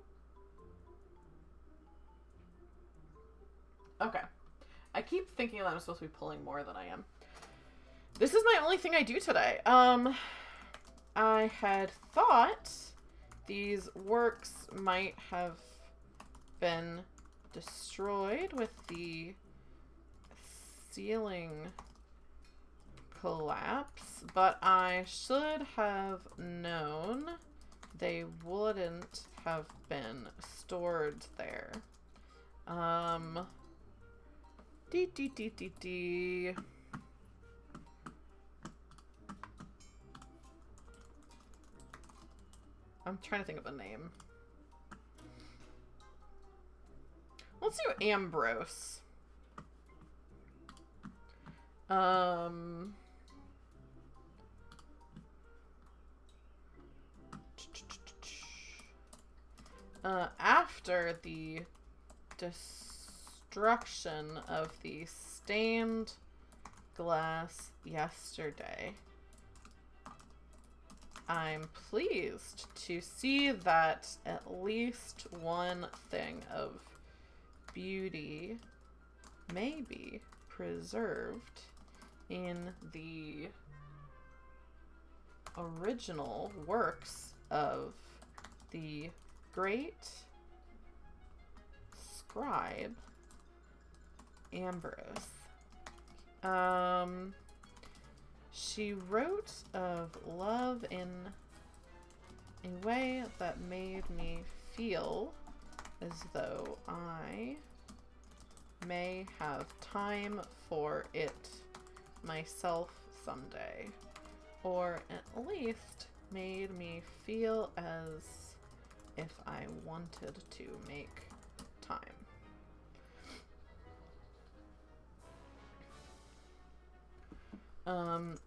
Okay. I keep thinking that I'm supposed to be pulling more than I am. This is my only thing I do today. I had thought these works might have been destroyed with the ceiling collapse, but I should have known they wouldn't have been stored there. I'm trying to think of a name. Let's do Ambrose. After the destruction of the stained glass yesterday, I'm pleased to see that at least one thing of beauty may be preserved in the original works of the great scribe Ambrose. She wrote of love in a way that made me feel as though I may have time for it myself someday, or at least made me feel as if I wanted to make time.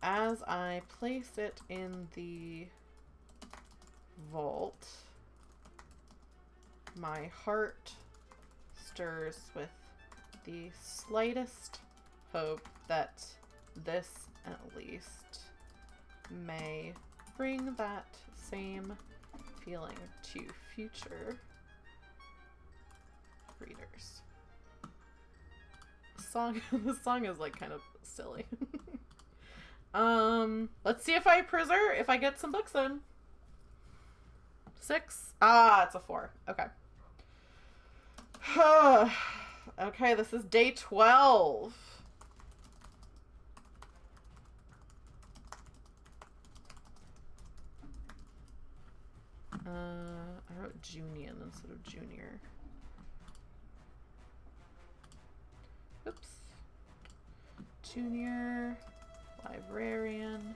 As I place it in the vault, my heart stirs with the slightest hope that this, at least, may bring that same feeling to future readers. The song is like kind of silly. Let's see if I get some books in. 6? Ah, it's a 4. Okay. Okay, this is day 12. I wrote Junior instead of Junior. Oops. Junior Librarian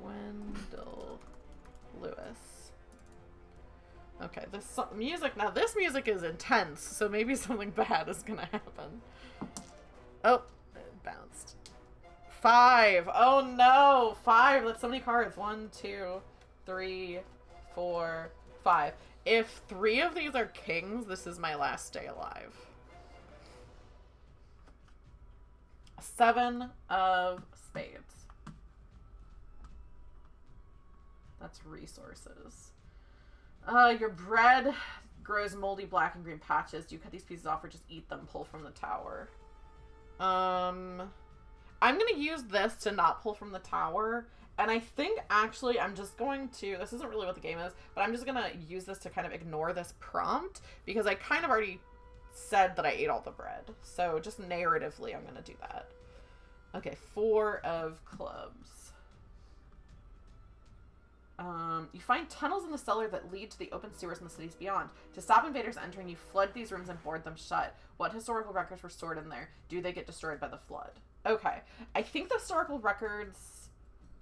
Wendell Lewis. Okay, this music is intense, so maybe something bad is gonna happen. Oh, it bounced. 5. Oh no, 5. That's so many cards. 1, 2, 3, 4, 5. If 3 of these are kings, this is my last day alive. 7 of spades. That's resources. Your bread grows moldy black and green patches. Do you cut these pieces off or just eat them? Pull from the tower. I'm gonna use this to not pull from the tower. And I think actually I'm just going to, this isn't really what the game is, but I'm just gonna use this to kind of ignore this prompt because I kind of already said that I ate all the bread. So just narratively, I'm gonna do that. Okay, 4 of clubs. You find tunnels in the cellar that lead to the open sewers in the cities beyond. To stop invaders entering, you flood these rooms and board them shut. What historical records were stored in there? Do they get destroyed by the flood? Okay. I think the historical records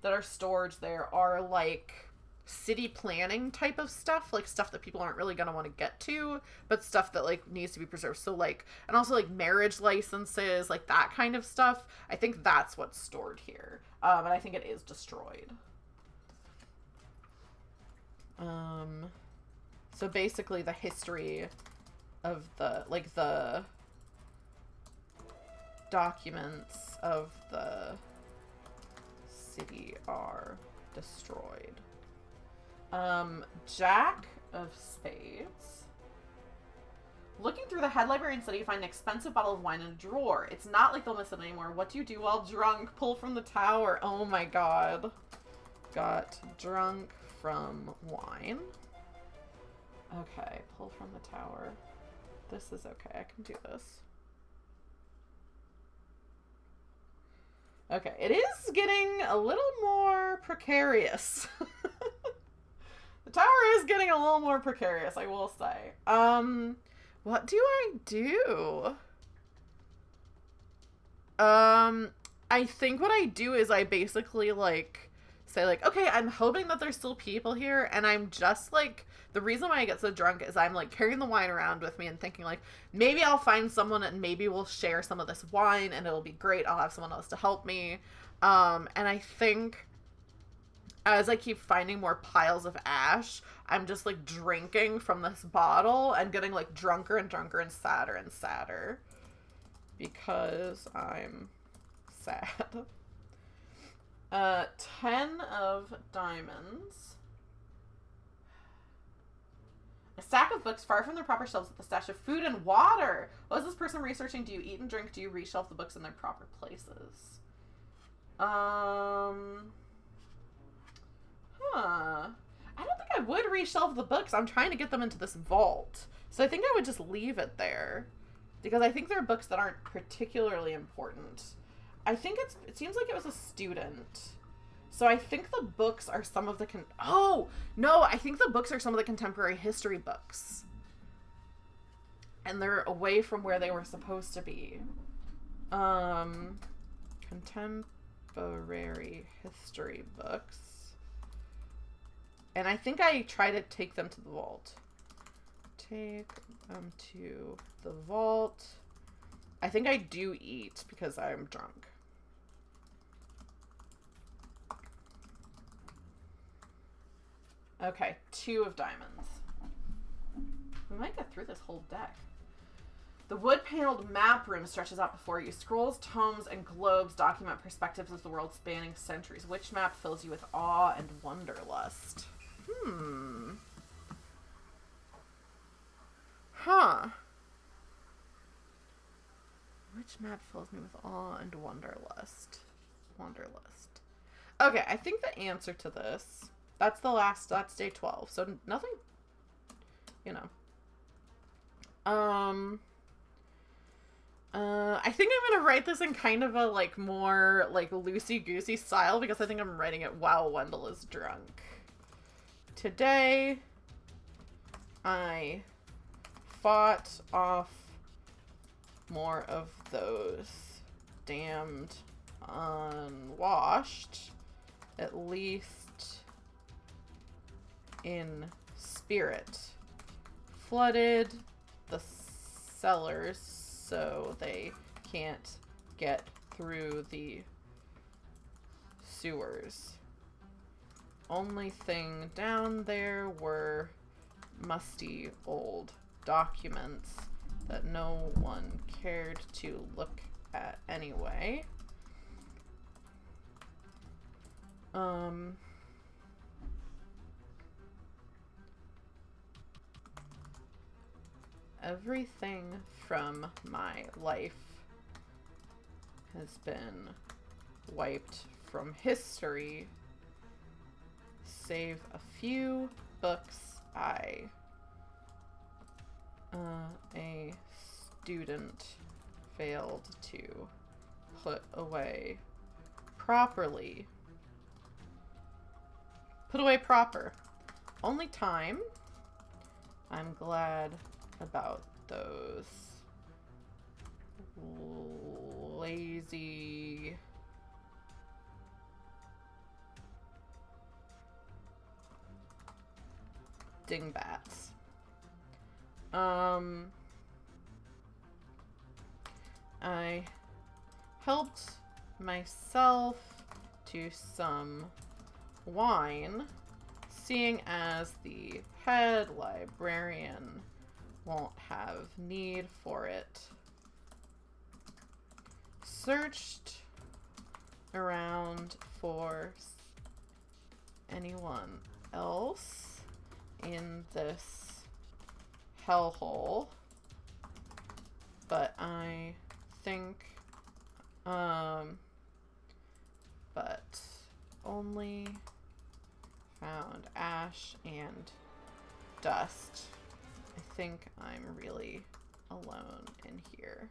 that are stored there are like city planning type of stuff, like stuff that people aren't really going to want to get to, but stuff that like needs to be preserved. So like, and also like marriage licenses, like that kind of stuff. I think that's what's stored here. And I think it is destroyed. So basically the history of the, like the documents of the city are destroyed. Jack of spades. Looking through the Head Librarian study, you find an expensive bottle of wine in a drawer. It's not like they'll miss it anymore. What do you do while drunk? Pull from the tower. Oh my god. Got drunk from wine. Okay, pull from the tower. This is okay. I can do this. Okay, it is getting a little more precarious. The tower is getting a little more precarious, I will say. What do I do? I think what I do is I basically, like, say, like, okay, I'm hoping that there's still people here, and I'm just, like, the reason why I get so drunk is I'm, like, carrying the wine around with me and thinking, like, maybe I'll find someone and maybe we'll share some of this wine and it'll be great. I'll have someone else to help me. And I think as I keep finding more piles of ash, I'm just, like, drinking from this bottle and getting, like, drunker and drunker and sadder because I'm sad. 10 of diamonds. A stack of books far from their proper shelves with a stash of food and water. What is this person researching? Do you eat and drink? Do you reshelf the books in their proper places? Huh. I don't think I would reshelve the books. I'm trying to get them into this vault. So I think I would just leave it there. Because I think there are books that aren't particularly important. I think it seems like it was a student. So I think the books are some of the oh! No, I think the books are some of the contemporary history books. And they're away from where they were supposed to be. Contemporary history books. And I think I try to take them to the vault. Take them to the vault. I think I do eat because I'm drunk. Okay, 2 of diamonds. We might get through this whole deck. The wood-paneled map room stretches out before you. Scrolls, tomes, and globes document perspectives of the world spanning centuries. Which map fills you with awe and wanderlust? Huh. Which map fills me with awe and wanderlust? Wanderlust. Okay, I think the answer to this... That's day 12. So nothing, you know. I think I'm going to write this in kind of a, like, more, like, loosey-goosey style because I think I'm writing it while Wendell is drunk. Today, I fought off more of those damned unwashed, at least in spirit. Flooded the cellars so they can't get through the sewers. Only thing down there were musty old documents that no one cared to look at anyway. Everything from my life has been wiped from history, save a few books a student failed to put away properly. Put away proper. Only time. I'm glad about those lazy dingbats. I helped myself to some wine, seeing as the head librarian won't have need for it. Searched around for anyone else in this hellhole, but I think, but only found ash and dust. I think I'm really alone in here.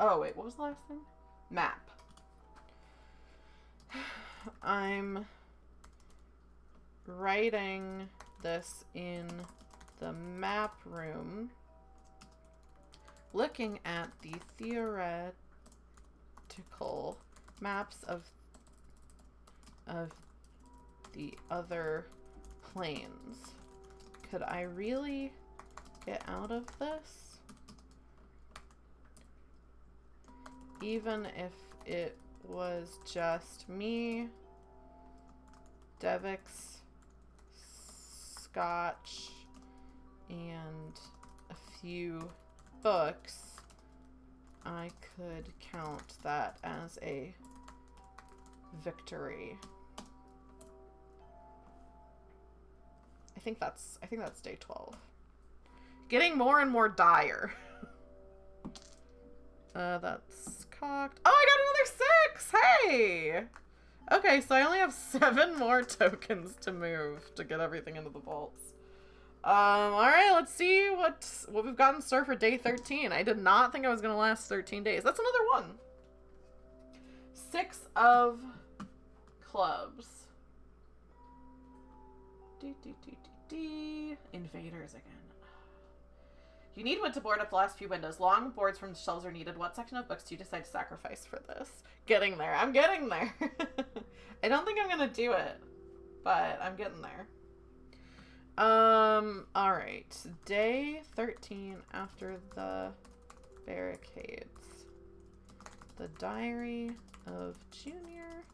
Oh wait, what was the last thing? Map. I'm writing this in the map room, looking at the theoretical maps of the other planes. Could I really get out of this? Even if it was just me, Devix, Scotch, and a few books, I could count that as a victory. I think that's day 12. getting more and more dire. That's cocked. Oh, I got another 6! Hey! Okay, so I only have 7 more tokens to move to get everything into the vaults. Alright, let's see what we've got in store for day 13. I did not think I was going to last 13 days. That's another one. 6 of clubs. Invaders again. You need wood to board up the last few windows. Long boards from the shelves are needed. What section of books do you decide to sacrifice for this? Getting there. I'm getting there. I don't think I'm going to do it, but I'm getting there. Alright. Day 13 after the barricades. The Diary of Junior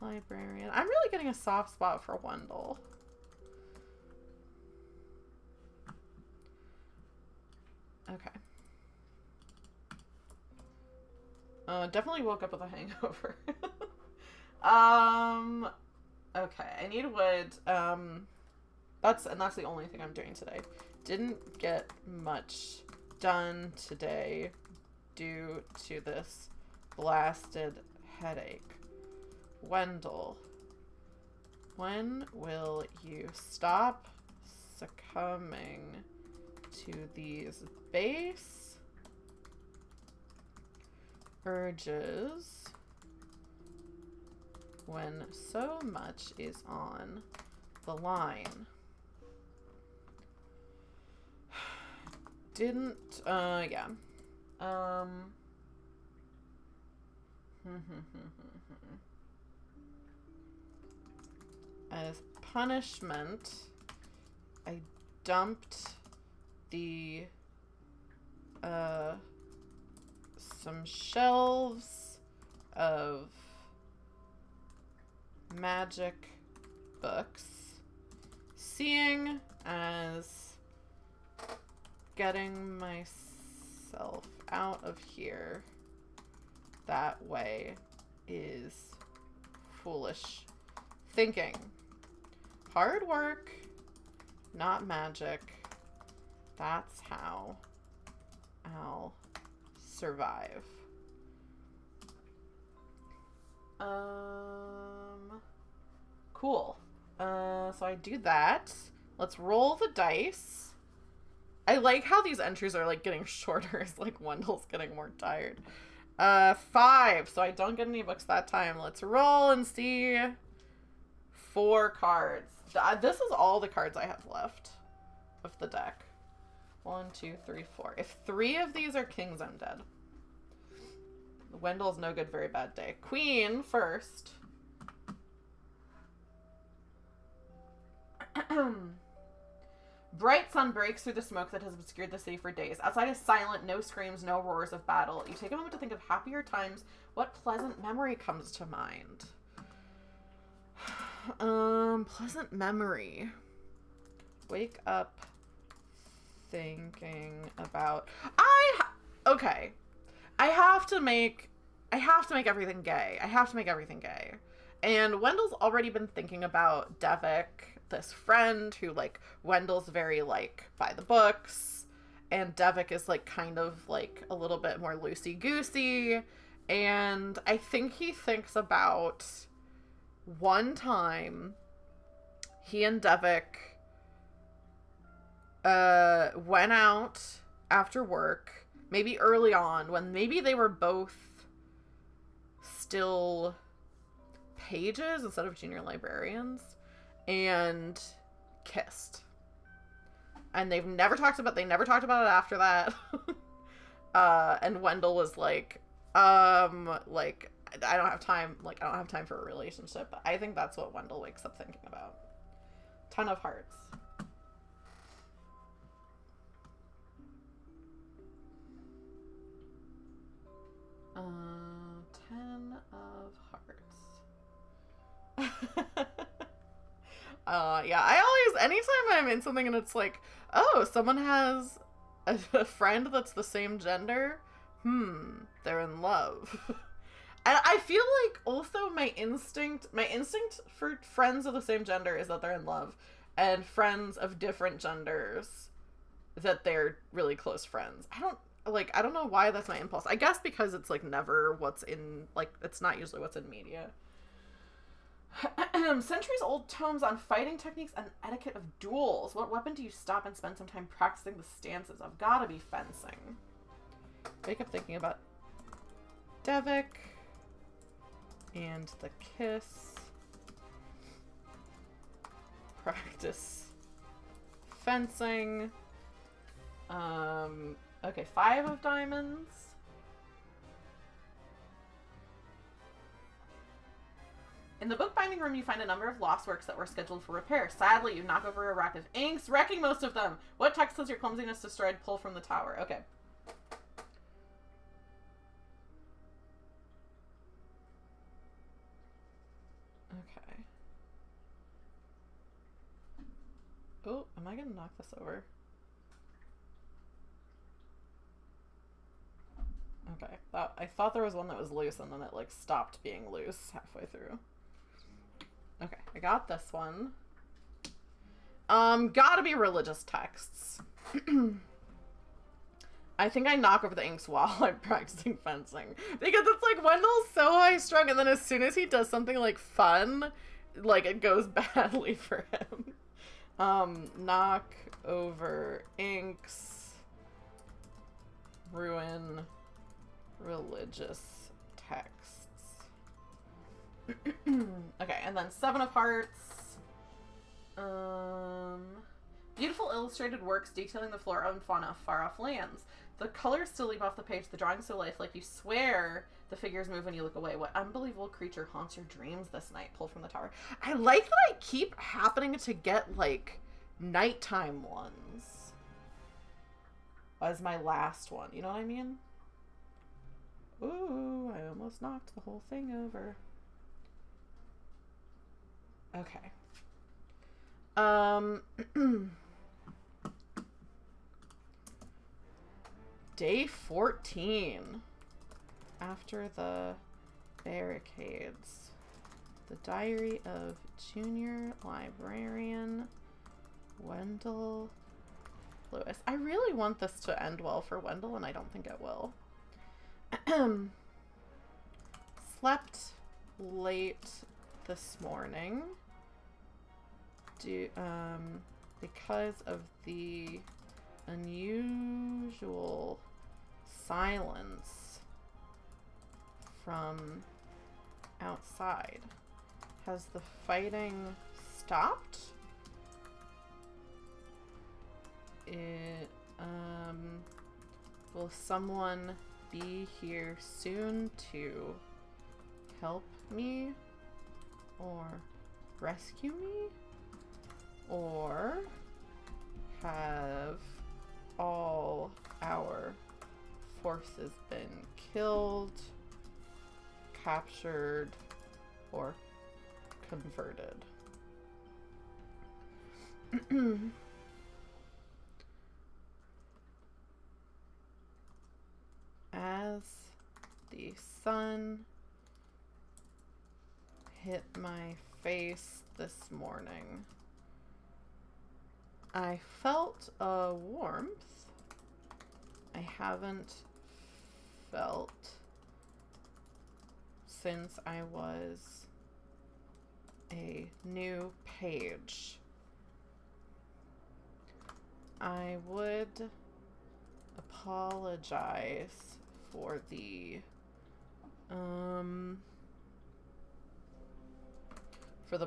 Librarian. I'm really getting a soft spot for Wendell. Okay. Definitely woke up with a hangover. Okay, I need wood. That's the only thing I'm doing today. Didn't get much done today due to this blasted headache. Wendell, when will you stop succumbing to these base urges when so much is on the line? Yeah. As punishment, I dumped the, some shelves of magic books, seeing as getting myself out of here that way is foolish thinking. Hard work, not magic. That's how I'll survive. Cool. So I do that. Let's roll the dice. I like how these entries are like getting shorter as like Wendell's getting more tired. 5, so I don't get any books that time. Let's roll and see. 4 cards. This is all the cards I have left of the deck. 1, 2, 3, 4. If 3 of these are kings, I'm dead. Wendell's no good, very bad day. Queen first. Bright sun breaks through the smoke that has obscured the city for days. Outside is silent, no screams, no roars of battle. You take a moment to think of happier times. What pleasant memory comes to mind? Pleasant memory. Wake up thinking about... Okay. I have to make everything gay. I have to make everything gay. And Wendell's already been thinking about Devik, this friend who, like, Wendell's very, like, by the books. And Devik is, like, kind of, like, a little bit more loosey-goosey. And I think he thinks about one time he and Devik went out after work, maybe early on, when maybe they were both still pages instead of junior librarians, and kissed. And they never talked about it after that. And Wendell was like, I don't have time for a relationship. But I think that's what Wendell wakes up thinking about. Ton of hearts. Ten of hearts. Yeah, I always, anytime I'm in something and it's like, oh, someone has a friend that's the same gender, they're in love. And I feel like also my instinct for friends of the same gender is that they're in love, and friends of different genders that they're really close friends. I don't know why that's my impulse. I guess because it's like never what's in, like, it's not usually what's in media. Centuries old tomes on fighting techniques and etiquette of duels. What weapon do you stop and spend some time practicing the stances of? Gotta be fencing. Wake up thinking about Devik and the kiss. Practice fencing. Okay, 5 of diamonds. In the bookbinding room, you find a number of lost works that were scheduled for repair. Sadly, you knock over a rack of inks, wrecking most of them. What text has your clumsiness destroyed? Pull from the tower. Okay. Okay. Oh, am I gonna knock this over? Okay. I thought there was one that was loose and then it like stopped being loose halfway through. Okay, I got this one. Gotta be religious texts. I think I knock over the inks while I'm practicing fencing. Because it's like, Wendell's so high-strung, and then as soon as he does something, like, fun, like, it goes badly for him. Knock over inks. Ruin religious texts. Okay, and then 7 of Hearts. Beautiful illustrated works detailing the flora and fauna of far-off lands. The colors still leap off the page, the drawing's so lifelike you swear the figures move when you look away. What unbelievable creature haunts your dreams this night? Pull from the tower. I like that I keep happening to get, like, nighttime ones as my last one. You know what I mean? Ooh, I almost knocked the whole thing over. Okay. Day 14. After the barricades. The Diary of Junior Librarian Wendell Lewis. I really want this to end well for Wendell, and I don't think it will. Slept late this morning because of the unusual silence from outside. Has the fighting stopped? Will someone be here soon to help me or rescue me? Or have all our forces been killed, captured, or converted? As the sun hit my face this morning, I felt a warmth I haven't felt since I was a new page. I would apologize for the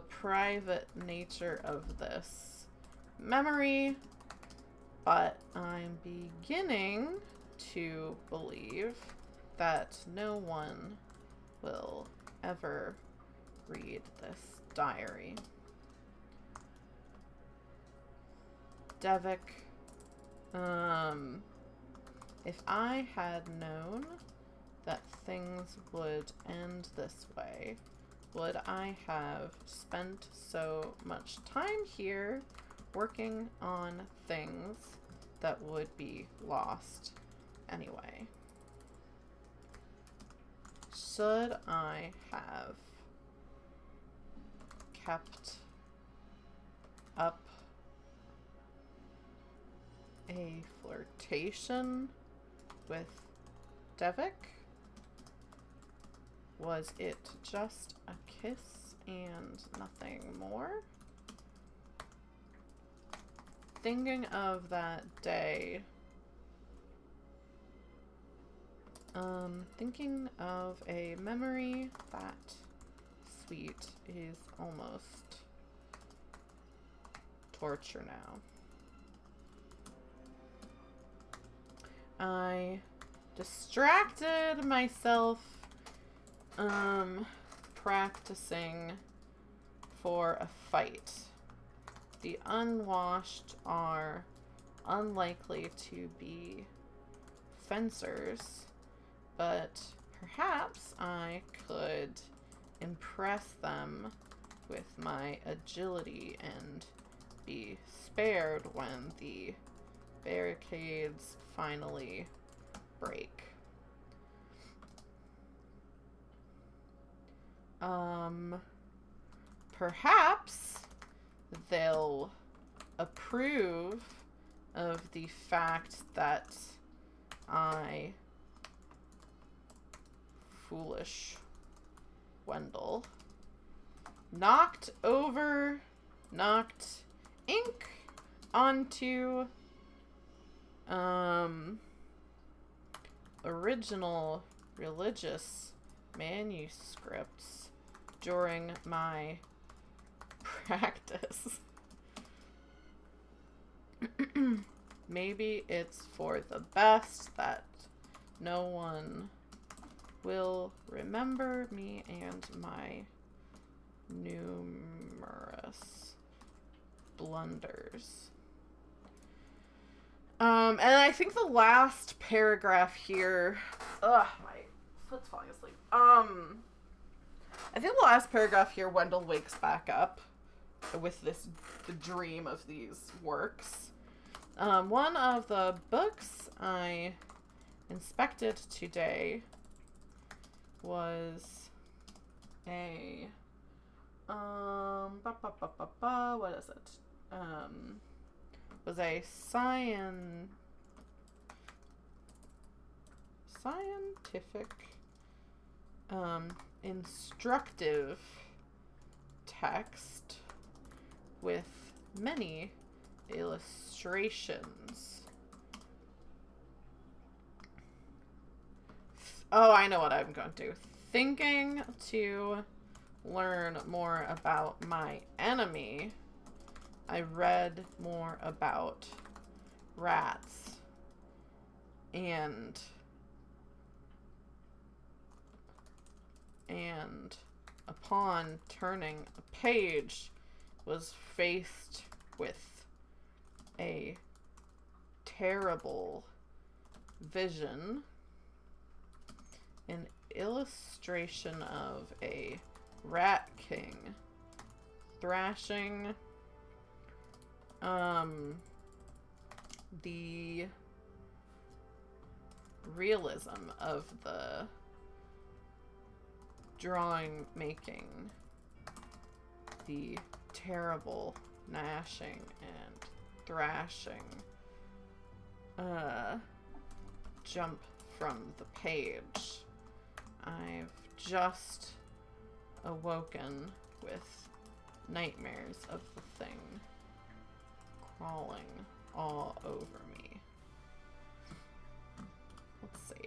private nature of this memory, but I'm beginning to believe that no one will ever read this diary. Devik, if I had known that things would end this way, would I have spent so much time here working on things that would be lost anyway? Should I have kept up a flirtation with Devik? Was it just a kiss and nothing more? Thinking of that day. Thinking of a memory that sweet is almost torture now. I distracted myself practicing for a fight. The unwashed are unlikely to be fencers, but perhaps I could impress them with my agility and be spared when the barricades finally break. Perhaps they'll approve of the fact that I, foolish Wendell, knocked ink onto original religious manuscripts during my practice. Maybe it's for the best that no one will remember me and my numerous blunders. And I think the last paragraph here, my foot's falling asleep. I think the last paragraph here, Wendell wakes back up with the dream of these works. One of the books I inspected today was a, what is it? Was a scientific, instructive text with many illustrations. Oh, I know what I'm going to do. Thinking to learn more about my enemy, I read more about rats and upon turning a page was faced with a terrible vision, an illustration of a rat king thrashing the realism of the drawing making, the terrible gnashing and thrashing jump from the page. I've just awoken with nightmares of the thing crawling all over me. Let's save.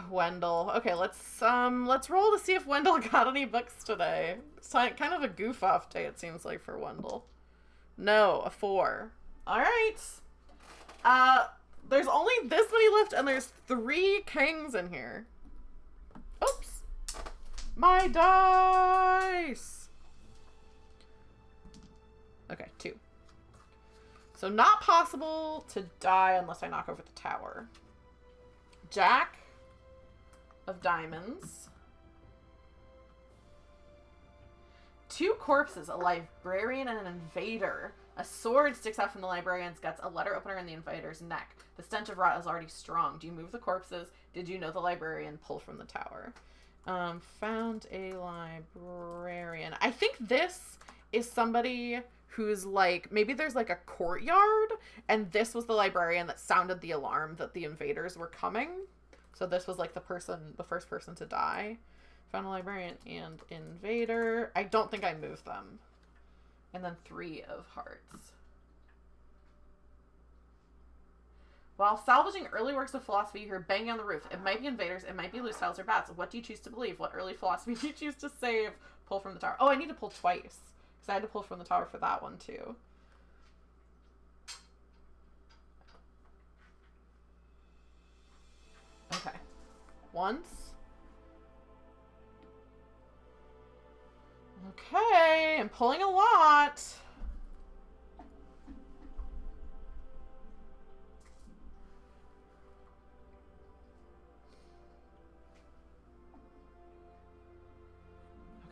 Wendell. Okay, let's roll to see if Wendell got any books today. It's kind of a goof off day, it seems like, for Wendell. No, a 4. All right. There's only this many left, and there's 3 kings in here. Oops. My dice. Okay, 2. So not possible to die unless I knock over the tower. Jack of diamonds. 2 corpses, a librarian and an invader. A sword sticks out from the librarian's guts, a letter opener in the invader's neck. The stench of rot is already strong. Do you move the corpses? Did you know the librarian pull from the tower? Found a librarian. I think this is somebody who's like, maybe there's like a courtyard, and this was the librarian that sounded the alarm that the invaders were coming. So this was like the first person to die. Found a librarian and invader. I don't think I moved them. And then 3 of hearts. While salvaging early works of philosophy, you hear banging on the roof. It might be invaders, it might be loose tiles or bats. What do you choose to believe? What early philosophy do you choose to save? Pull from the tower. Oh, I need to pull twice. Because I had to pull from the tower for that one, too. Okay. Once. Okay, I'm pulling a lot.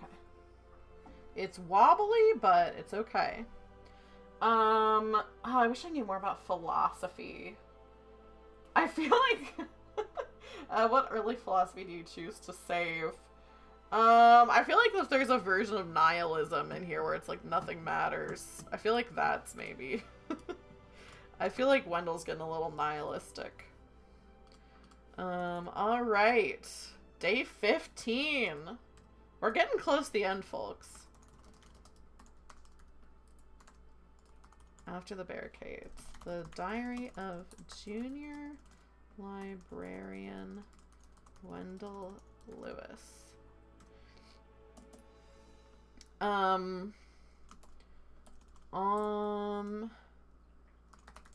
Okay. It's wobbly, but it's okay. Oh, I wish I knew more about philosophy. I feel like what early philosophy do you choose to save? I feel like if there's a version of nihilism in here where it's like nothing matters, I feel like that's maybe. I feel like Wendell's getting a little nihilistic. Alright. Day 15. We're getting close to the end, folks. After the barricades. The Diary of Junior Librarian Wendell Lewis.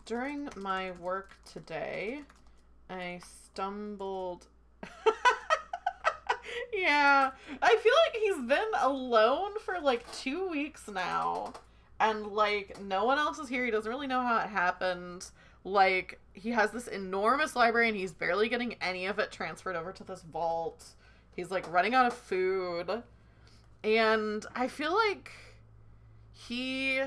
During my work today, I stumbled... Yeah, I feel like he's been alone for like 2 weeks now. And like, no one else is here. He doesn't really know how it happened. Like, he has this enormous library and he's barely getting any of it transferred over to this vault. He's like running out of food. And I feel like he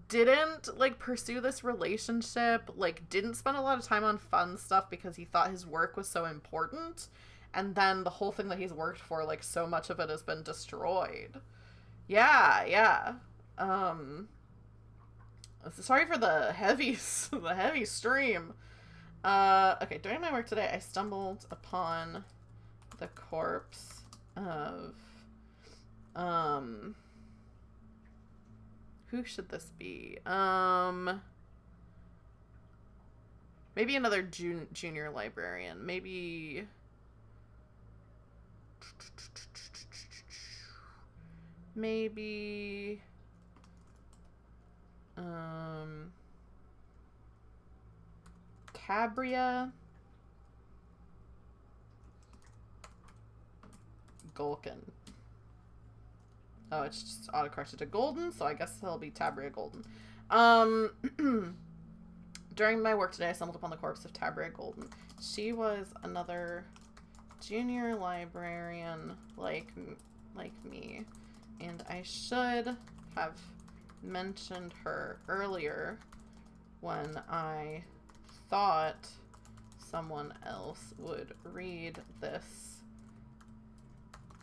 didn't like pursue this relationship, like didn't spend a lot of time on fun stuff because he thought his work was so important. And then the whole thing that he's worked for, like so much of it has been destroyed. Yeah. Sorry for the heavy stream. Okay, during my work today, I stumbled upon the corpse of, who should this be? Maybe another junior librarian. Maybe... Cabria. Gulkin. Oh, it's just autocorrected to Golden, so I guess he'll be Tabria Golden. During my work today, I stumbled upon the corpse of Tabria Golden. She was another junior librarian like me, and I should have mentioned her earlier when I thought someone else would read this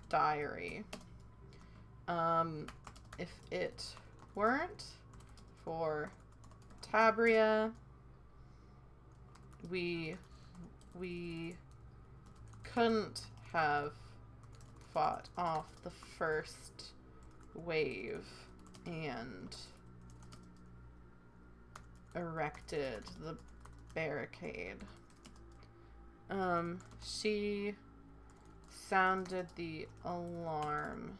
diary. If it weren't for Tabria, we couldn't have fought off the first wave and erected the barricade. She sounded the alarm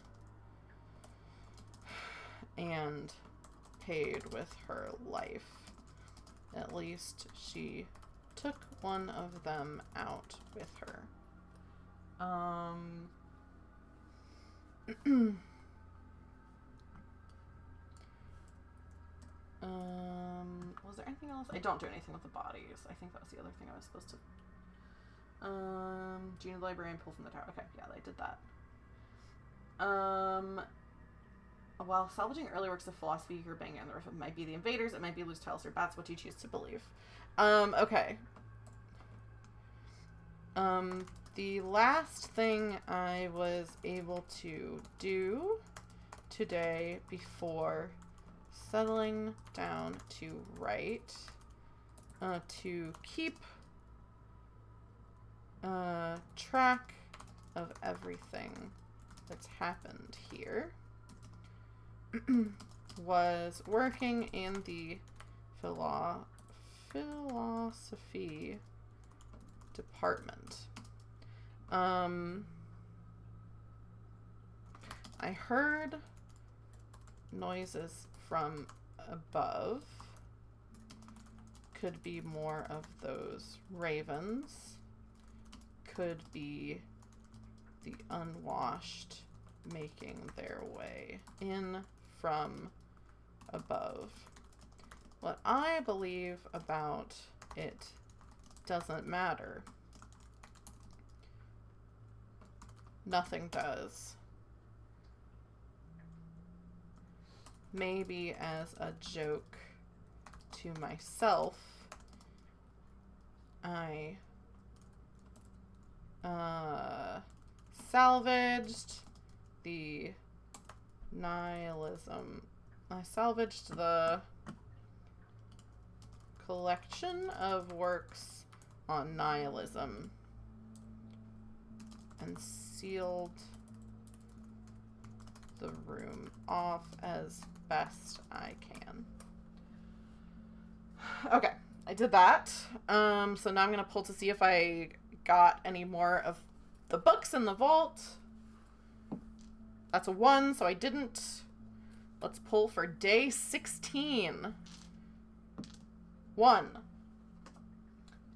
and paid with her life. At least she took one of them out with her. Was there anything else? I don't do anything with the bodies. I think that was the other thing I was supposed to... Junior librarian pull from the tower. Okay, yeah, I did that. While salvaging early works of philosophy, you hear banging on the roof. It might be the invaders, it might be loose tiles or bats. What do you choose to believe? Okay. The last thing I was able to do today before settling down to write, to keep track of everything that's happened here. Was working in the philosophy department. I heard noises from above. Could be more of those ravens. Could be the unwashed making their way in from above. What I believe about it doesn't matter. Nothing does. Maybe as a joke to myself, I salvaged the nihilism. I salvaged the collection of works on nihilism and sealed the room off as best I can. Okay, I did that. So now I'm gonna pull to see if I got any more of the books in the vault. That's a 1, so I didn't. Let's pull for day 16. 1.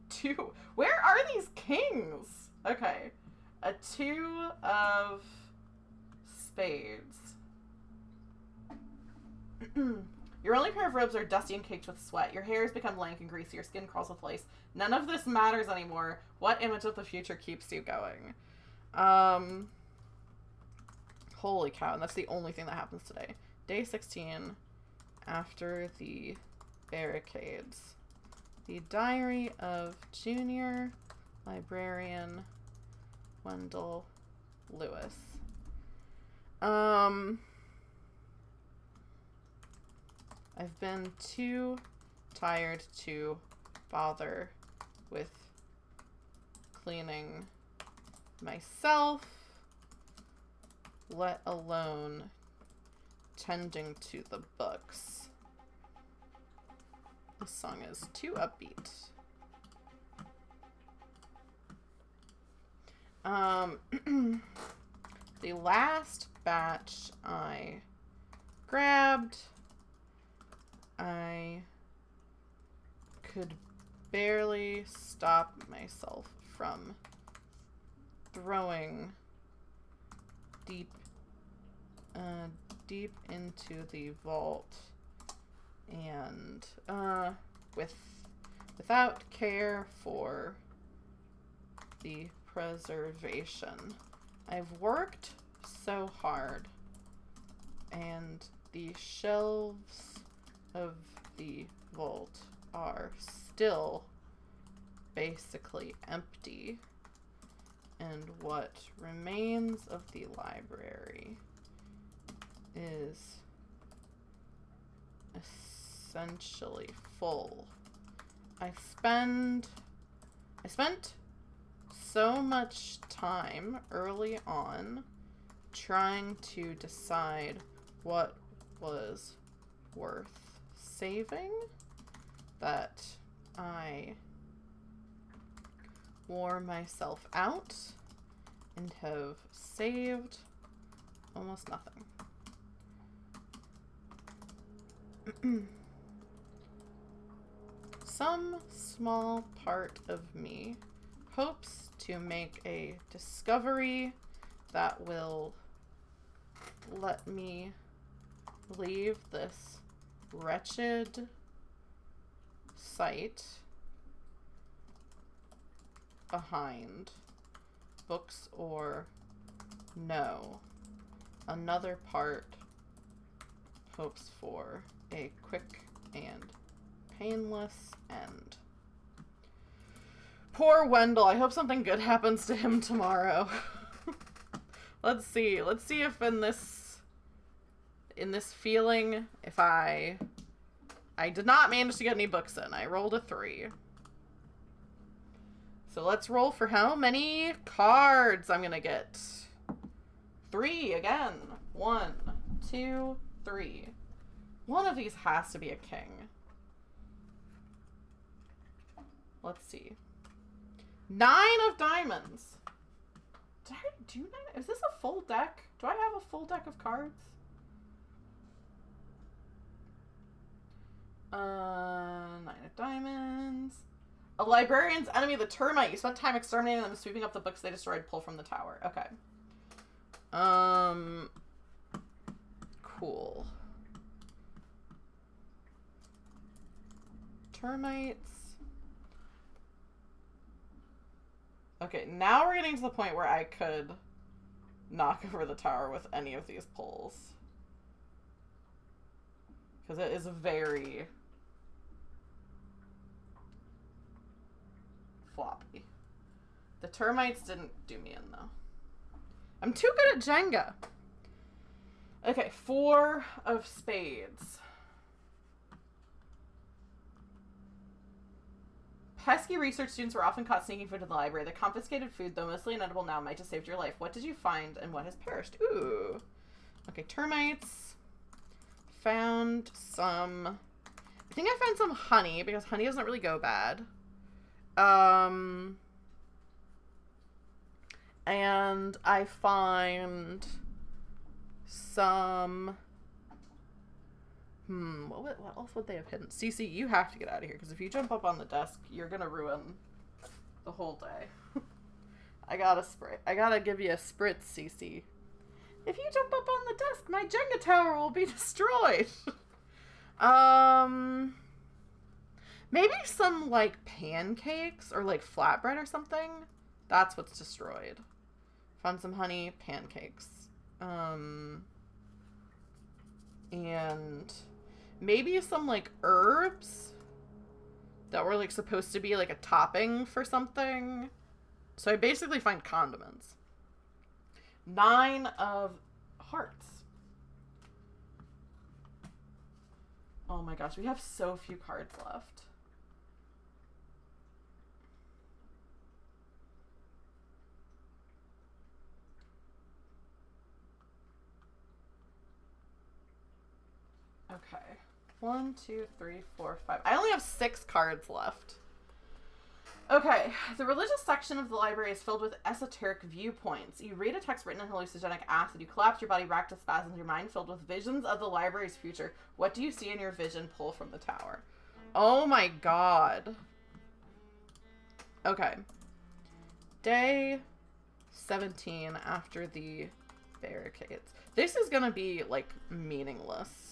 2. Where are these kings? Okay. A 2 of spades. Your only pair of robes are dusty and caked with sweat. Your hair has become lank and greasy. Your skin crawls with lice. None of this matters anymore. What image of the future keeps you going? Holy cow. And that's the only thing that happens today. Day 16. After the barricades. The Diary of Junior Librarian Wendell Lewis. I've been too tired to bother with cleaning myself, let alone tending to the books. This song is too upbeat. The last batch I grabbed, I could barely stop myself from throwing deep into the vault, and without care for the preservation. I've worked so hard, and the shelves of the vault are still basically empty, and what remains of the library is essentially full. I spent so much time early on trying to decide what was worth saving that I wore myself out and have saved almost nothing. Some small part of me hopes to make a discovery that will let me leave this wretched site behind, books or no. Another part hopes for a quick and painless end. Poor Wendell. I hope something good happens to him tomorrow. Let's see. Let's see if in this in this feeling, if I did not manage to get any books in. I rolled a 3. So let's roll for how many cards I'm going to get. 3 again. 1, 2, 3. One of these has to be a king. Let's see. 9 of diamonds. Did I do 9? Is this a full deck? Do I have a full deck of cards? 9 of diamonds. A librarian's enemy, the termite. You spent time exterminating them, sweeping up the books they destroyed. Pull from the tower. Okay. Cool. Termites. Okay, now we're getting to the point where I could knock over the tower with any of these pulls. Because it is very floppy. The termites didn't do me in, though. I'm too good at Jenga. Okay, 4 of spades. Pesky research students were often caught sneaking food to the library. The confiscated food, though mostly inedible now, might have saved your life. What did you find and what has perished? Ooh. Okay, termites. Found some... I think I found some honey, because honey doesn't really go bad. And I find some... what else would they have hidden? Cece, you have to get out of here, because if you jump up on the desk, you're gonna ruin the whole day. I gotta give you a spritz, Cece. If you jump up on the desk, my Jenga tower will be destroyed. Maybe some, like, pancakes or, like, flatbread or something. That's what's destroyed. Found some honey, pancakes. And maybe some, like, herbs that were, like, supposed to be, like, a topping for something. So I basically find condiments. 9 of hearts. Oh my gosh, we have so few cards left. Okay. 1, 2, 3, 4, 5. I only have 6 cards left. Okay. The religious section of the library is filled with esoteric viewpoints. You read a text written in hallucinogenic acid. You collapse, your body racked with spasms, your mind filled with visions of the library's future. What do you see in your vision? Pull from the tower. Oh my god. Okay. Day 17 after the barricades. This is gonna be, like, meaningless.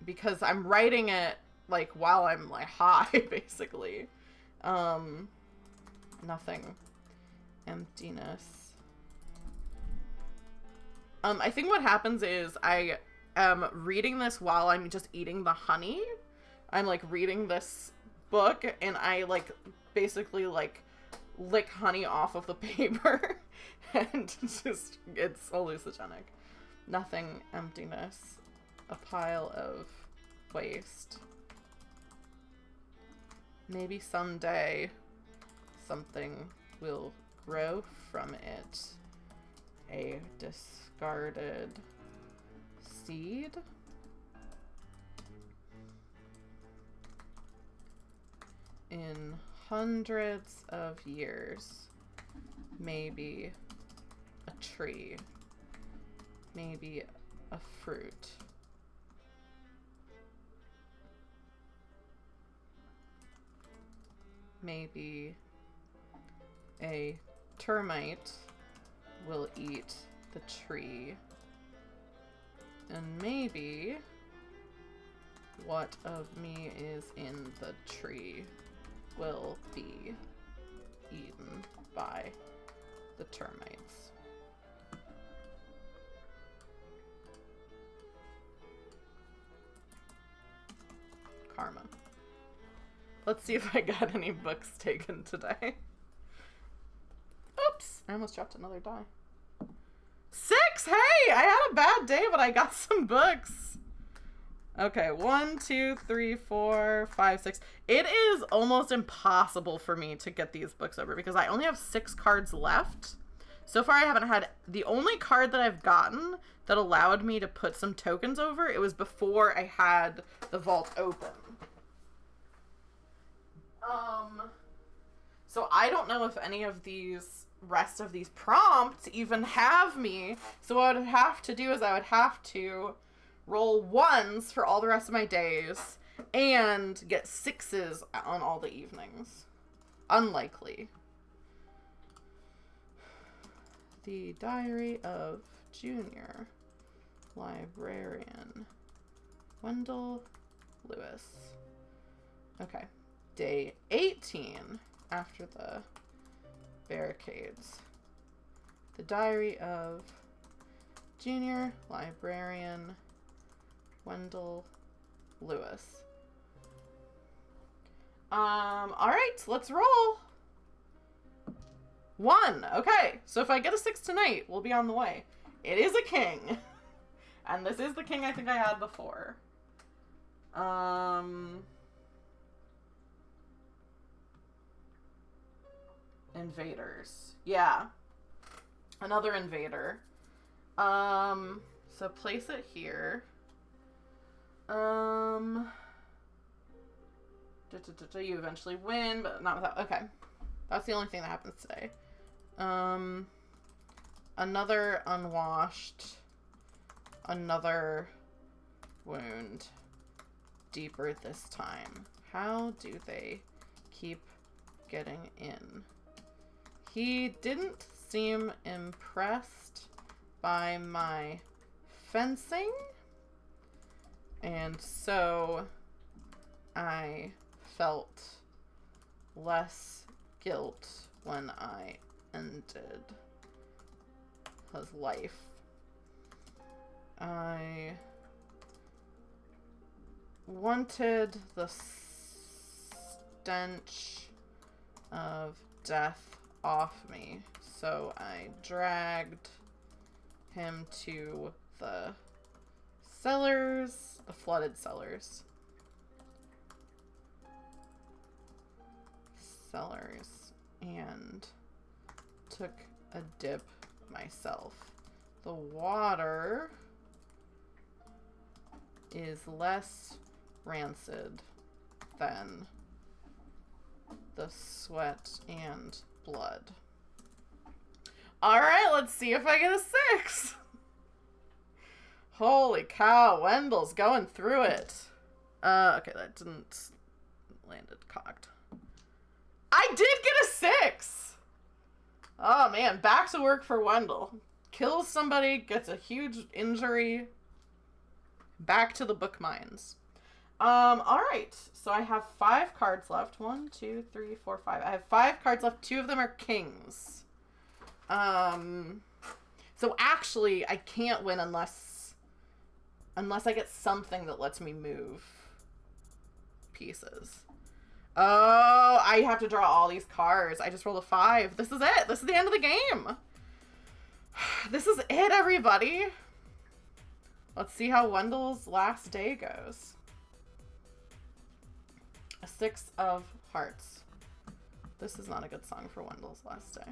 Because I'm writing it, like, while I'm, like, high, basically. Nothing. Emptiness. I think what happens is I am reading this while I'm just eating the honey. I'm, like, reading this book, and I, like, basically, like, lick honey off of the paper. And just, it's hallucinogenic. Nothing. Emptiness. A pile of waste. Maybe someday something will grow from it. A discarded seed. In hundreds of years, maybe a tree. Maybe a fruit. Maybe a termite will eat the tree. And maybe what of me is in the tree will be eaten by the termites. Karma. Let's see if I got any books taken today. Oops! I almost dropped another die. 6 6! Hey, I had a bad day, but I got some books. Okay, 1, 2, 3, 4, 5, 6. It is almost impossible for me to get these books over because I only have 6 cards left. So far, I haven't had... The only card that I've gotten that allowed me to put some tokens over, it was before I had the vault open. So I don't know if any of these rest of these prompts even have me. So what I would have to do is I would have to roll 1s for all the rest of my days and get 6s on all the evenings. Unlikely. The Diary of Junior Librarian Wendell Lewis. Okay. Day 18 after the barricades. The Diary of Junior Librarian Wendell Lewis. Alright, let's roll. 1. Okay, so if I get a 6 tonight, we'll be on the way. It is a king. And this is the king I think I had before. Invaders. Yeah. Another invader. So place it here. You eventually win, but not without... Okay. That's the only thing that happens today. Another unwashed. Another wound. Deeper this time. How do they keep getting in? He didn't seem impressed by my fencing, and so I felt less guilt when I ended his life. I wanted the stench of death off me, so I dragged him to the cellars, the flooded cellars. And took a dip myself. The water is less rancid than the sweat and blood. Alright, let's see if I get a 6. Holy cow, Wendell's going through it. Okay, that didn't landed cocked. I did get a 6! Oh man, back to work for Wendell. Kills somebody, gets a huge injury. Back to the book mines. Alright. So I have 5 cards left. 1, 2, 3, 4, 5. I have 5 cards left. 2 of them are kings. So actually, I can't win unless I get something that lets me move pieces. Oh, I have to draw all these cards. I just rolled a 5. This is it. This is the end of the game. This is it, everybody. Let's see how Wendell's last day goes. A 6 of hearts. This is not a good song for Wendell's last day.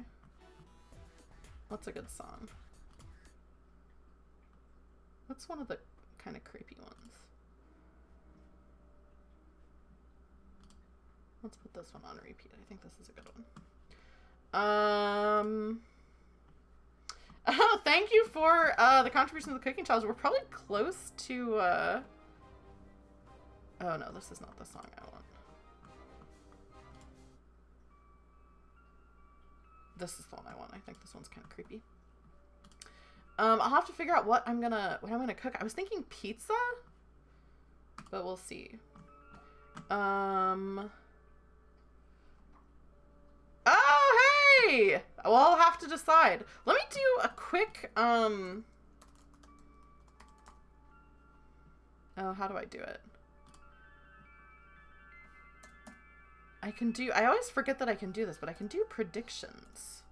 What's a good song? What's one of the kind of creepy ones? Let's put this one on repeat. I think this is a good one. Oh, thank you for the contribution to the cooking challenge. We're probably close to oh no, this is not the song I want. This is the one I want. I think this one's kind of creepy. I'll have to figure out what I'm gonna cook. I was thinking pizza, but we'll see. Oh, hey! Well, I'll have to decide. Let me do a quick, oh, how do I do it? I always forget that I can do this, but I can do predictions.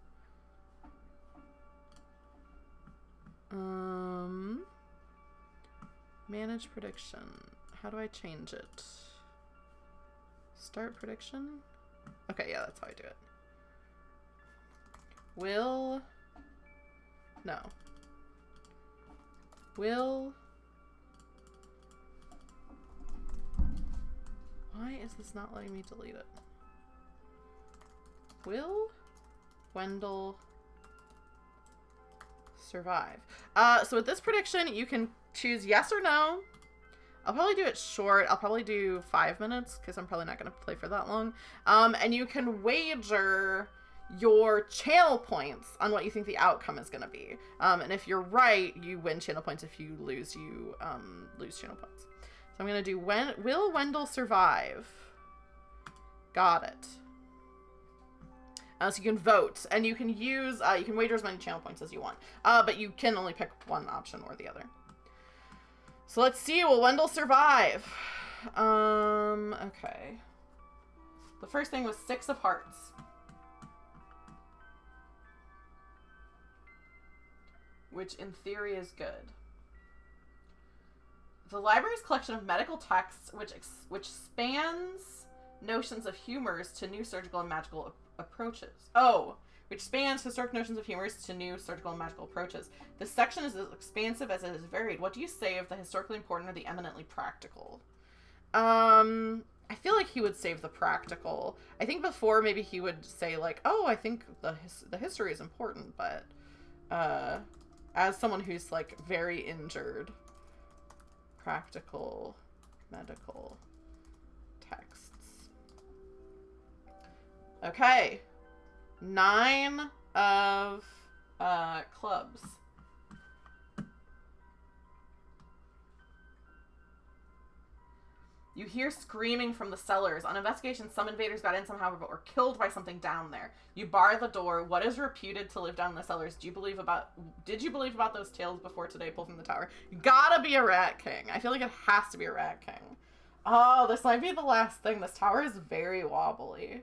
Manage prediction. How do I change it? Start prediction? Okay, yeah, that's how I do it. Will... No. Will... Why is this not letting me delete it? Will Wendell survive? So with this prediction, you can choose yes or no. I'll probably do it short. I'll probably do 5 minutes because I'm probably not going to play for that long. And you can wager your channel points on what you think the outcome is going to be. And if you're right, you win channel points. If you lose, you lose channel points. So I'm going to do will Wendell survive? Got it. So you can vote, and you can use, you can wager as many channel points as you want. But you can only pick one option or the other. So let's see, will Wendell survive? Okay. The first thing was 6 of hearts. Which in theory is good. The library's collection of medical texts, which spans notions of humors to new surgical and magical approaches. Oh, which spans historic notions of humors to new surgical and magical approaches. This section is as expansive as it is varied. What do you say of the historically important or the eminently practical? I feel like he would save the practical. I think before maybe he would say like, oh, I think the history is important, but as someone who's like very injured, practical medical texts. Okay. 9 of clubs. You hear screaming from the cellars. On investigation, some invaders got in somehow but were killed by something down there. You bar the door. What is reputed to live down in the cellars? Did you believe about those tales before today pulled from the tower? You gotta be a rat king. I feel like it has to be a rat king. Oh, this might be the last thing. This tower is very wobbly.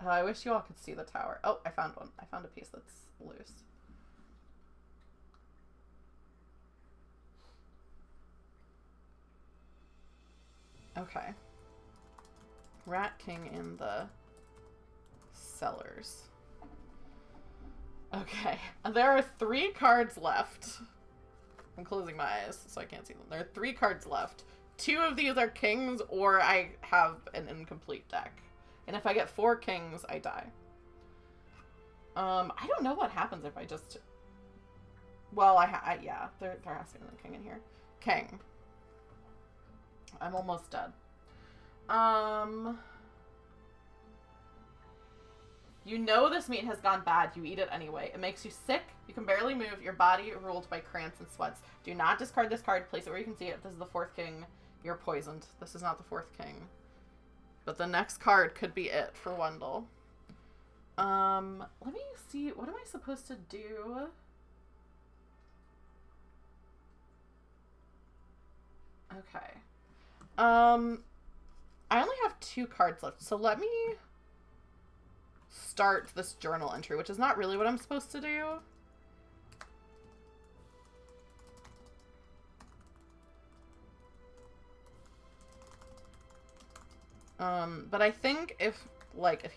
I wish you all could see the tower. Oh, I found one. I found a piece that's loose. Okay. Rat King in the cellars. Okay. There are 3 cards left. I'm closing my eyes so I can't see them. There are 3 cards left. 2 of these are kings, or I have an incomplete deck. And if I get 4 kings, I die. I don't know what happens if I just... Well, yeah, there has to be a king in here. King. I'm almost dead. You know this meat has gone bad. You eat it anyway. It makes you sick. You can barely move. Your body ruled by cramps and sweats. Do not discard this card. Place it where you can see it. If this is the 4th king, you're poisoned. This is not the 4th king. But the next card could be it for Wendell. Let me see. What am I supposed to do? Okay. I only have 2 cards left, so let me start this journal entry, which is not really what I'm supposed to do. But I think if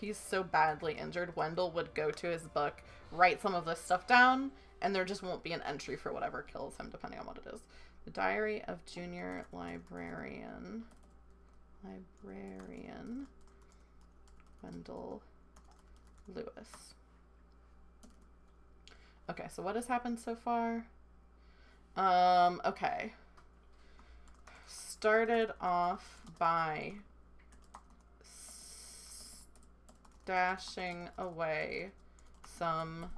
he's so badly injured, Wendell would go to his book, write some of this stuff down, and there just won't be an entry for whatever kills him, depending on what it is. The Diary of Junior Librarian. Wendell Lewis. Okay, so what has happened so far? Okay. Started off by stashing away some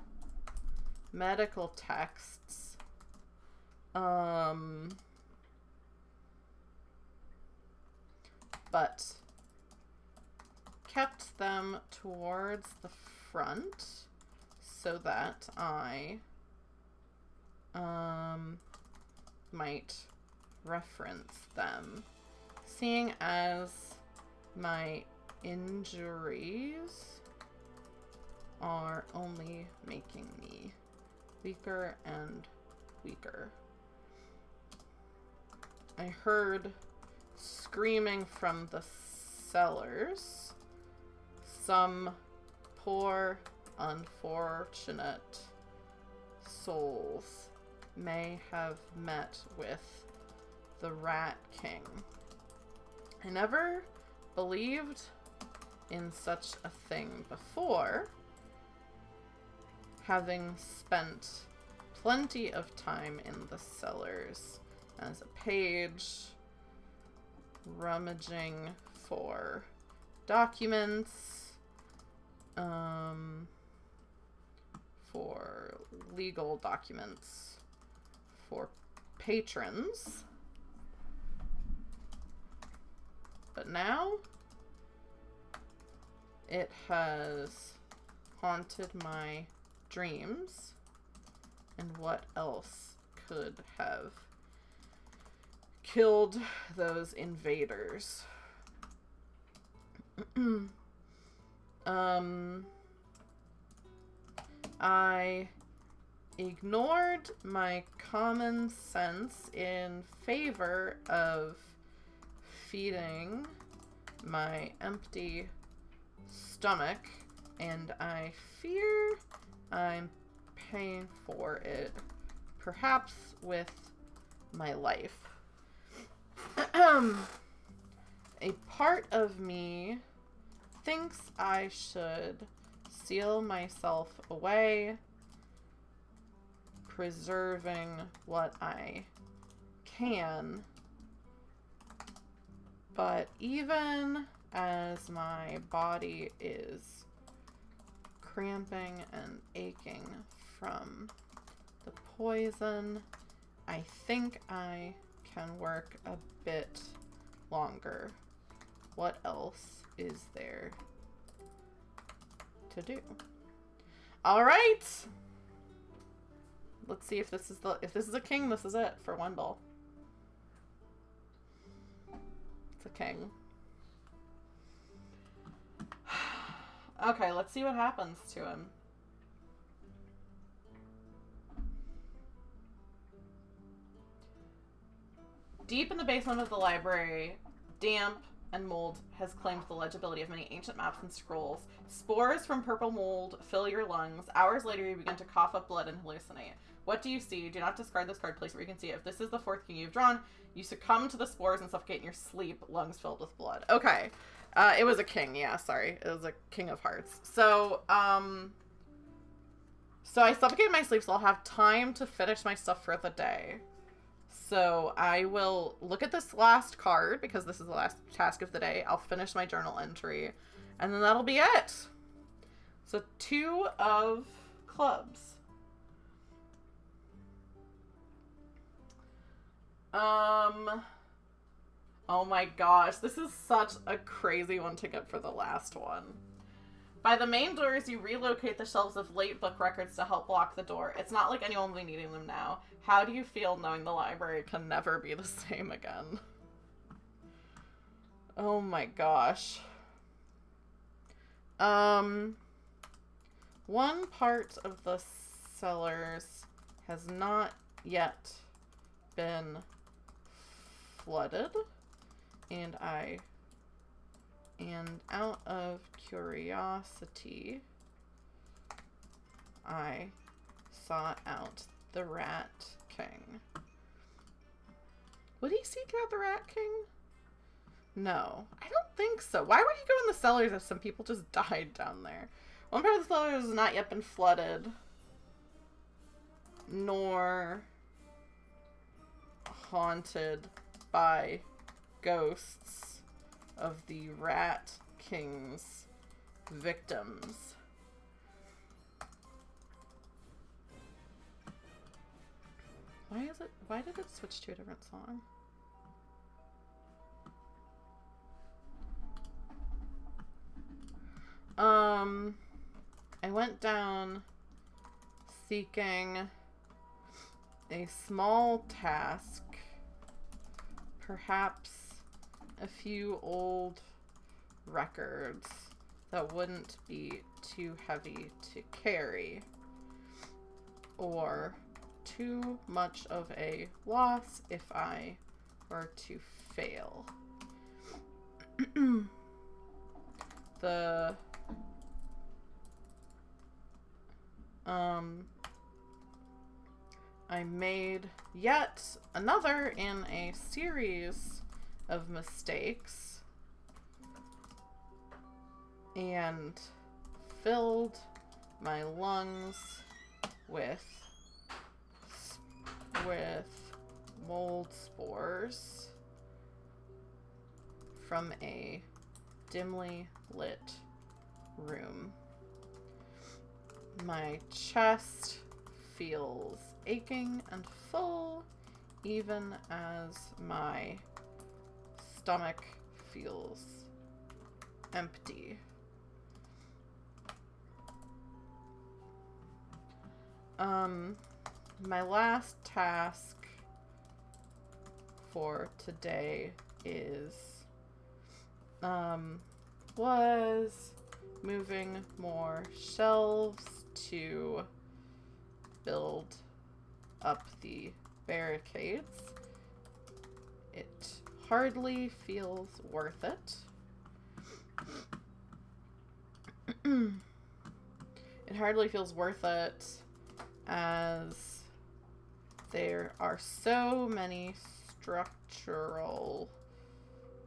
medical texts. But kept them towards the front so that I might reference them, seeing as my injuries are only making me weaker and weaker. I heard screaming from the cellars. Some poor, unfortunate souls may have met with the Rat King. I never believed in such a thing before, having spent plenty of time in the cellars as a page, rummaging for documents, for legal documents for patrons. But now it has haunted my dreams. And what else could have killed those invaders? I ignored my common sense in favor of feeding my empty stomach, and I fear I'm paying for it, perhaps with my life. A part of me thinks I should seal myself away, preserving what I can. But even as my body is cramping and aching from the poison, I think I can work a bit longer. What else is there to do? All right. Let's see if this is a king. This is it for Wendell. It's a king. Okay, let's see what happens to him. Deep in the basement of the library, damp and mold has claimed the legibility of many ancient maps and scrolls. Spores from purple mold fill your lungs. Hours later, you begin to cough up blood and hallucinate. What do you see? Do not discard this card. Place where you can see it. If this is the fourth king you've drawn, you succumb to the spores and suffocate in your sleep, lungs filled with blood. Okay. It was a king. Yeah, sorry. It was a king of hearts. So I suffocated in my sleep, so I'll have time to finish my stuff for the day. So I will look at this last card, because this is the last task of the day. I'll finish my journal entry, and then that'll be it. So 2 of clubs. Oh my gosh, this is such a crazy one to get for the last one. By the main doors, you relocate the shelves of late book records to help block the door. It's not like anyone will be needing them now. How do you feel knowing the library can never be the same again? Oh my gosh. One part of the cellars has not yet been flooded, and out of curiosity, I sought out the Rat King. Would he seek out the Rat King? No, I don't think so. Why would he go in the cellars if some people just died down there? One part of the cellars has not yet been flooded, nor haunted by ghosts of the Rat King's victims. Why did it switch to a different song? I went down seeking a small task, perhaps a few old records that wouldn't be too heavy to carry or too much of a loss if I were to fail. I made yet another in a series of mistakes and filled my lungs with mold spores from a dimly lit room. My chest feels aching and full, even as my stomach feels empty. My last task for today was moving more shelves to build up the barricades. It hardly feels worth it. It hardly feels worth it as there are so many structural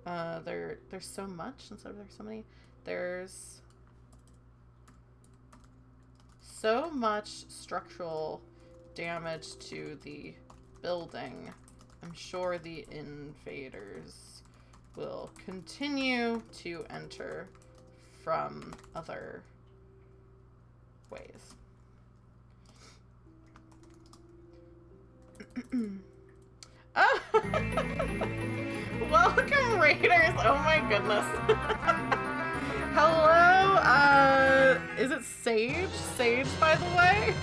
there's so much instead of there's so many. There's so much structural damage to the building. I'm sure the invaders will continue to enter from other ways. Welcome, Raiders! Oh my goodness. Hello, is it Sage? Sage, by the way?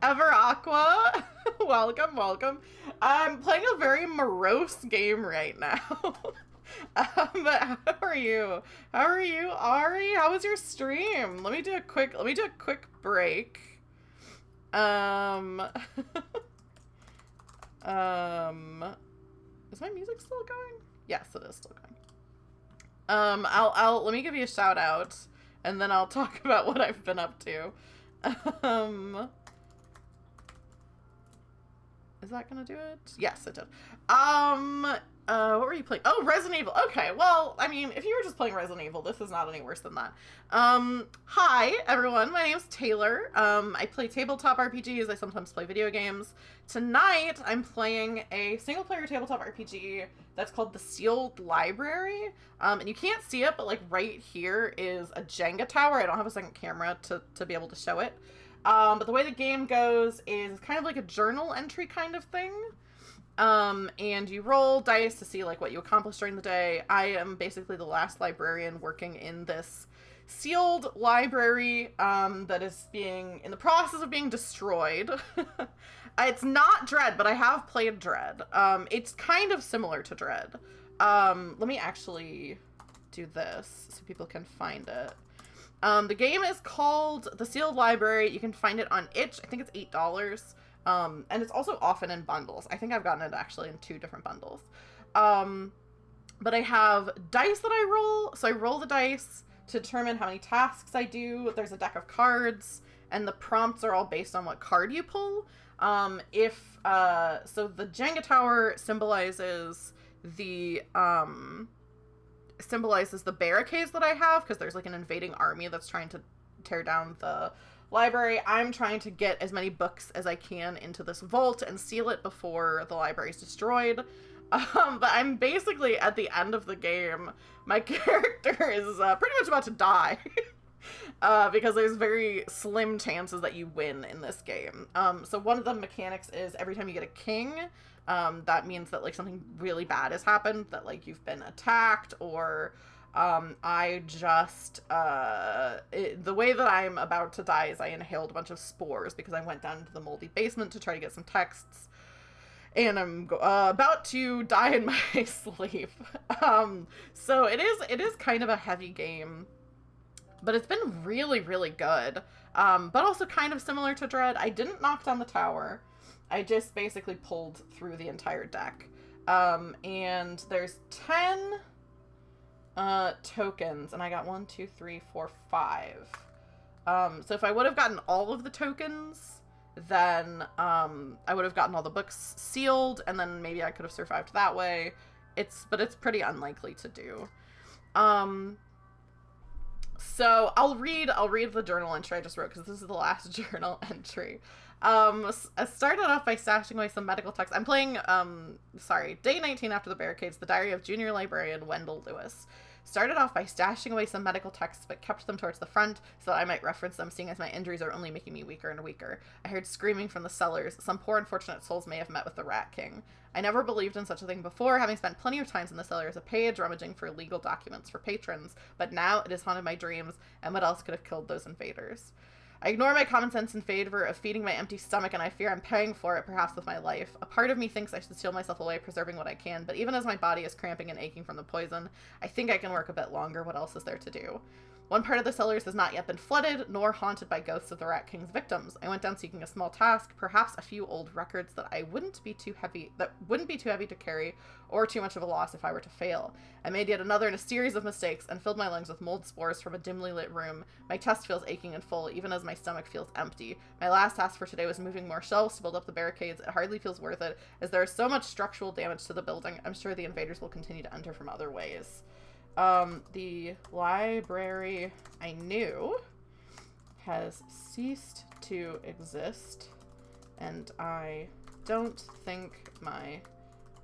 Ever Aqua? Welcome, welcome. I'm playing a very morose game right now. But how are you? How are you, Ari? How was your stream? Let me do a quick break. Is my music still going? Yes, it is still going. Let me give you a shout out, and then I'll talk about what I've been up to. Is that gonna do it? Yes, it did. What were you playing? Oh, Resident Evil. Okay, well, I mean, if you were just playing Resident Evil, this is not any worse than that. Hi, everyone. My name's Taylor. I play tabletop RPGs. I sometimes play video games. Tonight, I'm playing a single-player tabletop RPG that's called The Sealed Library. And you can't see it, but, like, right here is a Jenga tower. I don't have a second camera to be able to show it. But the way the game goes is kind of like a journal entry kind of thing. And you roll dice to see like what you accomplished during the day. I am basically the last librarian working in this sealed library that is in the process of being destroyed. It's not Dread, but I have played Dread. It's kind of similar to Dread. Let me actually do this so people can find it. The game is called The Sealed Library. You can find it on itch. I think it's $8. And it's also often in bundles. I think I've gotten it actually in 2 different bundles. But I have dice that I roll. So I roll the dice to determine how many tasks I do. There's a deck of cards, and the prompts are all based on what card you pull. So the Jenga tower symbolizes the barricades that I have, because there's like an invading army that's trying to tear down the library. I'm trying to get as many books as I can into this vault and seal it before the library is destroyed. But I'm basically at the end of the game. My character is pretty much about to die. Because there's very slim chances that you win in this game. So one of the mechanics is every time you get a king, that means that like something really bad has happened, that like you've been attacked, or the way that I'm about to die is I inhaled a bunch of spores because I went down into the moldy basement to try to get some texts, and I'm about to die in my sleep. So it is kind of a heavy game. But it's been really, really good. But also kind of similar to Dread. I didn't knock down the tower. I just basically pulled through the entire deck. And there's 10 tokens, and I got 1, 2, 3, 4, 5. So if I would have gotten all of the tokens, then I would have gotten all the books sealed, and then maybe I could have survived that way. But it's pretty unlikely to do. So I'll read the journal entry I just wrote, because this is the last journal entry. I started off by stashing away some medical texts. I'm playing, day 19 after the barricades, the diary of junior librarian Wendell Lewis. Started off by stashing away some medical texts, but kept them towards the front so that I might reference them, seeing as my injuries are only making me weaker and weaker. I heard screaming from the cellars. Some poor unfortunate souls may have met with the Rat King. I never believed in such a thing before, having spent plenty of times in the cellar as a page, rummaging for legal documents for patrons, but now it has haunted my dreams, and what else could have killed those invaders? I ignore my common sense in favor of feeding my empty stomach, and I fear I'm paying for it, perhaps with my life. A part of me thinks I should seal myself away, preserving what I can, but even as my body is cramping and aching from the poison, I think I can work a bit longer. What else is there to do? One part of the cellars has not yet been flooded, nor haunted by ghosts of the Rat King's victims. I went down seeking a small task, perhaps a few old records that wouldn't be too heavy to carry, or too much of a loss if I were to fail. I made yet another in a series of mistakes, and filled my lungs with mold spores from a dimly lit room. My chest feels aching and full, even as my stomach feels empty. My last task for today was moving more shelves to build up the barricades. It hardly feels worth it, as there is so much structural damage to the building. I'm sure the invaders will continue to enter from other ways. The library I knew has ceased to exist, and I don't think my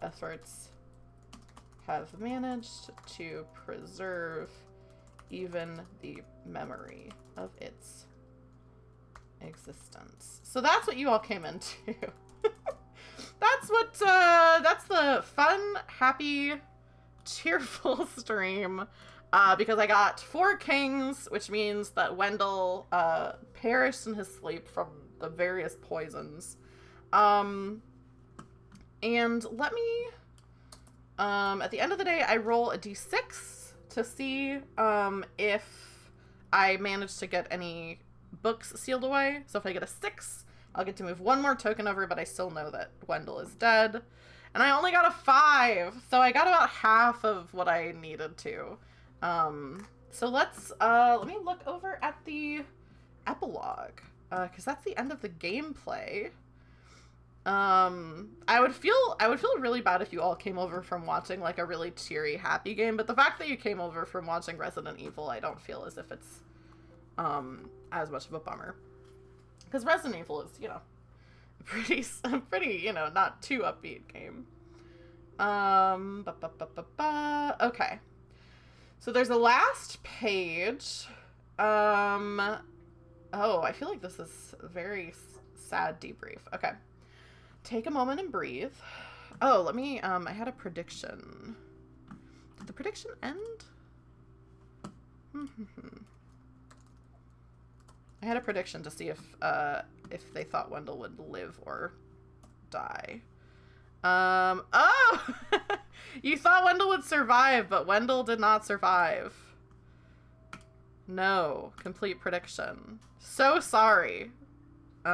efforts have managed to preserve even the memory of its existence. So that's what you all came into. That's the fun, happy, cheerful stream, because I got 4 kings, which means that Wendell perished in his sleep from the various poisons. And let me, at the end of the day, I roll a d6 to see if I manage to get any books sealed away. So if I get a 6, I'll get to move 1 more token over, but I still know that Wendell is dead. And I only got a 5, so I got about half of what I needed to. So let me look over at the epilogue, because that's the end of the gameplay. I would feel really bad if you all came over from watching like a really cheery, happy game, but the fact that you came over from watching Resident Evil, I don't feel as if it's as much of a bummer, because Resident Evil is, pretty, not too upbeat game. Okay. So there's a last page. Oh, I feel like this is a very sad debrief. Okay. Take a moment and breathe. Oh, let me, I had a prediction. Did the prediction end? I had a prediction to see if they thought Wendell would live or die. Oh! You thought Wendell would survive, but Wendell did not survive. No. Complete prediction. So sorry. Wait,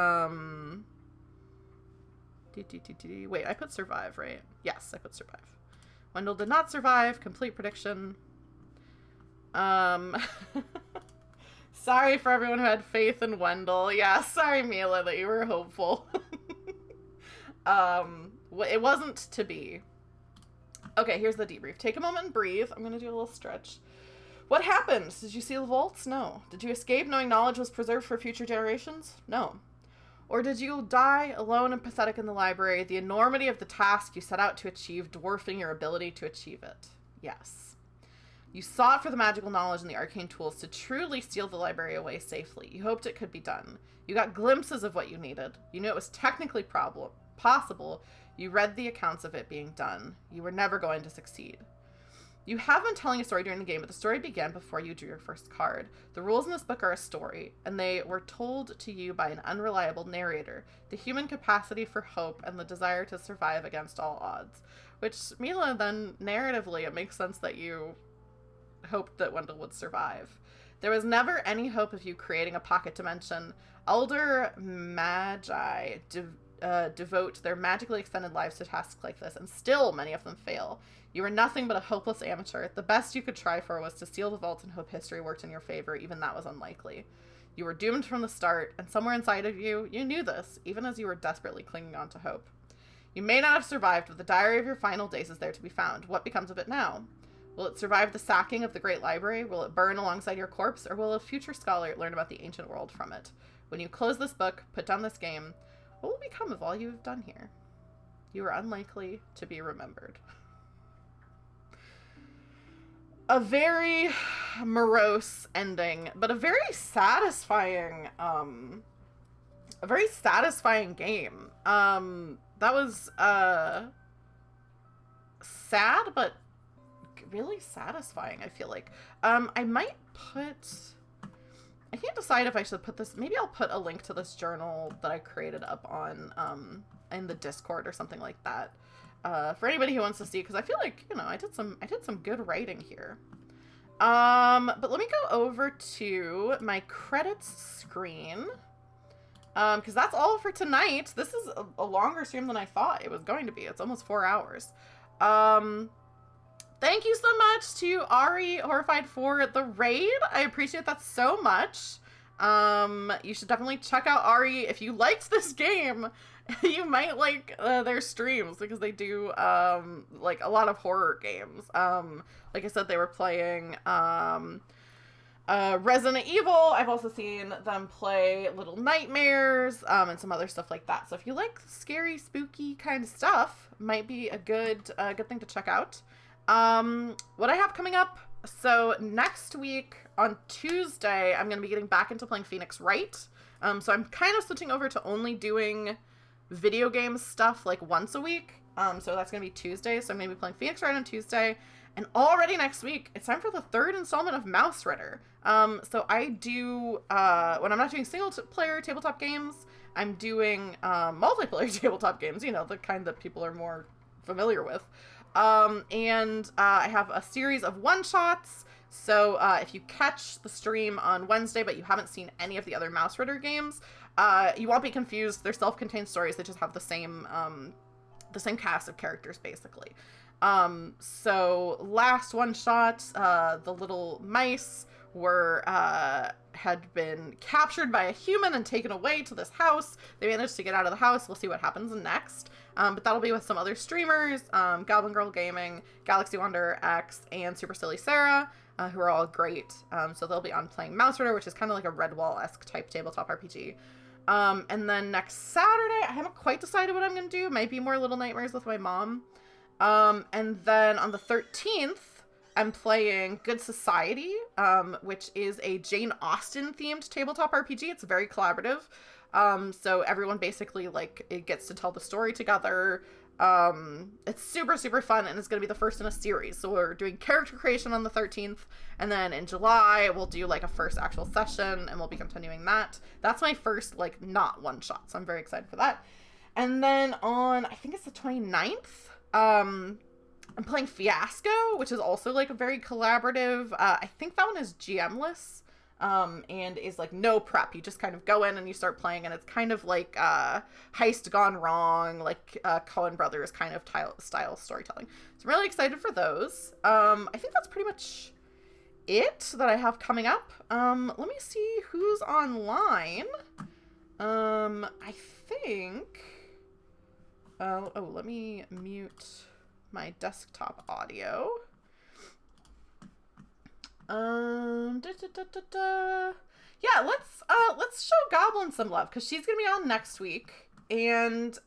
I put survive, right? Yes, I put survive. Wendell did not survive. Complete prediction. Sorry for everyone who had faith in Wendell. Yeah, sorry, Mila, that you were hopeful. It wasn't to be. Okay, here's the debrief. Take a moment and breathe. I'm gonna do a little stretch. What happened? Did you seal the vaults? No. Did you escape knowing knowledge was preserved for future generations? No. Or did you die alone and pathetic in the library, the enormity of the task you set out to achieve dwarfing your ability to achieve it? Yes. You sought for the magical knowledge and the arcane tools to truly steal the library away safely. You hoped it could be done. You got glimpses of what you needed. You knew it was technically possible. You read the accounts of it being done. You were never going to succeed. You have been telling a story during the game, but the story began before you drew your first card. The rules in this book are a story, and they were told to you by an unreliable narrator. The human capacity for hope and the desire to survive against all odds. Which, Mila, then, narratively, it makes sense that you hoped that Wendell would survive. There was never any hope of you creating a pocket dimension. Elder Magi devote their magically extended lives to tasks like this, and still many of them fail. You were nothing but a hopeless amateur. The best you could try for was to seal the vault and hope history worked in your favor. Even that was unlikely. You were doomed from the start, and somewhere inside of you, you knew this, even as you were desperately clinging on to hope. You may not have survived, but the diary of your final days is there to be found. What becomes of it now? Will it survive the sacking of the Great Library? Will it burn alongside your corpse? Or will a future scholar learn about the ancient world from it? When you close this book, put down this game, what will become of all you have done here? You are unlikely to be remembered. A very morose ending, but a very satisfying game. That was sad, but really satisfying, I feel like. I might put... I can't decide if I should put this... Maybe I'll put a link to this journal that I created up on in the Discord or something like that. For anybody who wants to see, because I feel like, you know, I did some good writing here. But let me go over to my credits screen. Because that's all for tonight. This is a longer stream than I thought it was going to be. It's almost 4 hours. Thank you so much to Ari Horrified for the raid. I appreciate that so much. You should definitely check out Ari. If you liked this game, you might like their streams, because they do like a lot of horror games. Like I said, they were playing Resident Evil. I've also seen them play Little Nightmares and some other stuff like that. So if you like scary, spooky kind of stuff, might be a good thing to check out. What I have coming up, so next week on Tuesday, I'm going to be getting back into playing Phoenix Wright. So I'm kind of switching over to only doing video game stuff like once a week. So that's going to be Tuesday. So I'm going to be playing Phoenix Wright on Tuesday. And already next week, it's time for the third installment of Mouse Ritter. So I do, when I'm not doing single player tabletop games, I'm doing multiplayer tabletop games, you know, the kind that people are more familiar with. And I have a series of one-shots. So if you catch the stream on Wednesday, but you haven't seen any of the other Mouse Ritter games, you won't be confused. They're self-contained stories. They just have the same cast of characters, basically. So last one-shot, the little mice had been captured by a human and taken away to this house. They managed to get out of the house. We'll see what happens next. But that'll be with some other streamers, Goblin Girl Gaming, Galaxy Wanderer X, and Super Silly Sarah, who are all great. So they'll be on playing Mouse Ritter, which is kind of like a Redwall-esque type tabletop RPG. And then next Saturday, I haven't quite decided what I'm going to do. Might be more Little Nightmares with my mom. And then on the 13th, I'm playing Good Society, which is a Jane Austen themed tabletop RPG. It's very collaborative. So everyone basically, like, it gets to tell the story together. It's super, super fun, and it's going to be the first in a series. So we're doing character creation on the 13th, and then in July, we'll do, like, a first actual session, and we'll be continuing that. That's my first, like, not one-shot, so I'm very excited for that. And then on, I think it's the 29th, I'm playing Fiasco, which is also, like, a very collaborative, I think that one is GM-less, and is, like, no prep. You just kind of go in and you start playing, and it's kind of like, Heist Gone Wrong, like, Coen Brothers kind of style storytelling. So I'm really excited for those. I think that's pretty much it that I have coming up. Let me see who's online. I think, let me mute my desktop audio. Yeah, let's show Goblin some love, because she's gonna be on next week, and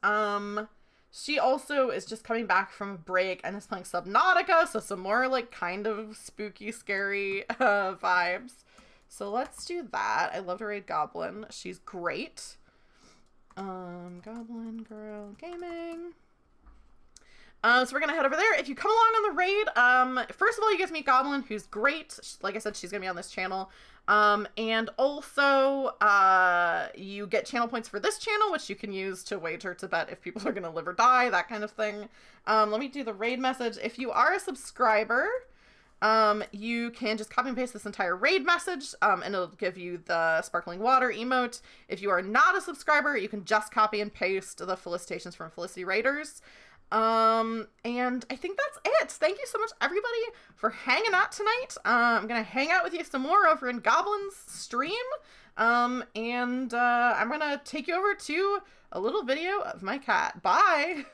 she also is just coming back from a break and is playing Subnautica, so some more, like, kind of spooky, scary vibes. So let's do that. I love to raid Goblin. She's great. Goblin Girl Gaming. So we're gonna head over there. If you come along on the raid, first of all, you get to meet Goblin, who's great. Like I said, she's gonna be on this channel. And also, you get channel points for this channel, which you can use to wager to bet if people are gonna live or die, that kind of thing. Let me do the raid message. If you are a subscriber, You can just copy and paste this entire raid message, and it'll give you the sparkling water emote. If you are not a subscriber, you can just copy and paste the felicitations from Felicity Raiders. And I think that's it. Thank you so much, everybody, for hanging out tonight. I'm gonna hang out with you some more over in Goblin's stream. I'm gonna take you over to a little video of my cat. Bye!